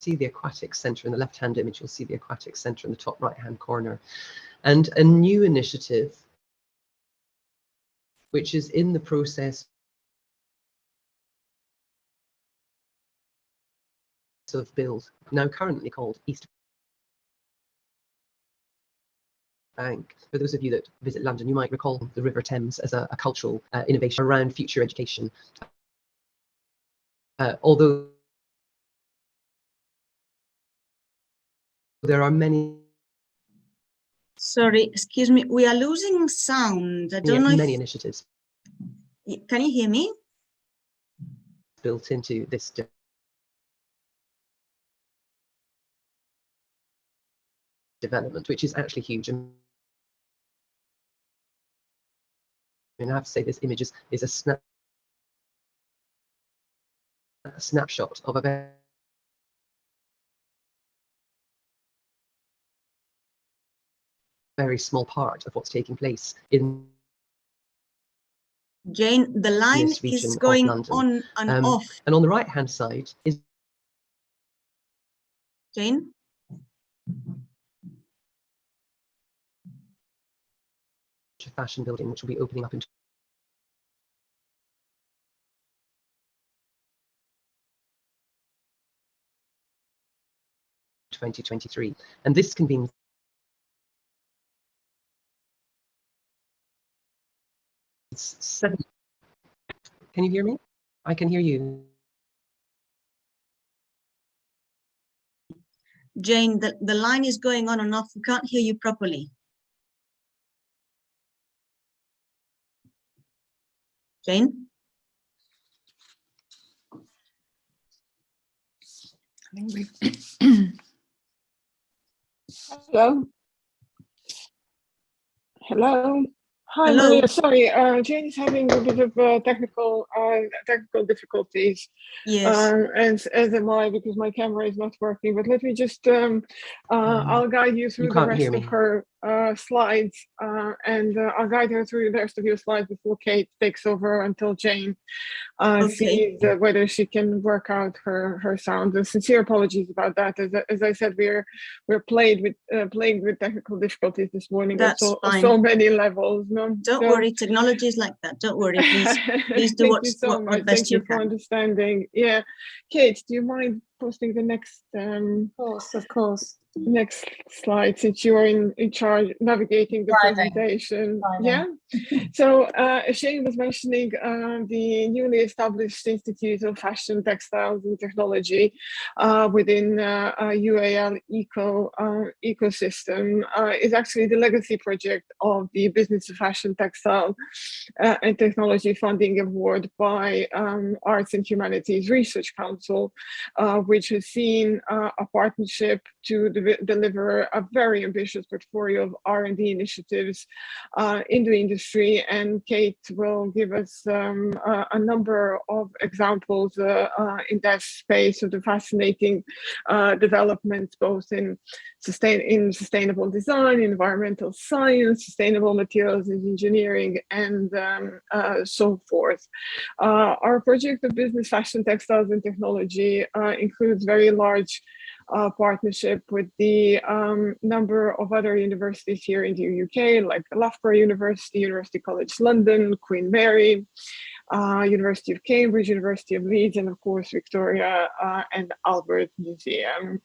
see the aquatic centre in the left-hand image, you'll see the aquatic centre in the top right-hand corner. And a new initiative, which is in the process of build, now currently called East Bank. For those of you that visit London, you might recall the River Thames as a cultural innovation around future education. Although there are many... Sorry, excuse me, we are losing sound. I don't know many initiatives. Can you hear me? Built into this development, which is actually huge. And I have to say this image is a snapshot of a very small part of what's taking place in Jane, the line is going on and off. And on the right hand side is Jane? a fashion building which will be opening up in 2023. And this can be seven. Can you hear me? I can hear you. Jane, the line is going on and off. We can't hear you properly. Jane? I think we've Hello. Hello. Hi, Hello. Maria. Sorry, Jane is having a bit of technical difficulties. Yes. As am I, because my camera is not working. But let me just I'll guide you through the can't hear rest of me. her slides, and I'll guide her through the rest of your slides before Kate takes over until Jane sees whether she can work out her sound. And sincere apologies about that. As I said, we're plagued with technical difficulties this morning. That's on fine. so many levels. No? Don't worry, technology is like that. Don't worry, please do Thank what you so much. best Thank you for can. understanding. Yeah, Kate, do you mind posting the next of course. next slide, since you are in charge navigating the presentation? Yeah. So Shane was mentioning the newly established Institute of Fashion, Textiles and Technology within UAL ecosystem is actually the legacy project of the Business of Fashion, Textile and Technology Funding Award by Arts and Humanities Research Council, which has seen a partnership to deliver a very ambitious portfolio of R&D initiatives in the industry. And Kate will give us a number of examples in that space of the fascinating developments, both in sustainable design, environmental science, sustainable materials and engineering, and so forth. Our project of Business, Fashion, Textiles and Technology includes very large partnership with the number of other universities here in the UK, like Loughborough University, University College London, Queen Mary, University of Cambridge, University of Leeds, and of course Victoria and Albert Museum.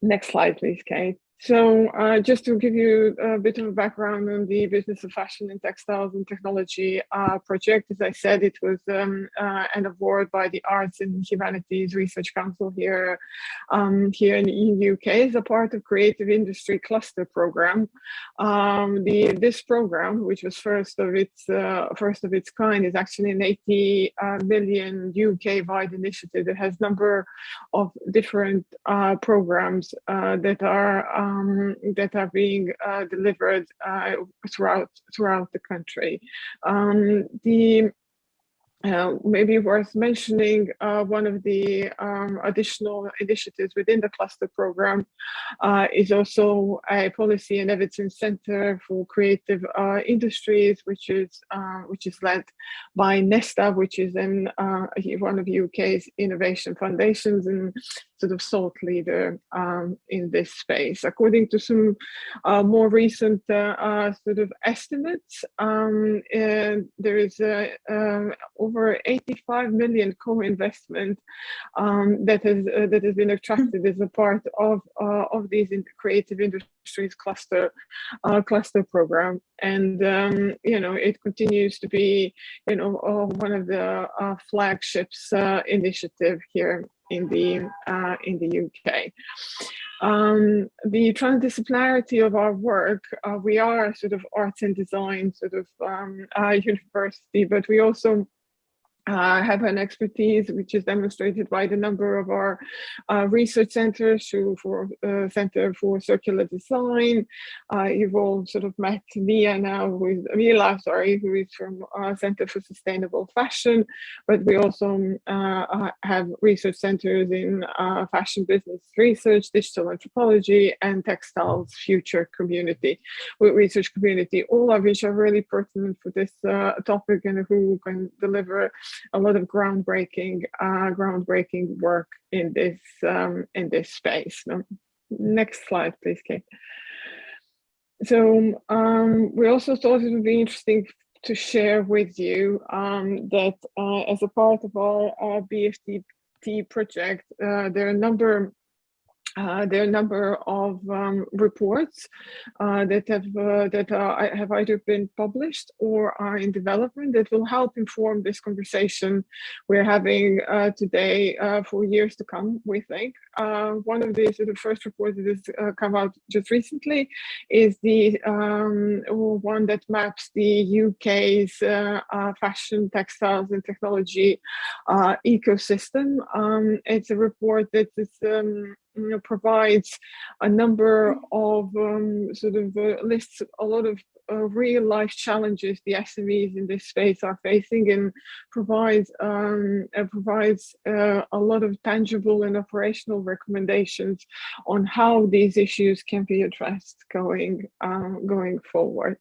Next slide, please, Kate. So just to give you a bit of a background on the Business of Fashion and Textiles and Technology project, as I said, it was an award by the Arts and Humanities Research Council here in the UK as a part of Creative Industry Cluster Program. This program, which was first of its kind, is actually an 80 million UK-wide initiative that has a number of different programs that are being delivered throughout the country. Maybe worth mentioning one of the additional initiatives within the cluster program is also a policy and evidence center for creative industries, which is led by Nesta, which is one of the UK's innovation foundations and sort of thought leader in this space. According to some more recent sort of estimates, there is over 85 million co-investment that has been attracted as a part of these creative industries cluster program, and it continues to be one of the flagships initiative here in the UK. The transdisciplinarity of our work, we are a sort of arts and design sort of university, but we also have an expertise which is demonstrated by the number of our research centers for Center for Circular Design. You've all sort of met Mila, who is from Center for Sustainable Fashion, but we also have research centers in fashion business research, digital anthropology, and textiles future community, research community, all of which are really pertinent for this topic and who can deliver a lot of groundbreaking work in this space. Next slide, please, Kate. So we also thought it would be interesting to share with you that as a part of our BFTT project, there are a number there are a number of reports that have either been published or are in development that will help inform this conversation we're having today for years to come, we think. One of these, the first report that has come out just recently, is the one that maps the UK's fashion, textiles and technology ecosystem. It's a report that is provides a number of lists a lot of real life challenges the SMEs in this space are facing, and provides a lot of tangible and operational recommendations on how these issues can be addressed going forward.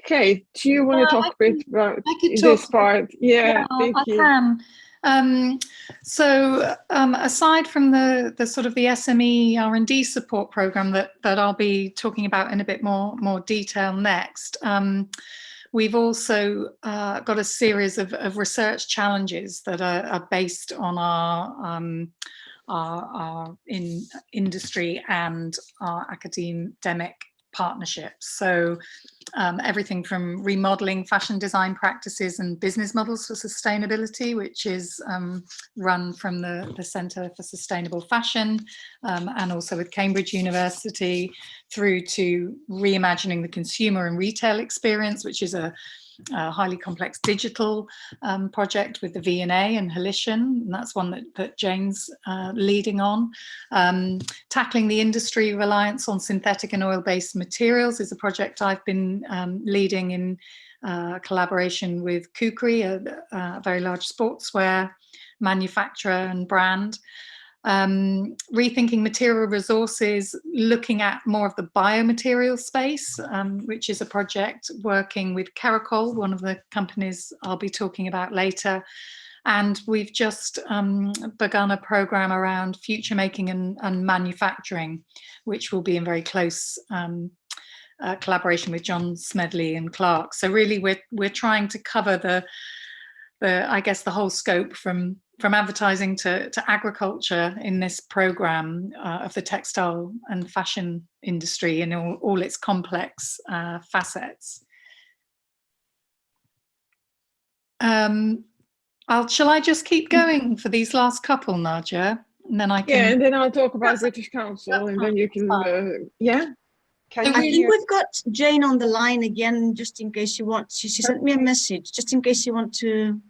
Okay, do you want to talk a bit about this part? Yeah, thank you. Can. Aside from the sort of the SME R&D support program that I'll be talking about in a bit more detail next, we've also got a series of research challenges that are based on our industry and our academic partnerships. So everything from remodeling fashion design practices and business models for sustainability, which is run from the Centre for Sustainable Fashion, and also with Cambridge University, through to reimagining the consumer and retail experience, which is a highly complex digital project with the V&A and Halician, and that's one that Jane's leading on. Tackling the industry reliance on synthetic and oil-based materials is a project I've been leading in collaboration with Kukri, a very large sportswear manufacturer and brand. Rethinking material resources, looking at more of the biomaterial space, which is a project working with Caracol, one of the companies I'll be talking about later. And we've just begun a program around future making and manufacturing, which will be in very close collaboration with John Smedley and Clark. So really we're trying to cover the I guess the whole scope from advertising to agriculture in this program of the textile and fashion industry in all its complex facets. Shall I just keep going for these last couple, Nadia? And then I can... Yeah, and then I'll talk about British Council, and then you can, yeah. I think we've got Jane on the line again, just in case you want. She sent me a message, just in case you want to.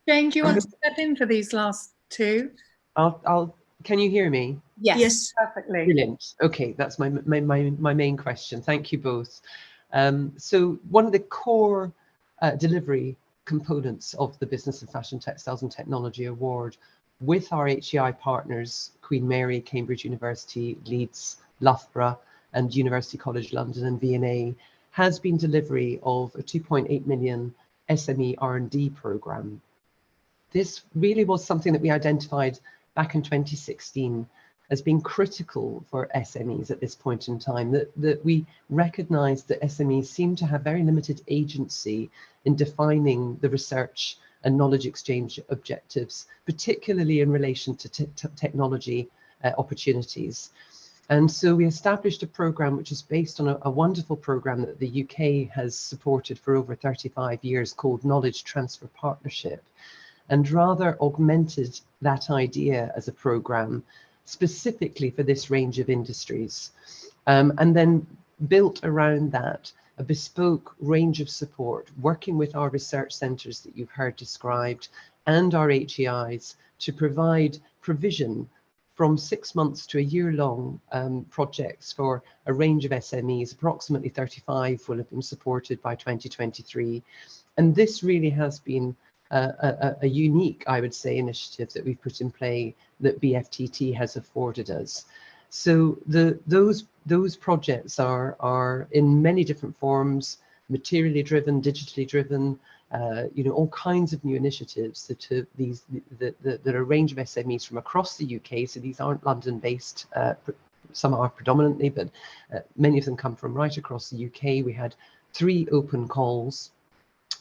Jane, do you want to step in for these last two? Can you hear me? Yes, perfectly. Brilliant. Okay, that's my main question. Thank you both. So one of the core delivery components of the Business of Fashion, Textiles and Technology Award with our HEI partners, Queen Mary, Cambridge University, Leeds, Loughborough, and University College London and V&A, has been delivery of a 2.8 million SME R&D programme. This really was something that we identified back in 2016 as being critical for SMEs at this point in time, that we recognised that SMEs seem to have very limited agency in defining the research and knowledge exchange objectives, particularly in relation to technology opportunities. And so we established a programme which is based on a wonderful programme that the UK has supported for over 35 years called Knowledge Transfer Partnership, and rather augmented that idea as a programme specifically for this range of industries, and then built around that a bespoke range of support, working with our research centres that you've heard described and our HEIs to provide provision from 6 months to a year-long projects for a range of SMEs. Approximately 35 will have been supported by 2023. And this really has been a unique, I would say, initiative that we've put in play that BFTT has afforded us. So those projects are in many different forms, materially driven, digitally driven, all kinds of new initiatives that are a range of SMEs from across the UK. So these aren't London-based. Some are predominantly, but many of them come from right across the UK. We had 3 open calls.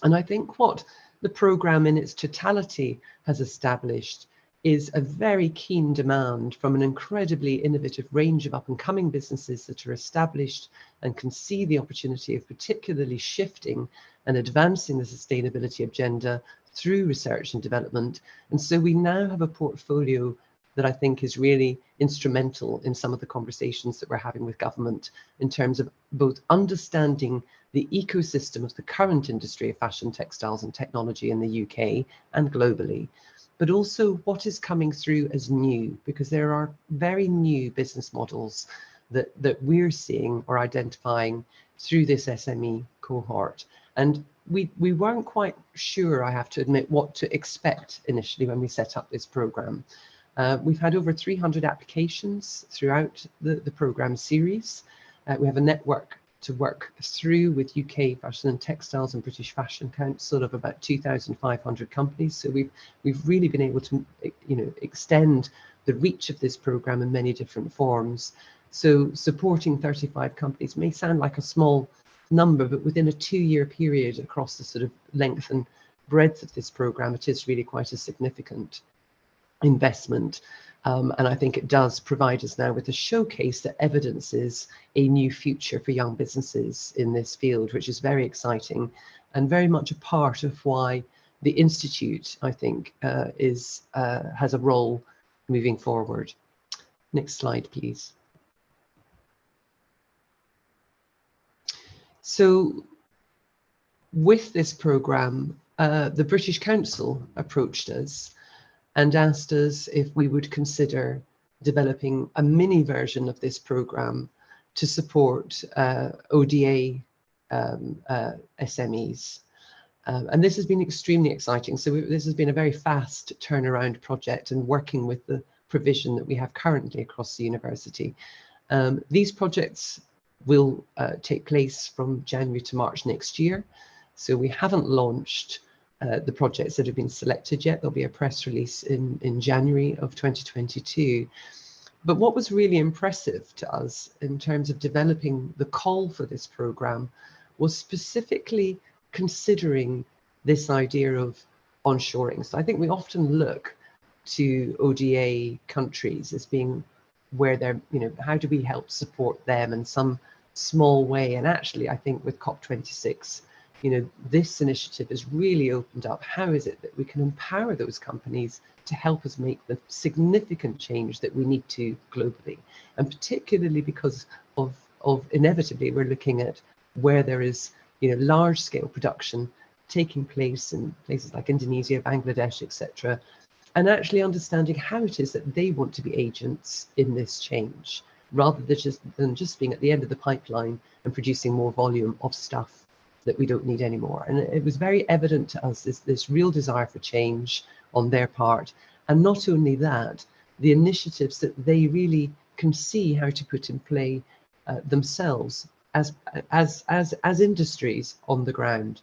And I think what the programme in its totality has established is a very keen demand from an incredibly innovative range of up-and-coming businesses that are established and can see the opportunity of particularly shifting and advancing the sustainability agenda through research and development. And so we now have a portfolio that I think is really instrumental in some of the conversations that we're having with government in terms of both understanding the ecosystem of the current industry of fashion, textiles and technology in the UK and globally, but also what is coming through as new, because there are very new business models that we're seeing or identifying through this SME cohort. And we weren't quite sure, I have to admit, what to expect initially when we set up this programme. We've had over 300 applications throughout the programme series. We have a network to work through with UK Fashion and Textiles and British Fashion Council of about 2,500 companies. So we've really been able to, extend the reach of this programme in many different forms. So supporting 35 companies may sound like a small number, but within a 2-year period across the sort of length and breadth of this programme, it is really quite a significant investment. And I think it does provide us now with a showcase that evidences a new future for young businesses in this field, which is very exciting and very much a part of why the Institute, I think, has a role moving forward. Next slide, please. So with this programme, the British Council approached us and asked us if we would consider developing a mini version of this programme to support ODA SMEs. And this has been extremely exciting. So this has been a very fast turnaround project and working with the provision that we have currently across the university. These projects will take place from January to March next year. So we haven't launched the projects that have been selected yet. There'll be a press release in January of 2022. But what was really impressive to us in terms of developing the call for this programme was specifically considering this idea of onshoring. So I think we often look to ODA countries as being where they're, how do we help support them in some small way? And actually, I think with COP26, this initiative has really opened up. How is it that we can empower those companies to help us make the significant change that we need to globally? And particularly because of inevitably, we're looking at where there is, large scale production taking place in places like Indonesia, Bangladesh, etc. And actually understanding how it is that they want to be agents in this change, rather than just being at the end of the pipeline and producing more volume of stuff that we don't need anymore. And it was very evident to us this real desire for change on their part. And not only that, the initiatives that they really can see how to put in play themselves as industries on the ground.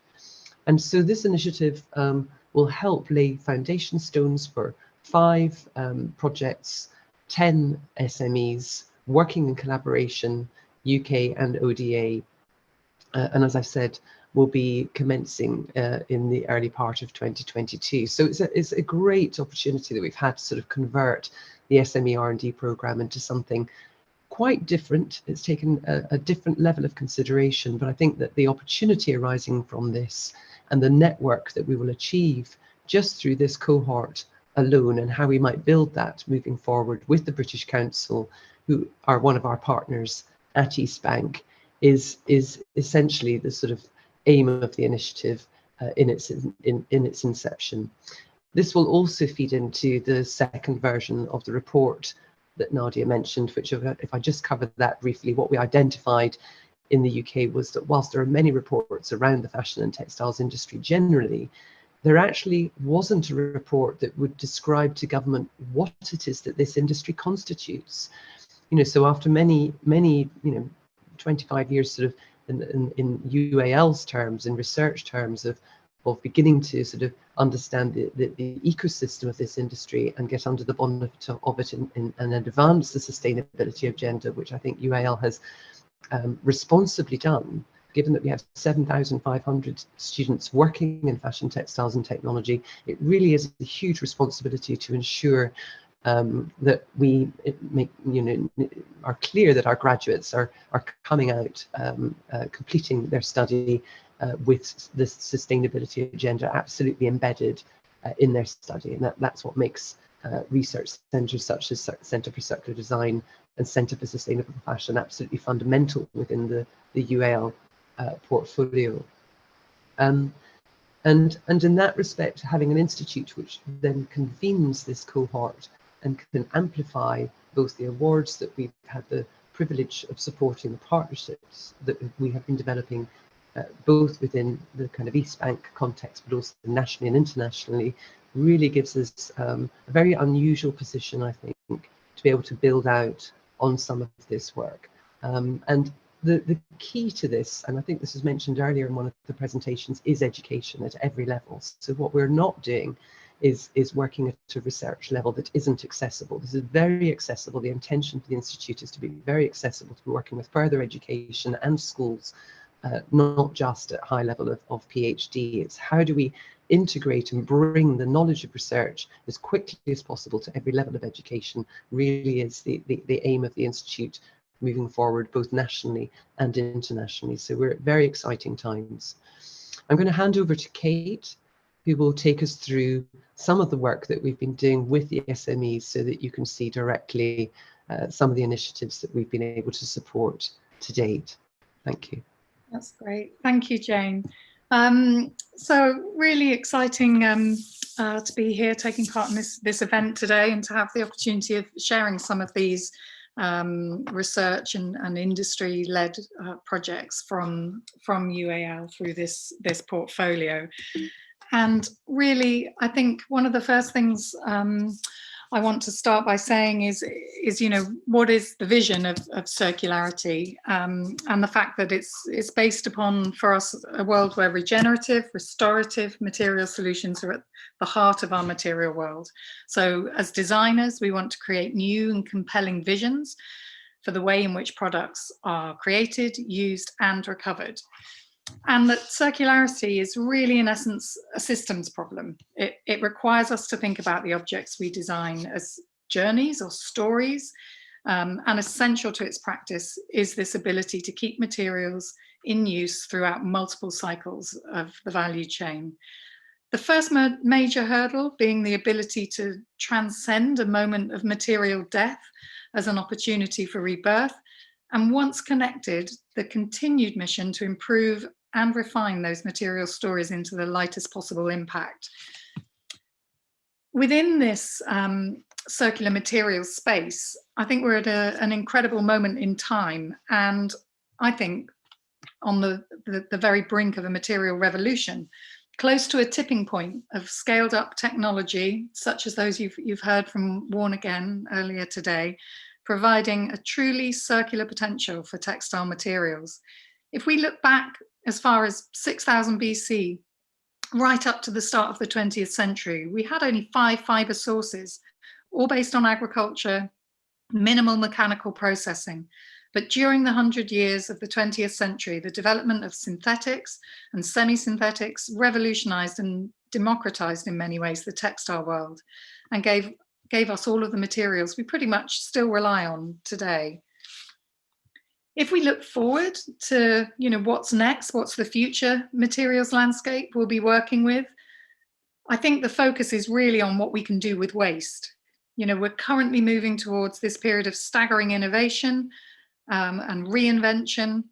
And so this initiative will help lay foundation stones for 5 projects, 10 SMEs working in collaboration, UK and ODA. And as I said, will be commencing in the early part of 2022. So it's a great opportunity that we've had to sort of convert the SME R&D programme into something quite different. It's taken a different level of consideration, but I think that the opportunity arising from this and the network that we will achieve just through this cohort alone, and how we might build that moving forward with the British Council, who are one of our partners at East Bank, is essentially the sort of aim of the initiative in its inception. This will also feed into the second version of the report that Nadia mentioned, which, if I just cover that briefly, what we identified in the UK was that whilst there are many reports around the fashion and textiles industry generally, there actually wasn't a report that would describe to government what it is that this industry constitutes. So after many 25 years sort of in UAL's terms, in research terms of beginning to sort of understand the ecosystem of this industry and get under the bonnet of it and advance the sustainability agenda, which I think UAL has responsibly done. given that we have 7,500 students working in fashion, textiles and technology, it really is a huge responsibility to ensure that we are clear that our graduates are coming out, completing their study with the sustainability agenda absolutely embedded in their study. And that's what makes research centres such as Centre for Circular Design and Centre for Sustainable Fashion absolutely fundamental within the UAL portfolio. And in that respect, having an institute which then convenes this cohort and can amplify both the awards that we've had the privilege of supporting, the partnerships that we have been developing, both within the kind of East Bank context, but also nationally and internationally, really gives us a very unusual position, I think, to be able to build out on some of this work. And the key to this, and I think this was mentioned earlier in one of the presentations, is education at every level. So what we're not doing is working at a research level that isn't accessible. This is very accessible. The intention for the Institute is to be very accessible, to be working with further education and schools, not just at high level of PhD. It's how do we integrate and bring the knowledge of research as quickly as possible to every level of education, really is the aim of the Institute moving forward, both nationally and internationally. So we're at very exciting times. I'm going to hand over to Kate, who will take us through some of the work that we've been doing with the SMEs so that you can see directly some of the initiatives that we've been able to support to date. Thank you. That's great. Thank you, Jane. So really exciting to be here taking part in this event today and to have the opportunity of sharing some of these research and industry-led projects from UAL through this portfolio. And really, I think one of the first things I want to start by saying is what is the vision of circularity, and the fact that it's based upon, for us, a world where regenerative, restorative material solutions are at the heart of our material world. So as designers, we want to create new and compelling visions for the way in which products are created, used and recovered. And that circularity is really, in essence, a systems problem. It requires us to think about the objects we design as journeys or stories, and essential to its practice is this ability to keep materials in use throughout multiple cycles of the value chain. The first major hurdle being the ability to transcend a moment of material death as an opportunity for rebirth, and once connected, the continued mission to improve and refine those material stories into the lightest possible impact. Within this circular materials space, I think we're at an incredible moment in time, and I think on the very brink of a material revolution, close to a tipping point of scaled up technology, such as those you've heard from Warren again earlier today, providing a truly circular potential for textile materials. If we look back as far as 6000 BC, right up to the start of the 20th century, we had only 5 fiber sources, all based on agriculture, minimal mechanical processing. But during the 100 years of the 20th century, the development of synthetics and semi-synthetics revolutionized and democratized in many ways the textile world and gave us all of the materials we pretty much still rely on today. If we look forward to what's next, what's the future materials landscape we'll be working with, I think the focus is really on what we can do with waste. We're currently moving towards this period of staggering innovation and reinvention,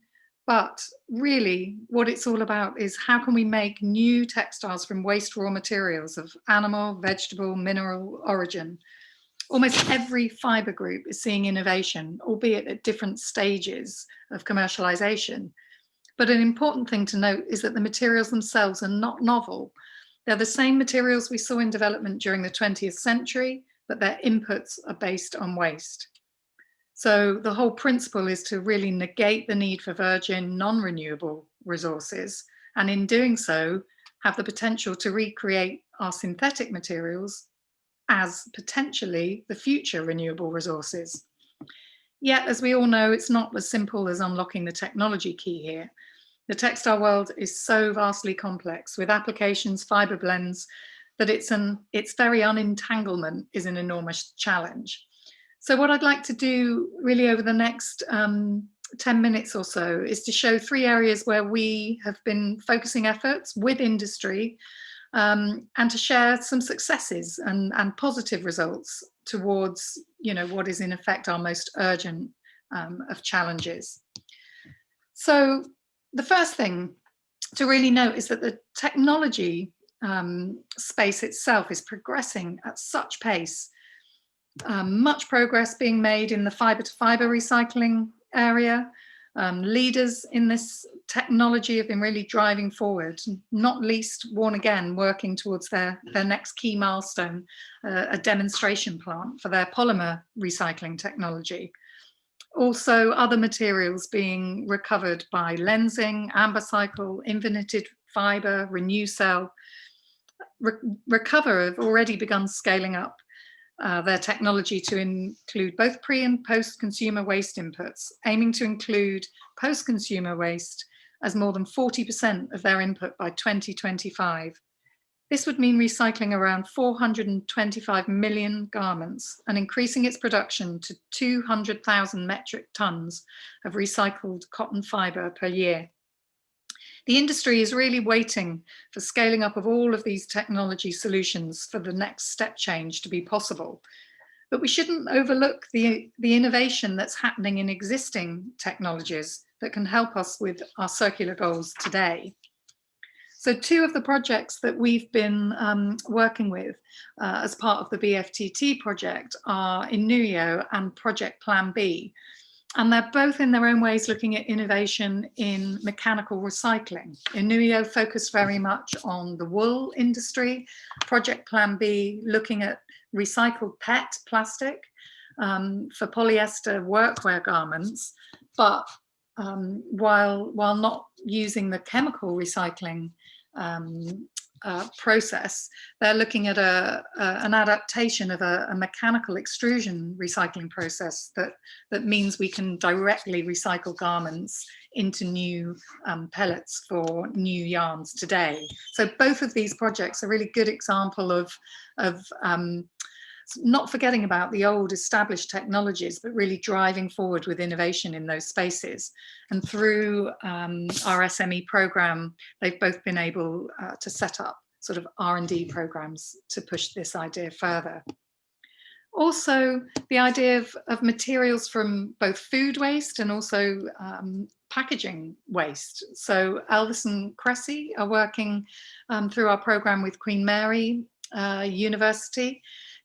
but really what it's all about is how can we make new textiles from waste raw materials of animal, vegetable, mineral origin. Almost every fiber group is seeing innovation, albeit at different stages of commercialization. But an important thing to note is that the materials themselves are not novel. They're the same materials we saw in development during the 20th century, but their inputs are based on waste. So the whole principle is to really negate the need for virgin, non-renewable resources, and in doing so, have the potential to recreate our synthetic materials as potentially the future renewable resources. Yet, as we all know, it's not as simple as unlocking the technology key here. The textile world is so vastly complex with applications, fibre blends, that its very unentanglement is an enormous challenge. So what I'd like to do really over the next 10 minutes or so is to show 3 areas where we have been focusing efforts with industry and to share some successes and positive results towards, what is in effect our most urgent of challenges. So the first thing to really note is that the technology space itself is progressing at such pace. Much progress being made in the fibre-to-fibre recycling area. Leaders in this technology have been really driving forward, not least Worn Again working towards their next key milestone, a demonstration plant for their polymer recycling technology. Also, other materials being recovered by Lenzing, Ambercycle, Infinited Fibre, Renewcell. Recover have already begun scaling up their technology to include both pre and post-consumer waste inputs, aiming to include post-consumer waste as more than 40% of their input by 2025. This would mean recycling around 425 million garments and increasing its production to 200,000 metric tons of recycled cotton fibre per year. The industry is really waiting for scaling up of all of these technology solutions for the next step change to be possible. But we shouldn't overlook the innovation that's happening in existing technologies that can help us with our circular goals today. So 2 of the projects that we've been working with as part of the BFTT project are Inuyo and Project Plan B. And they're both in their own ways looking at innovation in mechanical recycling. Inuyo focused very much on the wool industry. Project Plan B looking at recycled PET plastic for polyester workwear garments, but while not using the chemical recycling process, they're looking at an adaptation of a mechanical extrusion recycling process that means we can directly recycle garments into new pellets for new yarns today. So both of these projects are a really good example of not forgetting about the old established technologies, but really driving forward with innovation in those spaces. And through our SME program, they've both been able to set up sort of R&D programs to push this idea further. Also, the idea of materials from both food waste and also packaging waste. So Elvis and Cressy are working through our program with Queen Mary University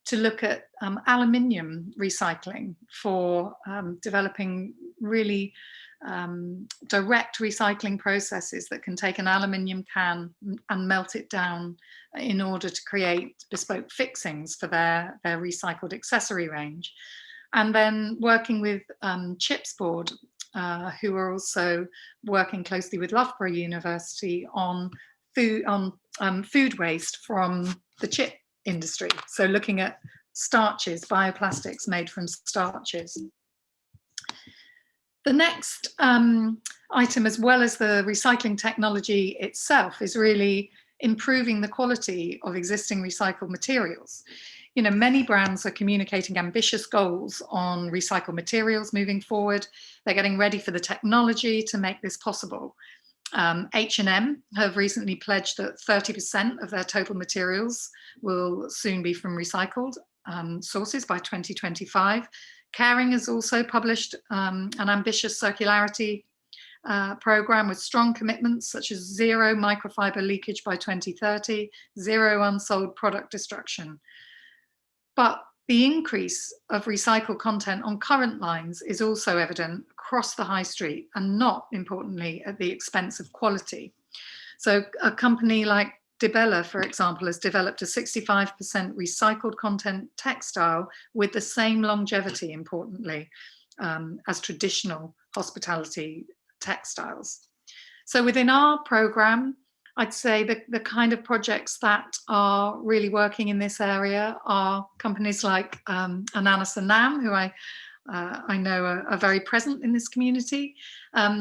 to look at aluminium recycling for developing really direct recycling processes that can take an aluminium can and melt it down in order to create bespoke fixings for their recycled accessory range. And then working with Chips Board, who are also working closely with Loughborough University on food waste from the chip industry. So looking at starches, bioplastics made from starches. The next item, as well as the recycling technology itself, is really improving the quality of existing recycled materials. You know, many brands are communicating ambitious goals on recycled materials moving forward. They're getting ready for the technology to make this possible. H&M have recently pledged that 30% of their total materials will soon be from recycled sources by 2025. Caring has also published an ambitious circularity program with strong commitments such as zero microfiber leakage by 2030, zero unsold product destruction. But the increase of recycled content on current lines is also evident across the high street and not importantly at the expense of quality. So a company like DeBella, for example, has developed a 65% recycled content textile with the same longevity, importantly, as traditional hospitality textiles. So within our program, I'd say the kind of projects that are really working in this area are companies like Ananas and Nam, who I know are very present in this community.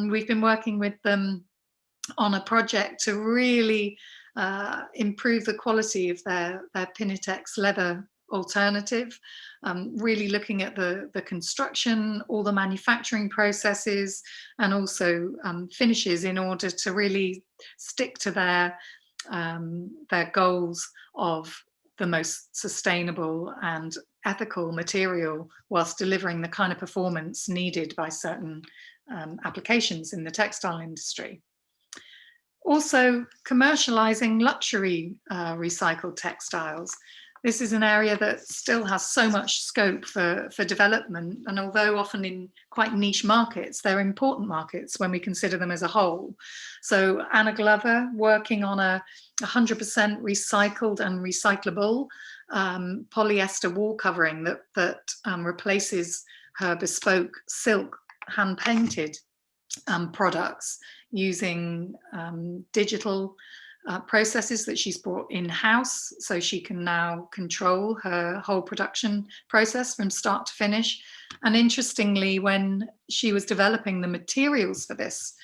We've been working with them on a project to really improve the quality of their Pinitex leather alternative, really looking at the construction, all the manufacturing processes, and also finishes in order to really stick to their goals of the most sustainable and ethical material, whilst delivering the kind of performance needed by certain applications in the textile industry. Also, commercializing luxury recycled textiles. This is an area that still has so much scope for development, and although often in quite niche markets, they're important markets when we consider them as a whole. So Anna Glover, working on a 100% recycled and recyclable polyester wall covering that replaces her bespoke silk hand-painted products using digital processes that she's brought in-house, so she can now control her whole production process from start to finish. And interestingly, when she was developing the materials for this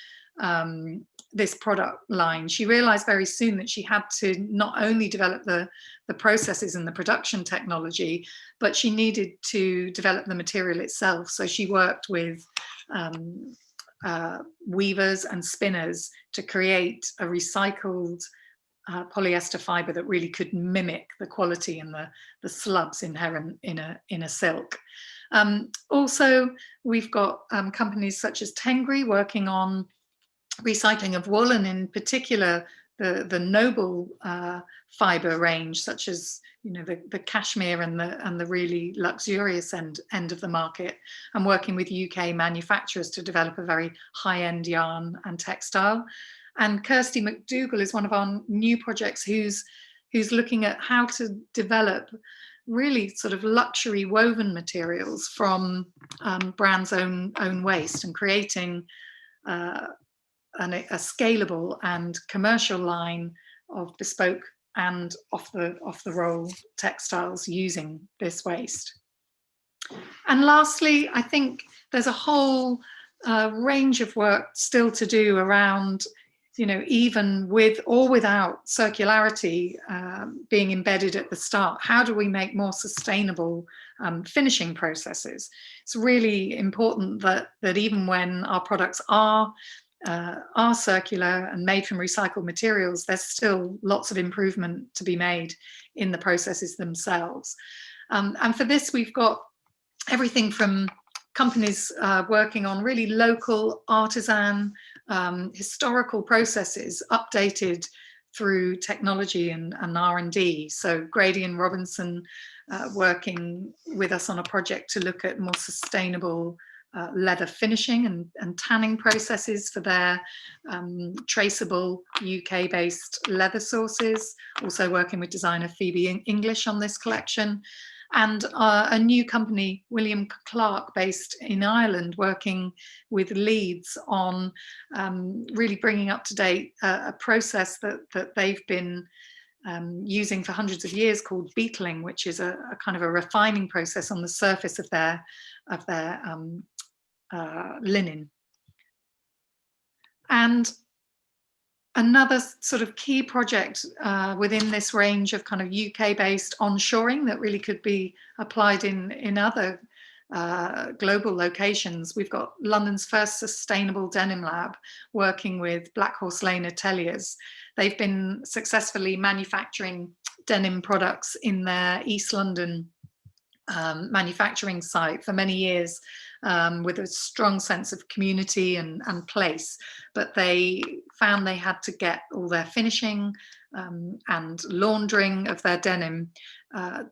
this product line, she realized very soon that she had to not only develop the processes and the production technology, but she needed to develop the material itself. So she worked with weavers and spinners to create a recycled polyester fiber that really could mimic the quality and the slubs inherent in a silk. Also, we've got companies such as Tengri working on recycling of wool, and in particular the noble fiber range, such as the cashmere and the really luxurious end of the market, and working with UK manufacturers to develop a very high-end yarn and textile. And Kirsty McDougall is one of our new projects who's looking at how to develop really sort of luxury woven materials from brands' own waste, and creating a scalable and commercial line of bespoke and off the roll textiles using this waste. And lastly, I think there's a whole range of work still to do around, even with or without circularity being embedded at the start, how do we make more sustainable finishing processes? It's really important that even when our products are circular and made from recycled materials, there's still lots of improvement to be made in the processes themselves. And for this, we've got everything from companies working on really local artisan historical processes updated through technology and R&D. So Grady and Robinson working with us on a project to look at more sustainable leather finishing and tanning processes for their traceable UK-based leather sources. Also working with designer Phoebe English on this collection. And a new company, William Clark, based in Ireland, working with Leeds on really bringing up to date a process that they've been using for hundreds of years called beetling, which is a kind of a refining process on the surface of their linen. And another sort of key project within this range of kind of UK-based onshoring that really could be applied in other global locations. We've got London's first sustainable denim lab working with Black Horse Lane Ateliers. They've been successfully manufacturing denim products in their East London manufacturing site for many years, with a strong sense of community and place, but they found they had to get all their finishing and laundering of their denim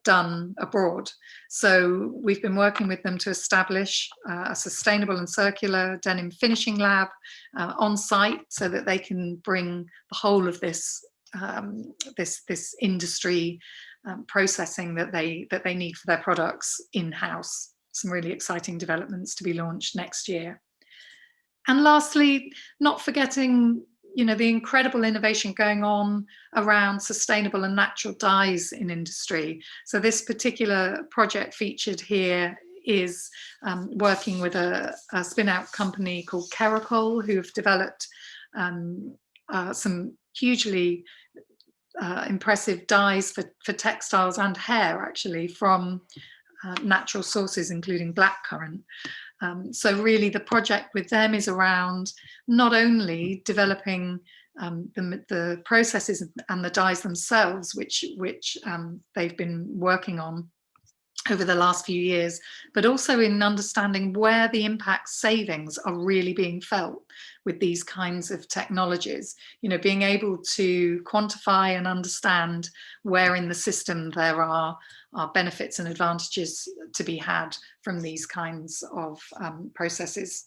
done abroad. So we've been working with them to establish a sustainable and circular denim finishing lab on site, so that they can bring the whole of this this industry processing that they need for their products in-house. Some really exciting developments to be launched next year. And lastly, not forgetting, the incredible innovation going on around sustainable and natural dyes in industry. So this particular project featured here is working with a spin-out company called Keracol, who've developed some hugely impressive dyes for textiles and hair, actually, from natural sources, including blackcurrant. So really the project with them is around not only developing the processes and the dyes themselves, which they've been working on over the last few years, but also in understanding where the impact savings are really being felt with these kinds of technologies. You know, being able to quantify and understand where in the system there are benefits and advantages to be had from these kinds of processes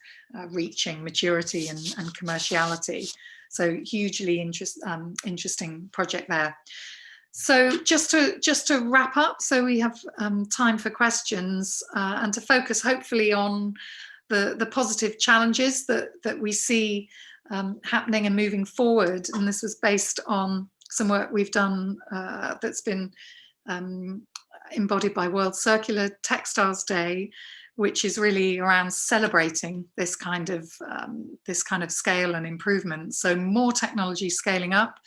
reaching maturity and commerciality. So hugely interesting project there. So just to wrap up, so we have time for questions and to focus hopefully on the positive challenges that we see happening and moving forward. And this was based on some work we've done that's been embodied by World Circular Textiles Day, which is really around celebrating this kind of scale and improvement. So more technology scaling up,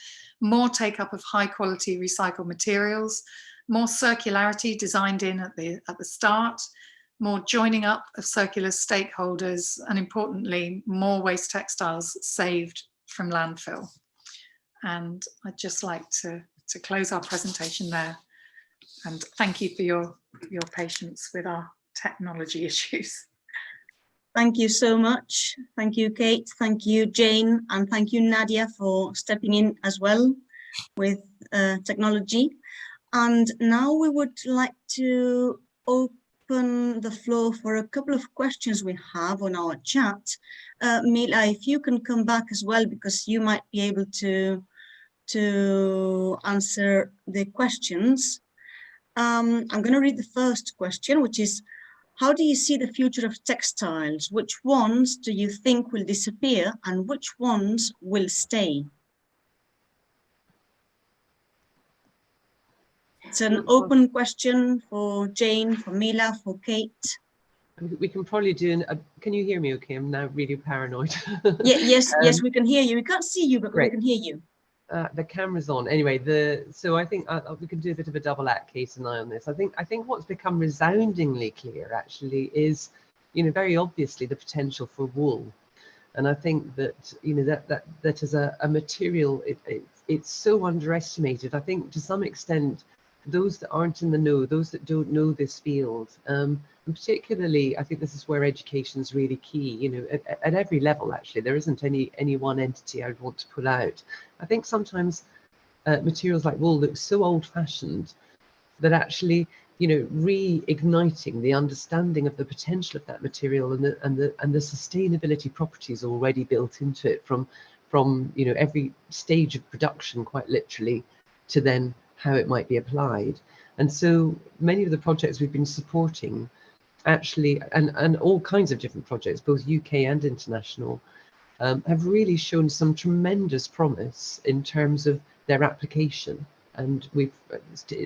more take up of high quality recycled materials, more circularity designed in at the start, more joining up of circular stakeholders, and importantly, more waste textiles saved from landfill. And I'd just like to close our presentation there. And thank you for your patience with our technology issues. Thank you so much. Thank you, Kate. Thank you, Jane. And thank you, Nadia, for stepping in as well with technology. And now we would like to open the floor for a couple of questions we have on our chat. Mila, if you can come back as well, because you might be able to answer the questions. I'm going to read the first question, which is, how do you see the future of textiles? Which ones do you think will disappear and which ones will stay? It's an open question for Jane, for Mila, for Kate. We can probably do can you hear me okay? I'm now really paranoid. Yes, we can hear you. We can't see you, but we can hear you. The camera's on. Anyway, so I think we can do a bit of a double act, Kate and I, on this. I think what's become resoundingly clear actually is, very obviously the potential for wool, and I think that that as a material, it's so underestimated. I think to some extent, those that aren't in the know, those that don't know this field, and particularly, I think this is where education is really key. At every level, actually, there isn't any one entity I would want to pull out. I think sometimes materials like wool look so old-fashioned that actually, reigniting the understanding of the potential of that material and the sustainability properties already built into it from every stage of production, quite literally, to then how it might be applied. And so many of the projects we've been supporting actually, and all kinds of different projects, both UK and international, have really shown some tremendous promise in terms of their application. And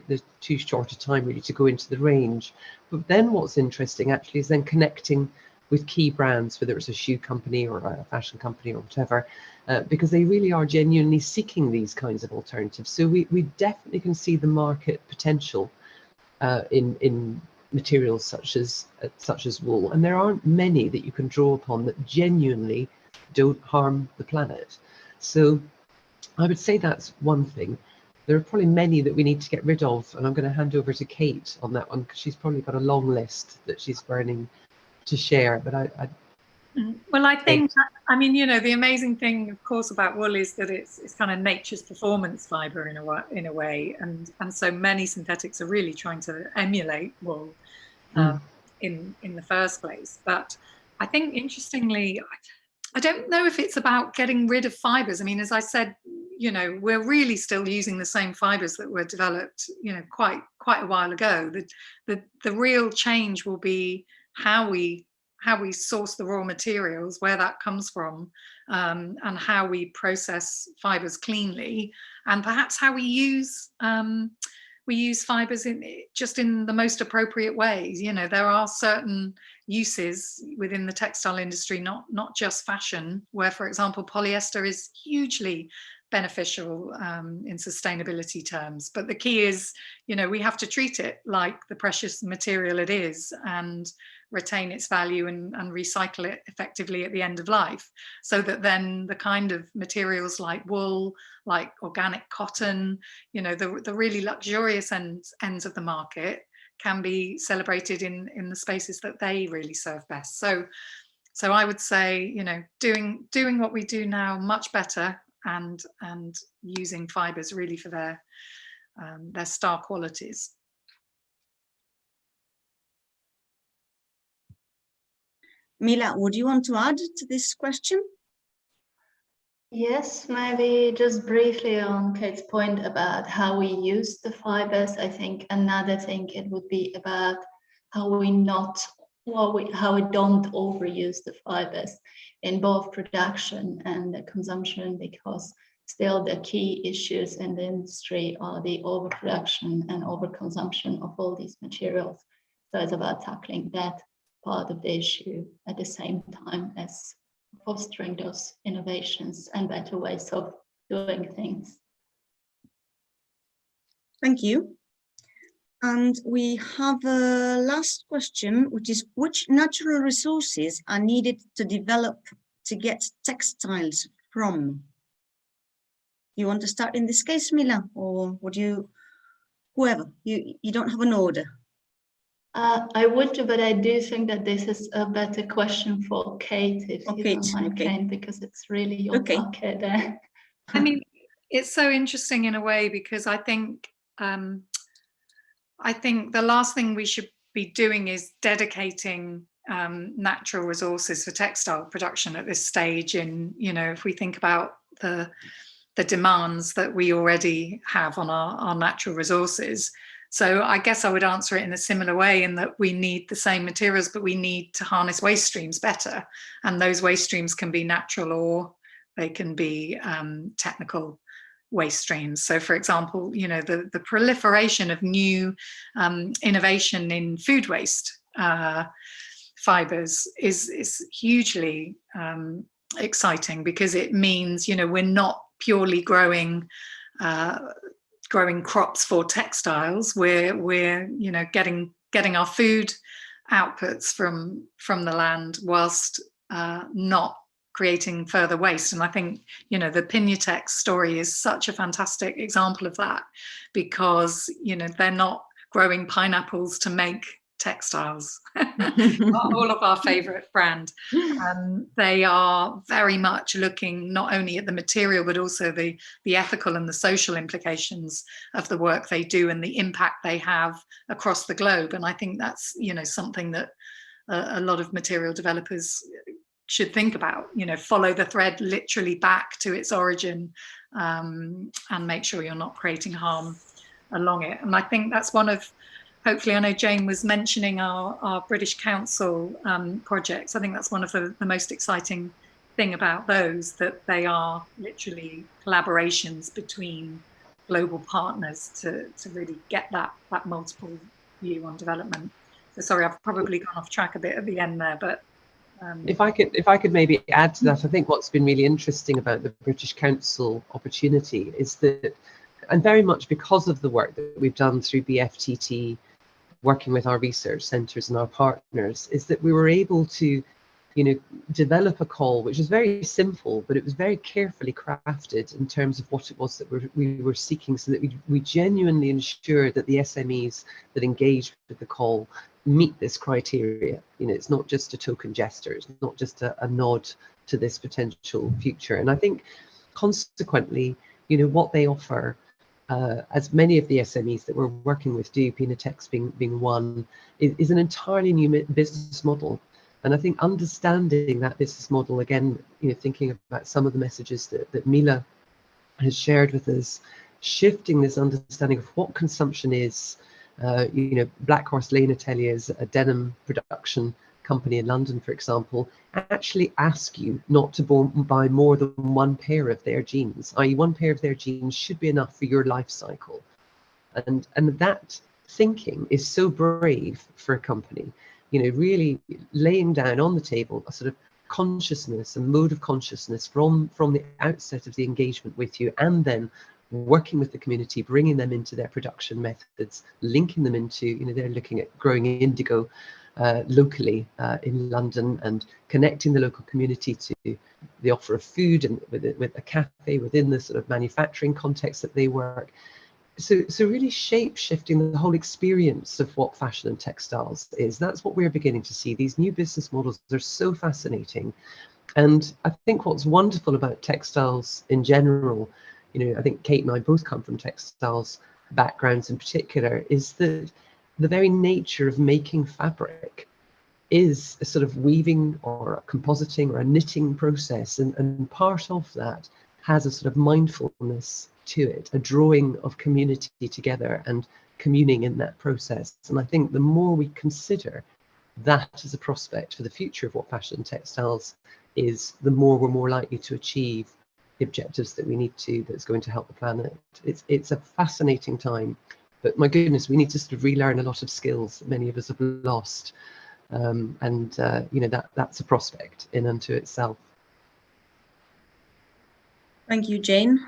there's too short a time really to go into the range. But then what's interesting actually is then connecting with key brands, whether it's a shoe company or a fashion company or whatever, because they really are genuinely seeking these kinds of alternatives. So we definitely can see the market potential in materials such as wool, and there aren't many that you can draw upon that genuinely don't harm the planet. So I would say that's one thing. There are probably many that we need to get rid of, and I'm going to hand over to Kate on that one because she's probably got a long list that she's burning to share. But well, I think, I mean, the amazing thing, of course, about wool is that it's kind of nature's performance fiber in a way, and so many synthetics are really trying to emulate wool in the first place. But I think, interestingly, I don't know if it's about getting rid of fibers. I mean, as I said, we're really still using the same fibers that were developed, quite a while ago. The real change will be how we source the raw materials, where that comes from, and how we process fibers cleanly, and perhaps how we use fibers in the most appropriate ways. There are certain uses within the textile industry, not just fashion, where, for example, polyester is hugely beneficial in sustainability terms. But the key is, we have to treat it like the precious material it is and retain its value and recycle it effectively at the end of life, so that then the kind of materials like wool, like organic cotton, the really luxurious ends of the market can be celebrated in the spaces that they really serve best. So I would say, doing what we do now much better, and using fibers really for their star qualities. Mila, would you want to add to this question? Yes, maybe just briefly on Kate's point about how we use the fibers. I think another thing it would be about how we don't overuse the fibers in both production and the consumption, because still the key issues in the industry are the overproduction and overconsumption of all these materials. So it's about tackling that part of the issue at the same time as fostering those innovations and better ways of doing things. Thank you. And we have a last question, which is, which natural resources are needed to develop to get textiles from? You want to start in this case, Mila, or would you, whoever, you don't have an order? I would do, but I do think that this is a better question for Kate, if you don't mind, Kate, because it's really your bucket there. I mean, it's so interesting in a way, because I think the last thing we should be doing is dedicating natural resources for textile production at this stage. And if we think about the demands that we already have on our natural resources. So I guess I would answer it in a similar way, in that we need the same materials, but we need to harness waste streams better. And those waste streams can be natural, or they can be technical waste streams. So for example, the proliferation of new innovation in food waste fibers is hugely exciting, because it means, we're not purely growing crops for textiles. We're getting our food outputs from the land, whilst not creating further waste. And I think the Piñatex story is such a fantastic example of that, because they're not growing pineapples to make textiles, all of our favorite brand. They are very much looking not only at the material, but also the ethical and the social implications of the work they do and the impact they have across the globe. And I think that's something that a lot of material developers should think about, follow the thread literally back to its origin, and make sure you're not creating harm along it. And I think that's one of, hopefully, I know Jane was mentioning our British Council projects. I think that's one of the most exciting thing about those, that they are literally collaborations between global partners to really get that multiple view on development. So sorry, I've probably gone off track a bit at the end there, but if I could maybe add to that, I think what's been really interesting about the British Council opportunity is that, and very much because of the work that we've done through BFTT, working with our research centres and our partners, is that we were able to, develop a call which was very simple, but it was very carefully crafted in terms of what it was that we were seeking, so that we genuinely ensured that the SMEs that engage with the call meet this criteria. It's not just a token gesture, it's not just a nod to this potential future. And I think consequently, what they offer, as many of the SMEs that we're working with do, Piñatex being one, is an entirely new business model. And I think understanding that business model, again, thinking about some of the messages that Mila has shared with us, shifting this understanding of what consumption is. Black Horse Lane Ateliers, a denim production company in London, for example, actually ask you not to buy more than one pair of their jeans, i.e. one pair of their jeans should be enough for your life cycle. And that thinking is so brave for a company. you know, really laying down on the table a sort of consciousness, a mode of consciousness from the outset of the engagement with you, and then working with the community, bringing them into their production methods, linking them into, you know, they're looking at growing indigo locally in London, and connecting the local community to the offer of food, and with a cafe within the sort of manufacturing context that they work. So really shape-shifting the whole experience of what fashion and textiles is. That's what we're beginning to see. These new business models are so fascinating. And I think what's wonderful about textiles in general, you know, I think Kate and I both come from textiles backgrounds in particular, is that the very nature of making fabric is a sort of weaving or a compositing or a knitting process. And part of that has a sort of mindfulness to it, a drawing of community together and communing in that process. And I think the more we consider that as a prospect for the future of what fashion and textiles is, the more we're more likely to achieve the objectives that we need to, that's going to help the planet. It's a fascinating time, but my goodness, we need to sort of relearn a lot of skills that many of us have lost. You know, that's a prospect in unto itself. Thank you, Jane.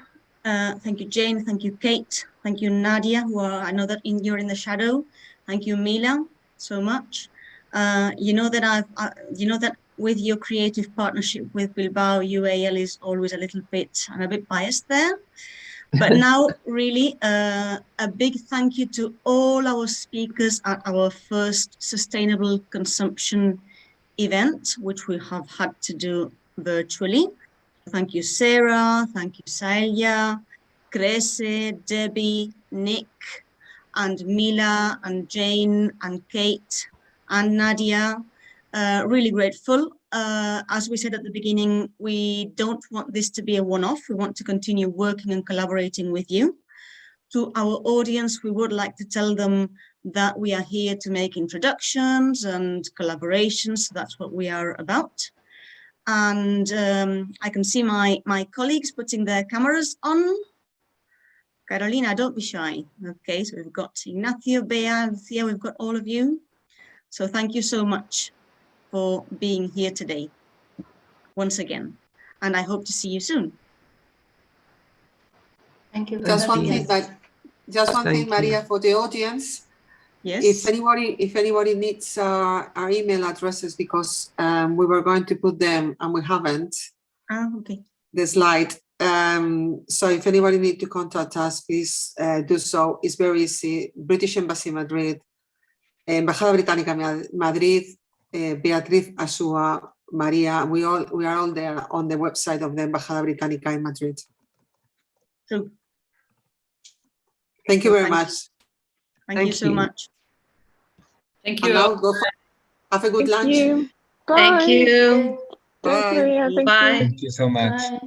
Thank you, Jane. Thank you, Kate. Thank you, Nadia, who are, I know that you're in the shadow. Thank you, Mila, so much. You know that with your creative partnership with Bilbao, UAL is always a little bit, I'm a bit biased there. But now, really, a big thank you to all our speakers at our first sustainable consumption event, which we have had to do virtually. Thank you, Sarah. Thank you, Celia, Grace, Debbie, Nick, and Mila, and Jane, and Kate, and Nadia. Really grateful. As we said at the beginning, we don't want this to be a one-off. We want to continue working and collaborating with you. To our audience, we would like to tell them that we are here to make introductions and collaborations. So that's what we are about. And I can see my colleagues putting their cameras on. Carolina, don't be shy. Okay, so we've got Ignacio, Bea, Lucia, we've got all of you. So thank you so much for being here today, once again. And I hope to see you soon. Thank you. Just one thing, Maria, for the audience. Yes. If anybody needs our email addresses, because we were going to put them and we haven't. Okay. The slide. So if anybody needs to contact us, please do so. It's very easy. British Embassy Madrid, Embajada Británica Madrid, Beatriz Asua, Maria. We are all there on the website of the Embajada Británica in Madrid. True. Thank you very much. Thank you so much. Thank And you. now go have a good lunch. You. Thank you. Bye. Thank you. Bye. Thank you so much. Bye.